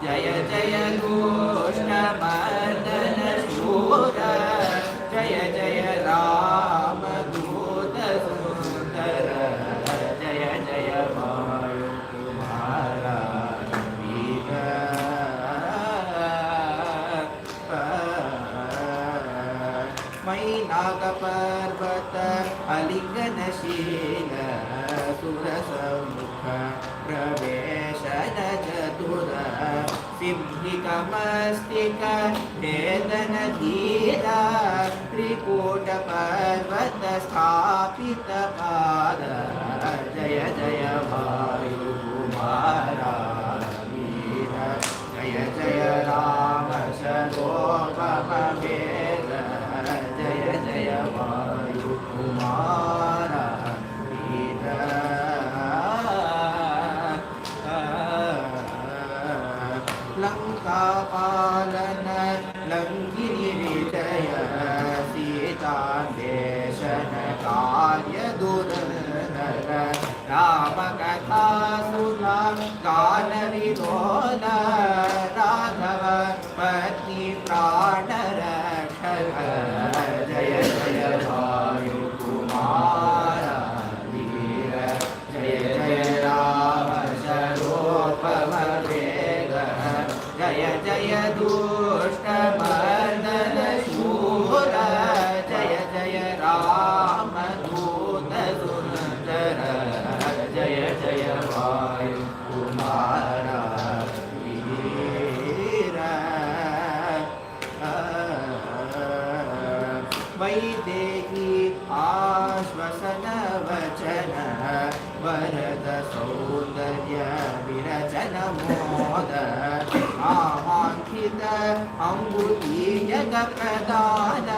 जय जय दुष्टमर्दन शूर जय जय राम दूत सुंदर जय जय वायुकुमार वीर मैनाक पर्वत अलिंगनशील सुरसमुख प्रवेशन चतुर सिंहिकमस्तिक भेदन धीर त्रिकूट पर्वत स्थापित पाद जय जय वायुकुमार वीर जय जय राम शरोपम वेग जय जय वायुकुमार वीर लंका पालन लंघिनी विजय सीतान्वेषण कार्य दुर्धर राम कथा सुधा गान विनोद राघव पत्नी प्राण रक्षक जय जय वायुकुमार वीर जय जय राम शरोपम वेग जय जय दुष्ट मर्दन शूर जय जय राम दूत सुंदर जय जय वायुकुमार वीर वैदेही आश्वसन वचन वरद सौंदर्य विरचन मोद आवांकित अङ्गुलीय प्रदान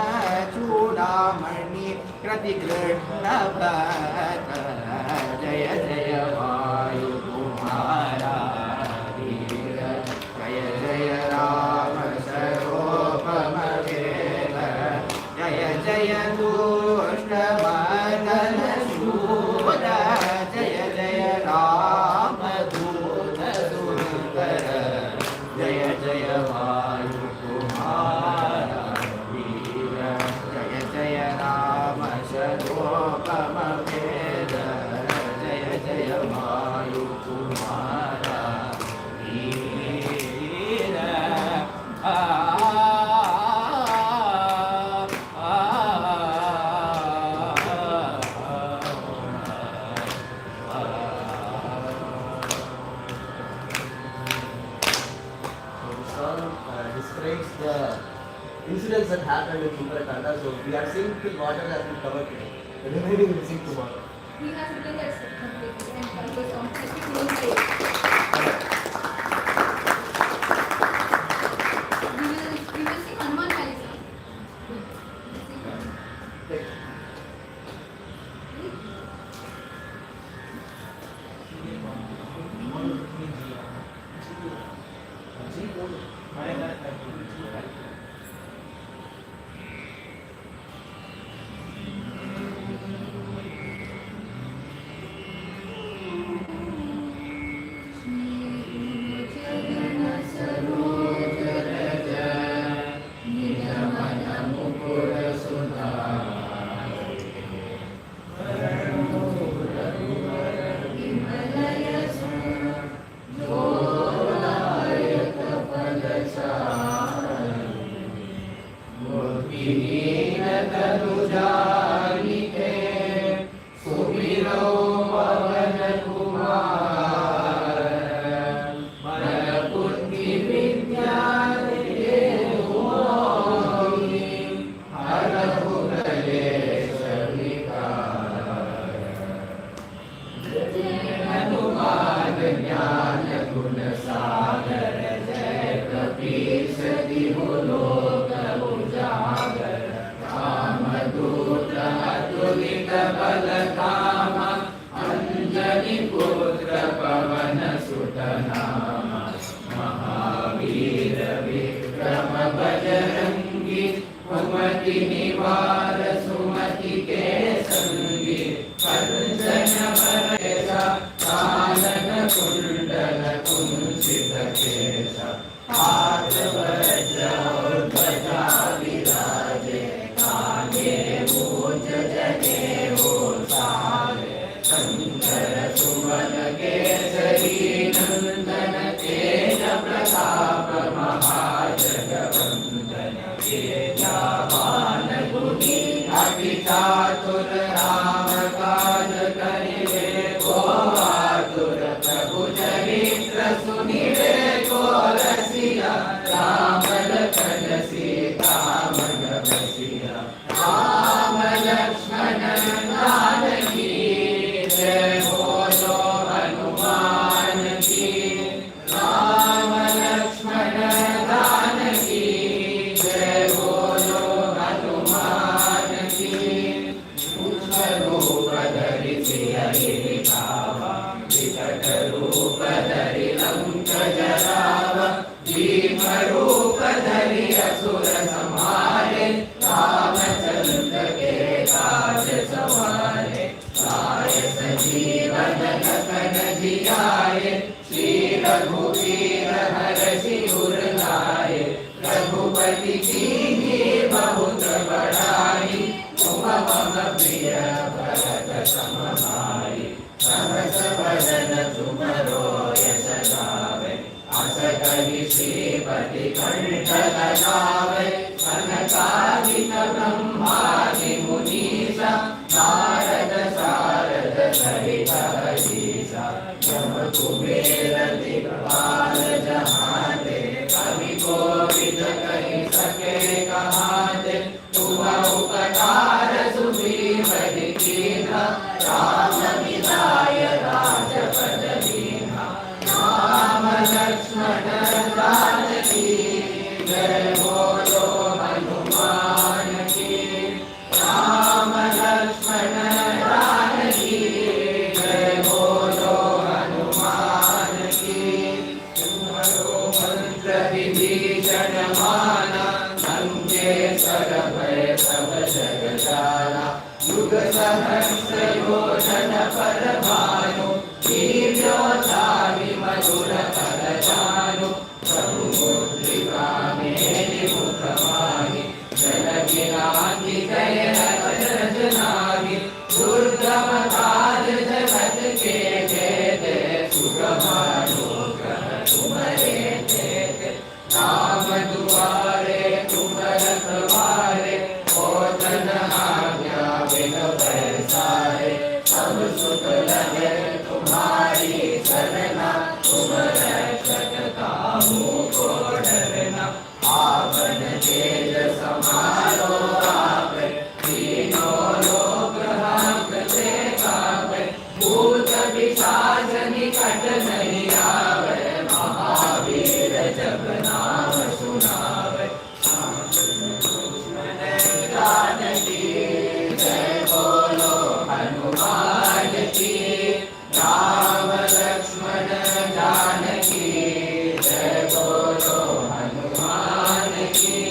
चूडामणि प्रतिगृह्ण भक्त जय जय वायुकुमार वीर जय जय राम शरोपम वेग जय जय दुष्ट मर्दन शूर जय जय राम दूत सुंदर जय जय वायुकुमार वीर जय जय राम शरोपम वेग जय जय वायुकुमार वीर describes the incidents that happened in Uttarakhand. So we are seeing till water has been covered today. The remaining will sing tomorrow. He has written that completely and converts on completely. We will see Hanuman Chalisa. मति निवार सुमति के संगी कंचन बरेसा कानन कुंडल कुंचित केसा हाथ वज्र और ध्वजा विराजे कांधे मूंज जनेऊ सारे शंकर सुमन केसरी नंदन तेज प्रताप महाजगवंदन विद्यावान गुणी अति चातुर राम काज करिवे को आतुर प्रभु चरित्र सुनिवे को रसिया राम लखन सीता मन बसिया राम लक्ष्मण जानकी जय बोलो हनुमान की राम लक्ष्मण जानकी जय बोलो हनुमान की रूप धरि सियहि दिखावा विकट रूप धरि लंक जरावा भीम रूप धरि असुर संहारे रामचंद्र के काज सवारे लाए संजीवन लखन जियाए श्री रघुवीर हरषि उर लाए रघुपति कीन्ही बहुत बड़ाई तुम मम प्रिय भरत सम भाई सहस वदन तुमरो यश गावे अस कहि श्रीपति कंठ लगावे सनकादिक ब्रह्मादि मुनीसा नारद सारद सहित अहीसा यम कुबेर दिक्पाल जहाते कवि कोविद कहि सके कहाते तुम उपकार सुग्रीव कीन्हा राम मिलाय राजपद दीन्हा राम लक्ष्मण जानकी जय बोलो हनुमान की राम लक्ष्मण जानकी जय बोलो हनुमान की तुम्हारो मंत्र विभीषण माना लंकेश्वर भय सब जग जाना युग सहस्र योजन पर भानु दिव्योचारि मधुर कर जानु प्रभु मुद्रिका मेरि मुख माहि जनकी नाथि गय अजर नाहि दुर्गम काज जगत के जेते सुगमानुग्रह तुम्हारे जेते राम दुआरे तुम रखवारे ओतन आज्ञा बिन पैसारे सब सुख लगे तुम्हारी शरणा तुम रक्षक काहू को डरना आपन तेज समारो आपे तीनों लोक हांकते कापे भूत पिशाच निकट नहीं आवे महावीर जब नाम सुनावे जानकी जय बोलो हनुमान की राम लक्ष्मण जानकी जय बोलो हनुमान की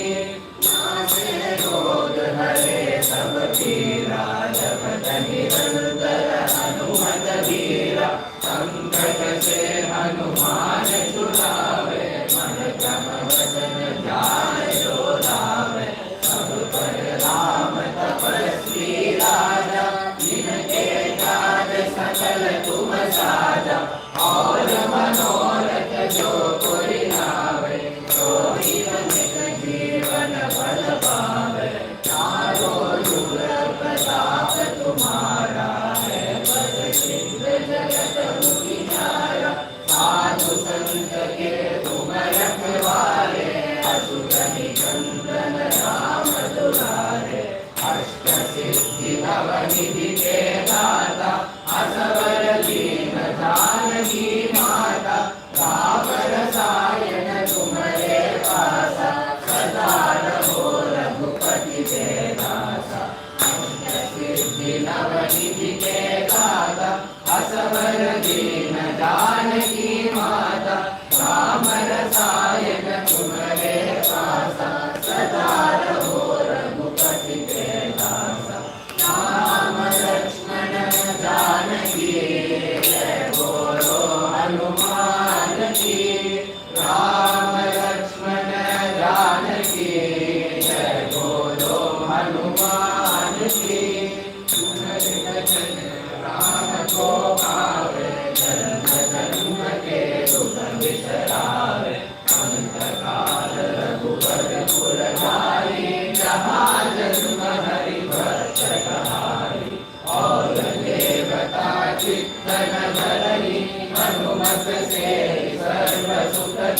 नासे रोग हरे सब पीरा जपत निरंतर हनुमत वीरा संकट से हनुमान छुड़ावे मन क्रम वचन ध्यान जो लावे सब पर राम तपस्वी राजा जिनके काज सकल तुम साजा और मनोरथ जो कोई लावे सोई अमित जीवन फल पावे चारों युग प्रताप तुम्हारा है पद सिद्ध जगत उजियारा साधु संत के तुम रखवारे असुर निकंदन राम दुलारे अष्ट सिद्धि नव निधि के दाता असवर दीन जानकी माता राम रसायन तुम्हारे पासा सदा रहो रघुपति के दासा अष्ट सिद्धि नव निधि के दाता असवर दीन जानकी माता राम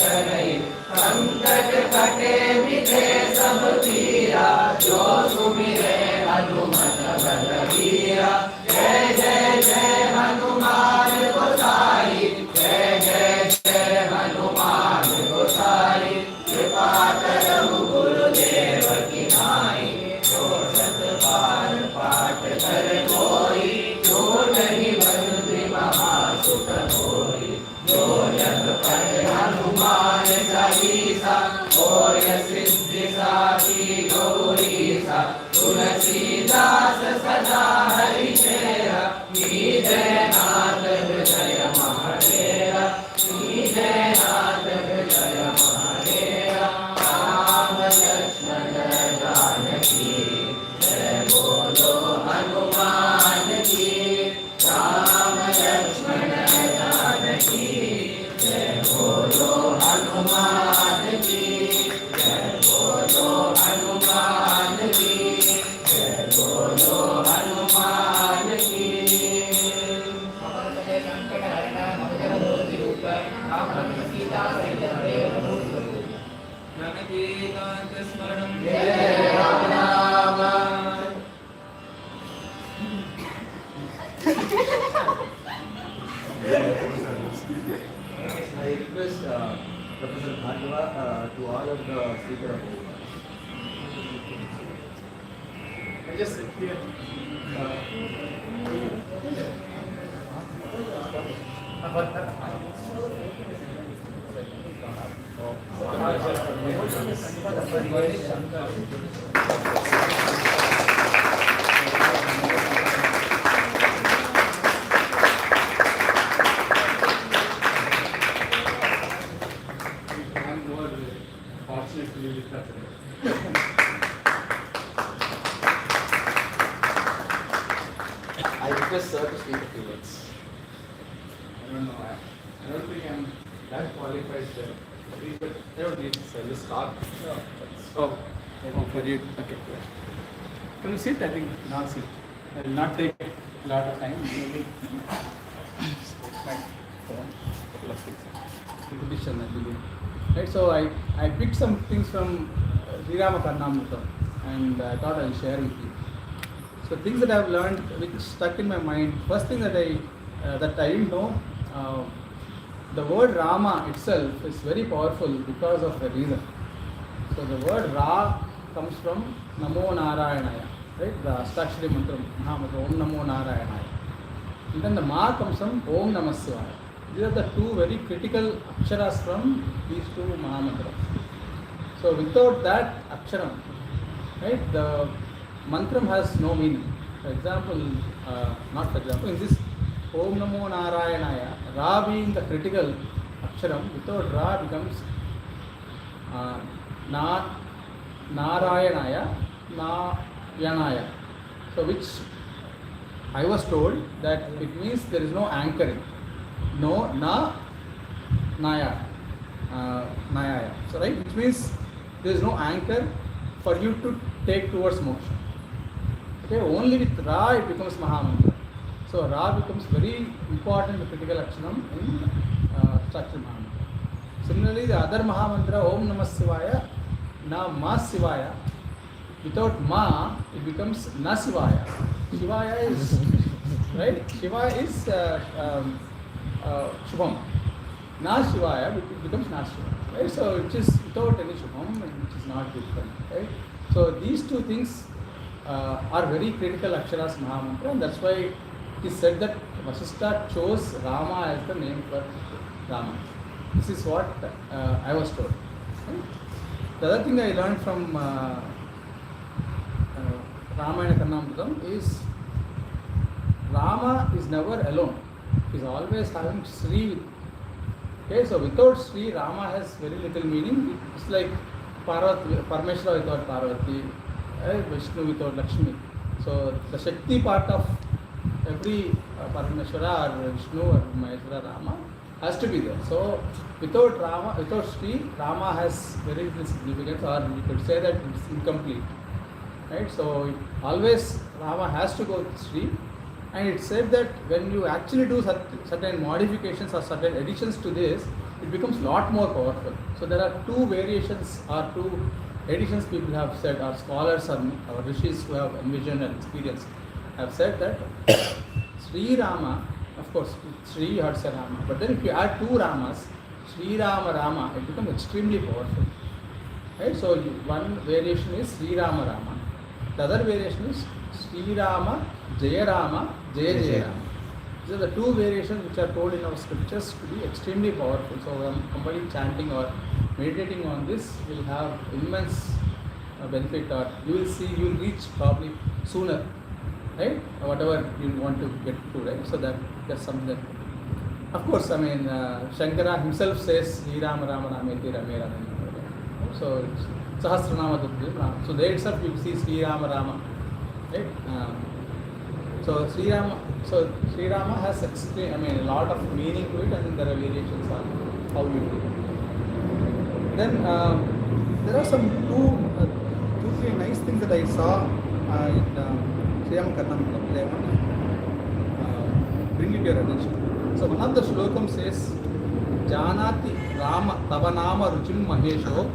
करई, संकट कटे मिटे सब पीरा, जो सुमिरे हनुमत बलबीरा। जय जय जय हनुमान गोसाई, जय जय जय हनुमान गोसाई। कृपा करहु गुरुदेव की नाई, जो शत बार पाठ कर कोई, जो नहीं बंदी महासुख होई। जो जग पर हनुमान चालीसा, होय सिद्धि साखी गौरीसा। तुलसीदास सदा हरिचेरा, कीजय नाथ हृदय महाडेरा, कीजय नाथ हृदय महाडेरा। राम लक्ष्मण जानकी, जय बोलो हनुमान की। राम लक्ष्मण जानकी, जय बोलो हनुमान की। जय बोलो हनुमान की, जय बोलो हनुमान की। जय Ram Ram. I request Professor Bhargava to honor the speaker of the I just sit here. I'm more fortunate to be with her today. I request sir to speak a few words. I don't know. I don't think I'm that qualified to speak, but I don't need this. I'll just talk. Oh, for you. Okay. Can you sit? I think now sit. I will not take a lot of time. Maybe my phone, couple of things. Repetition, I believe. Right. So I picked some things from Aṅgulīya Pradhānam and I thought I'll share with you. So things that I've learned which stuck in my mind. First thing that I didn't know, the word Rama itself is very powerful because of a reason. So the word Ra comes from Namo Narayanaya, right? The Astakshari mantra, Mahamantra, Om Namo Narayanaya. And then the Ma comes from Om Namah Shivaya. These are the two very critical aksharas from these two Mahamantras. So without that aksharam, right, the mantram has no meaning. For example, in this Om Namo Narayanaya, Ra being the critical aksharam, without Ra becomes Narayanaya, Yanaya. So which I was told that it means there is no anchoring. No, Naya. So right, which means there is no anchor for you to take towards moksha. Okay, only with Ra it becomes Mahamantra. So Ra becomes very important critical akshanam in structural Mahamantra. Similarly, the other Mahamantra, Om Namah Shivaya, Na Ma Shivaya, without Ma it becomes Na Shivaya. Shivaya is, right? Shiva is Shubham. Na Shivaya it becomes Na Shivaya. Right? So which is without any Shubham and which is not different. Right? So these two things are very critical aksharas Mahamantra, and that's why it is said that Vasishtha chose Rama as the name for Rama. This is what I was told. Right? The other thing I learned from Ramayana Karnamrtam is Rama is never alone. He is always having Sri with. Okay, so without Sri, Rama has very little meaning. It's like Parvati, Parmeshwara without Parvati, Vishnu without Lakshmi. So the Shakti part of every Parmeshwara or Vishnu or Maheshwara Rama has to be there. So without Rama, without Sri, Rama has very little significance, or we could say that it's incomplete. Right? So always Rama has to go with Sri. And it said that when you actually do certain modifications or certain additions to this, it becomes a lot more powerful. So there are two variations or two editions people have said, or scholars or rishis who have envisioned and experienced have said that Sri Rama, of course, Sri or Rama, but then if you add two Ramas, Sri Rama, it becomes extremely powerful. Right? So one variation is Sri Rama. The other variation is Sri Rama, Jaya Rama, Jaya Jaya Rama. These are the two variations which are told in our scriptures to be extremely powerful. So when somebody chanting or meditating on this will have immense benefit, or you will see, you will reach probably sooner, right? Whatever you want to get to, right? So that's something that, of course, I mean, Shankara himself says, Sri Rama Rama Rameti Rame Rame. So it's Sahasranama Duttam. So there itself you see Sri Rama Rama, right? So Sri Rama has a lot of meaning to it, and then there are variations on how you do it. Then there are some two, three nice things that I saw in Sri Rama Karnam that I want to bring it to your attention. So one of the shlokam says, Janati Rama Tavanama Ruchim Mahesho,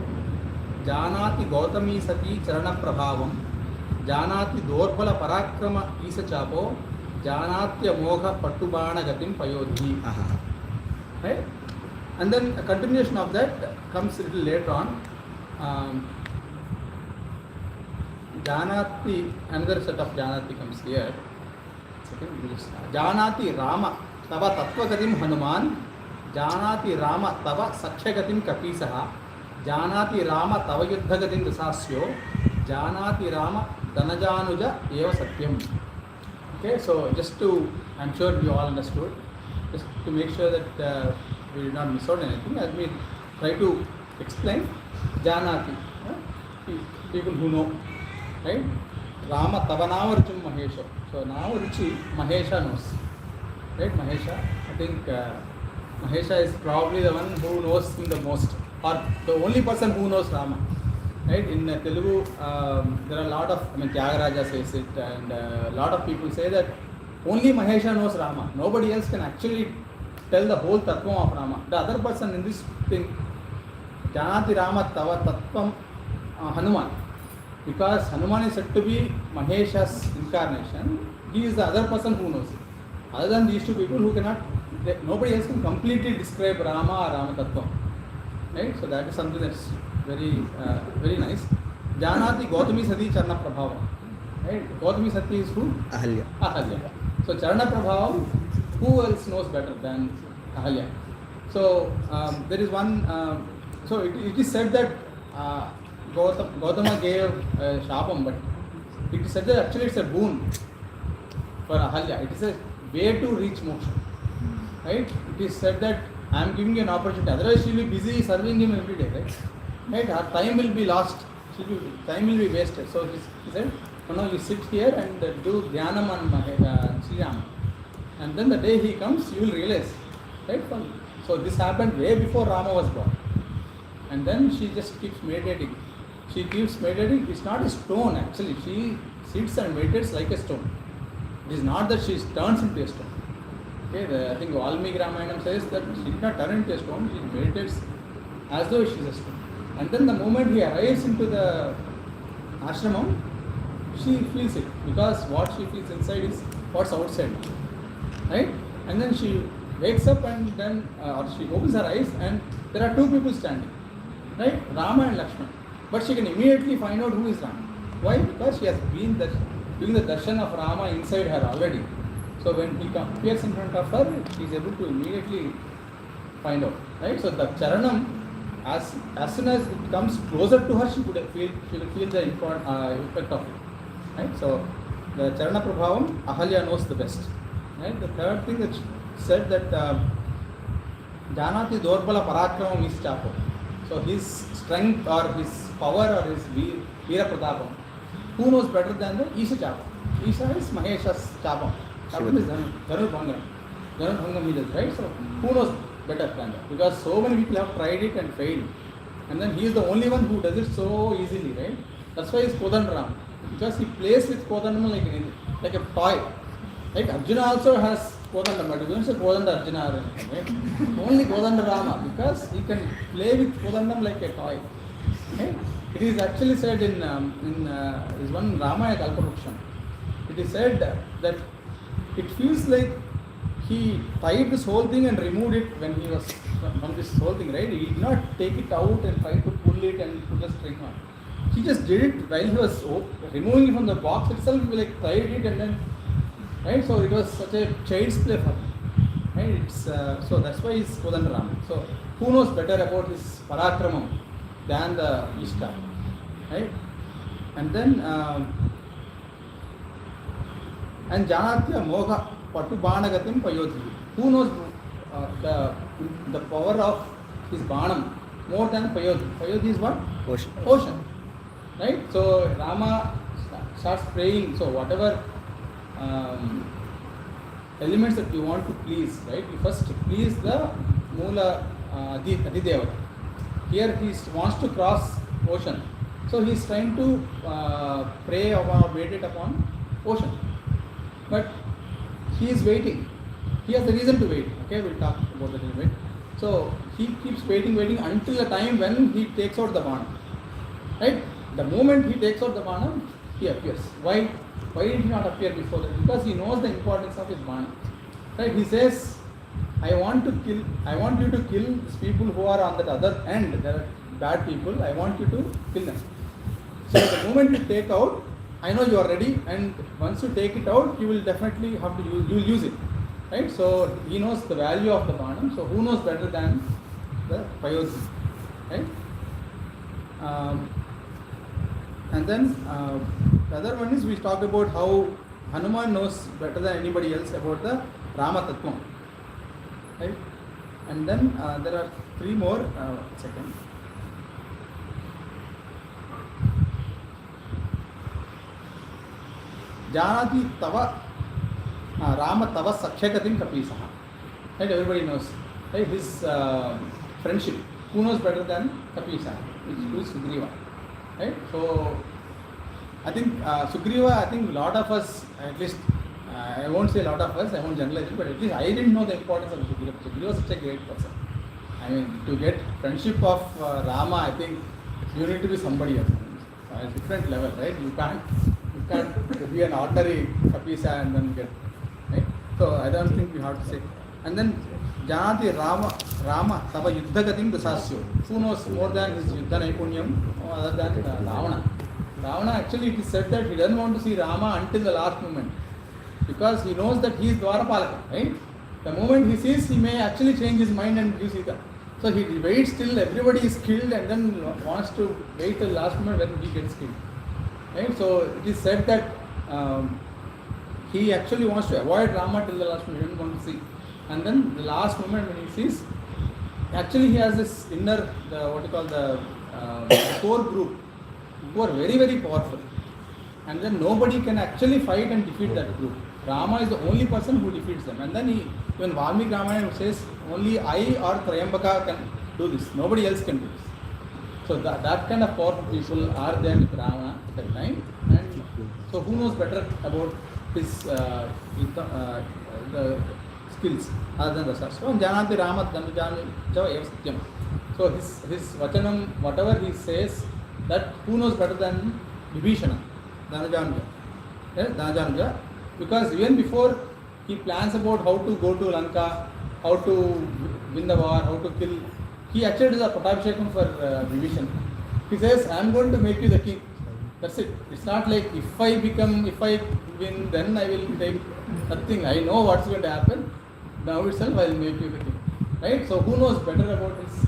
Janati Gautami Sati Charana Prabhavam, Janati Dorpala Parakrama Isa Chapo, Janatya Moha Pattubana Gatim Payodhi. Right? And then a continuation of that comes a little later on. Janati, another set of Janati comes here. Janati Rama Tava Tattvagatim Hanuman, Janati Rama Tava Sakshagatim Kapisaha, Janati Rama Tava Yuddhagatim Dasasyo, Janati Rama Danajanuja Eva Satyam. Okay, so just to, I'm sure you all understood, just to make sure that we did not miss out anything, let me try to explain Janati. People who know, right? Rama Tavanama Ruchim Mahesha. So now Ruchi, Mahesha knows. Right, Mahesha? I think Mahesha is probably the one who knows him the most, or the only person who knows Rama. Right? In Telugu, there are a lot of, Tyagaraja says it, and a lot of people say that only Mahesha knows Rama. Nobody else can actually tell the whole tattvam of Rama. The other person in this thing, Janati Rama Tava Tattvam Hanuman. Because Hanuman is said to be Mahesha's incarnation, he is the other person who knows it. Other than these two people who cannot, nobody else can completely describe Rama or Rama Tattvam. Right? So that is something that's very, very nice. Janati Gautami Sati Charana Prabhavam. Right? Gautami Sati is who? Ahalya. Ahalya. So Charana Prabhavam, who else knows better than Ahalya? So there is one, so it is said that Gautama gave Shapam, but it is said that actually it's a boon for Ahalya. It is a way to reach moksha. Right? It is said that I am giving you an opportunity, otherwise she will be busy serving him every day, right? Right? Her time will be lost, time will be wasted. So he said, you sit here and do Dhyanam on Sri Rama. And then the day he comes, you will realize. Right? So this happened way before Rama was born. And then she just keeps meditating. She keeps meditating. It's not a stone actually. She sits and meditates like a stone. It is not that she turns into a stone. Okay, I think Valmiki Ramayanam says that she did not turn into a stone, she meditates as though she is a stone. And then the moment he arrives into the ashramam, she feels it, because what she feels inside is what's outside. Right? And then she wakes up and then, or she opens her eyes and there are two people standing. Right? Rama and Lakshman. But she can immediately find out who is Rama. Why? Because she has been doing the darshan of Rama inside her already. So when he appears in front of her, she is able to immediately find out. Right? So the charanam, as soon as it comes closer to her, she will feel the effect of it. Right? So the charana prabhavam, Ahalya knows the best. Right? The third thing that said that Janati Dorbala Parakramam is Chapo. So his strength or his power or his Veera Pradhānam, who knows better than the Isha Chapa? Isha is Mahesha's Chapa. Chapa is Dhanur Bhangam he does, right? So who knows better than that? Because so many people have tried it and failed. And then he is the only one who does it so easily, right? That's why he is Kodandaram. Because he plays with Kodandam like a toy. Like Arjuna also has Kodanda, but you don't say Kodanda Arjuna or anything, right? Only Kodanda Rama, because he can play with Kodandam like a toy. Right? It is actually said in this one Ramayana Kalparuksham. It is said that it feels like he tied this whole thing and removed it when he was from this whole thing, right? He did not take it out and try to pull it and put a string on. He just did it while he was removing it from the box itself. He like tied it and then, right? So it was such a child's play for him, right? It's so that's why he's Kodandarama. So who knows better about his parakramam than the Ishta, right? And then and Janatya Moga Patubanagatim Payodhi. Who knows the power of his Banam more than Payodhi? Payodhi is what? Ocean. Right? So Rama starts praying. So whatever elements that you want to please, right? You first please the Mula Adidevata. Here he wants to cross ocean. So he is trying to pray or meditate upon ocean. But he is waiting. He has a reason to wait. Okay, we'll talk about that in a bit. So he keeps waiting until the time when he takes out the Bana. Right? The moment he takes out the Bana, he appears. Why did he not appear before that? Because he knows the importance of his Bana. Right? He says, I want you to kill these people who are on that other end. There are bad people. I want you to kill them. So the moment you take out, I know you are ready, and once you take it out, you will definitely have to use it, right? So he knows the value of the Banam. So who knows better than the Payodhi, right? And then the other one is we talked about how Hanuman knows better than anybody else about the Rama Tattvam, right? And then there are three more. Second. Janati Tava Rama Tava Sakhyagatim Kapisaha. Right, everybody knows. Right, his friendship. Who knows better than Kapisa? Who is Sugriva. Right? So I think Sugriva, I think a lot of us, at least I won't say a lot of us, I won't generalize it, but at least I didn't know the importance of Sugriva. Sugriva was such a great person. I mean, to get friendship of Rama, I think you need to be somebody else. A different level, right? You can't be an ordinary Kapisa and then get, right? So I don't think we have to say. And then Janati Rama Tava Yuddhagatim Dasasyo. Who knows more than his Yuddha Naipunyam other than Ravana? Ravana, actually it is said that he doesn't want to see Rama until the last moment, because he knows that he is Dwarapalaka, right? The moment he sees, he may actually change his mind and give Sita. So he waits till everybody is killed and then wants to wait till the last moment when he gets killed. Right? So it is said that he actually wants to avoid Rama till the last moment, he doesn't want to see. And then the last moment when he sees, actually he has this inner, the core group who are very, very powerful. And then nobody can actually fight and defeat that group. Rama is the only person who defeats them. And then when Valmiki Ramayana says, only I or Trayambaka can do this, nobody else can do this. So that kind of powerful people are there with Rama at that time. And so who knows better about his the skills other than Rasa. So Janati Rama Dhanujana Java Satyam. So his Vachanam, whatever he says, that who knows better than Vibhishana, Dhanujana. Dhanujana. Because even before he plans about how to go to Lanka, how to win the war, how to kill, he actually does a Patabhishekam for Vibhishana. He says, I am going to make you the king. That's it. It's not like if I win, then I will take nothing. I know what's going to happen. Now itself I will make you the king. Right? So who knows better about his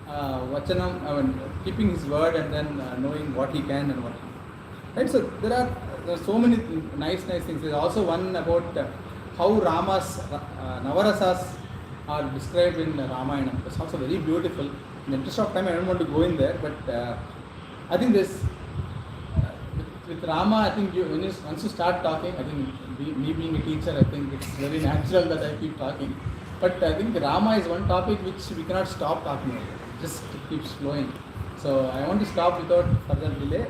Vachanam, keeping his word and then knowing what he can and what he can't. Right? So there are so many nice things. There's also one about how Rama's Navarasas are described in Ramayana. It's also very beautiful. In the interest of time, I don't want to go in there, but I think this with Rama, I think once you start talking, I think me being a teacher, I think it's very natural that I keep talking. But I think Rama is one topic which we cannot stop talking about. It just keeps flowing. So I want to stop without further delay.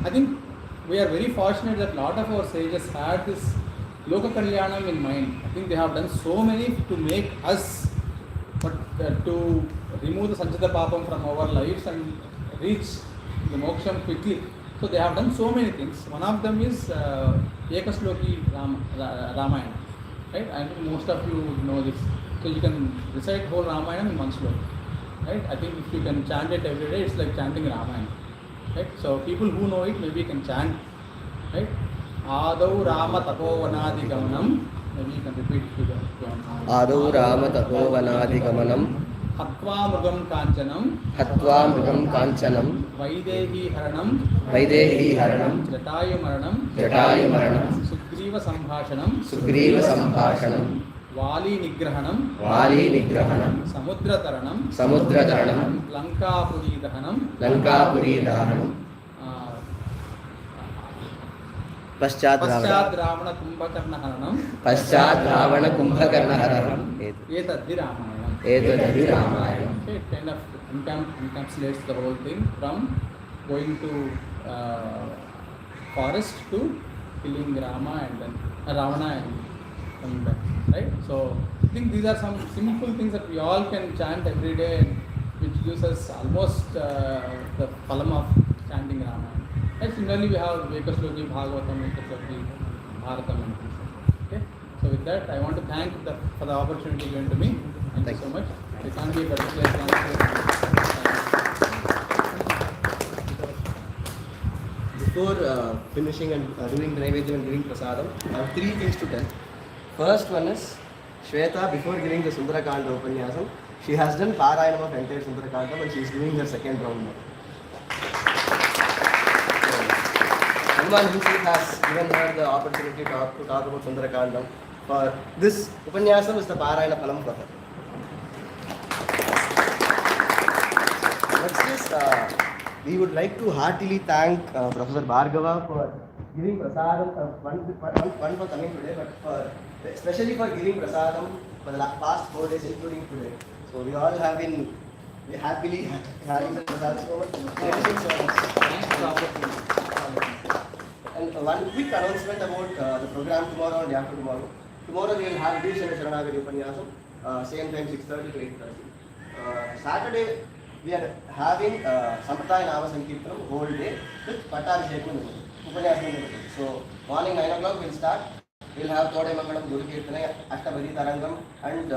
I think we are very fortunate that a lot of our sages had this Loka Kalyanam in mind. I think they have done so many to make us, but to remove the Sanchita Papam from our lives and reach the moksham quickly. So they have done so many things. One of them is Ekasloki Ramayana, right? And most of you know this. So you can recite whole Ramayana in one sloka, right? I think if you can chant it every day, it's like chanting Ramayana, right? So people who know it maybe can chant, right? Adau Rama Tapovanadi Gamanam. Maybe you can repeat it to the Adau Rama Tapovanadi Gamanam. Hatva Mrugam Kanchanam. Hatva Mrugam Kanchanam. Vaidehi Haranam. Vaidehi Haranam. Jatayu Maranam. Jatayu Maranam. Sugriva Sambhashanam. Sugriva Sambhashanam. Vali Nigrahanam. Vali Nigrahanam. Samudra Taranam. Samudra Taranam. Lankapuri Dahanam. Lankapuri Dahanam. Paschat Ravana Kumbhakarna Haranam. Paschat Ravana Kumbhakarna Haranam. Etadhi Ramayanam. Etadhi Ramayanam. Okay, it kind of encapsulates the whole thing from going to forest to killing Rama and then Ravana and coming back, right? So I think these are some simple things that we all can chant every day, and which gives us almost the phalam of chanting Ramayana. And similarly, we have Ekasloki, Bhagavatam, Ekasloki, Bharatam, and things. Okay. So with that, I want to thank for the opportunity given to me. Thank you so much. It can't be a better place than Before finishing and doing the Naivedya and giving prasadam, I have three things to tell. First one is Shweta, before giving the Sundarakanda Upanyasam, she has done Parayanam of entire Sundarakanda and she is doing her second round now. Hanuman himself has given her the opportunity to talk about Sundarakandam. For this Upanyasam is the Parayana Phalam for her. Next is, we would like to heartily thank Professor Bhargava for giving prasadam, one for coming today, but especially for giving prasadam for the past 4 days, including today. So we all have been happily having the prasadam so much. Thanks for the opportunity. And one quick announcement about the program tomorrow and after tomorrow. Tomorrow we will have Vishana Sharanagari Upanyasam, same time 6:30 to 8:30. Saturday we are having Sampradaya Nama Sankirtanam whole day with Pattabhishekam Upanyasam. So morning 9 o'clock we'll start. We'll have Todai Mangalam, Guru Kirtana, Ashtabadi Tarangam and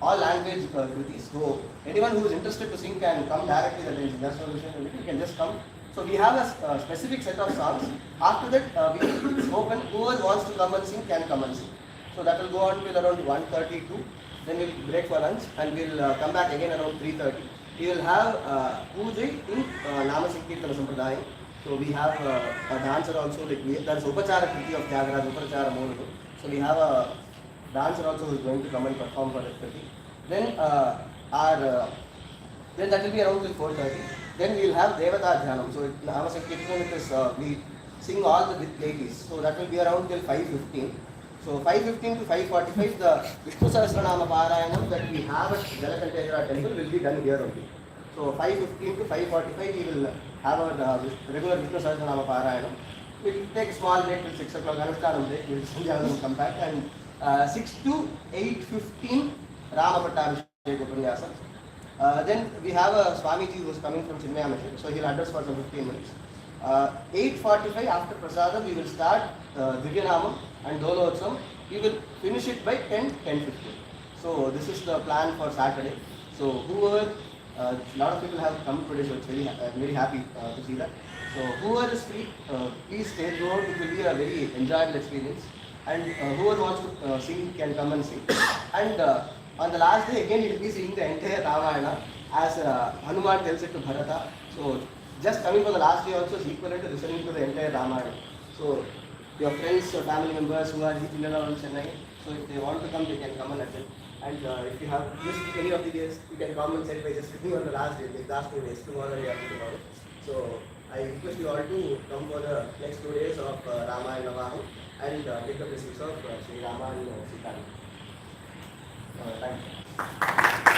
all language kritis. So anyone who is interested to sing can come directly. That is just solution. You can just come. So we have a specific set of songs. After that we will open. Whoever wants to come and sing can come and sing. So that will go on till around 1:32. Then we'll break for lunch and we'll come back again around 3:30. We will have puja in Nama Sankirtana Sampradaya. So we have a dancer also. Like there is Upachara Kriti of Tyagaraja, Upachara Monaku. So we have a dancer also who is going to come and perform for that Kriti. Then then that will be around till 4:30. Then we will have Devata Dhyanam. So Nama Sankirtana is we sing all the deities. So that will be around till 5:15. So 5:15 to 5:45, the Vishnu Sahasranama Parayanam that we have at Jalakanteshwara temple will be done here only. So 5:15 to 5:45 we will have our regular Vishnu Sahasranama Parayanam. We will take a small break till 6 o'clock, Anushtanam break, we will sing come back, and 6 to 8:15 Rama Pattabhishek Upanyasam. Then we have a Swamiji who is coming from Chinmaya Mission, so he will address for some 15 minutes. 8:45 after Prasadam we will start Divyanamam and Dolotsavam. We will finish it by 10:15. So this is the plan for Saturday. So whoever, a lot of people have come today, so it's very happy to see that. So whoever is free, please stay throughout. It will be a very enjoyable experience. And whoever wants to sing can come and sing. And on the last day again, he will be singing the entire Ramayana as Hanuman tells it to Bharata. So just coming for the last day also is equivalent to listening to the entire Ramayana. So your friends or family members who are in Chennai, so if they want to come, they can come and attend. And if you have missed any of the days, you can come and celebrate just with me on the last day, the last 2 days, tomorrow and after tomorrow. So I request you all to come for the next 2 days of Ramayana Navaham and take the blessings of Sri Rama and Sita. Thank you.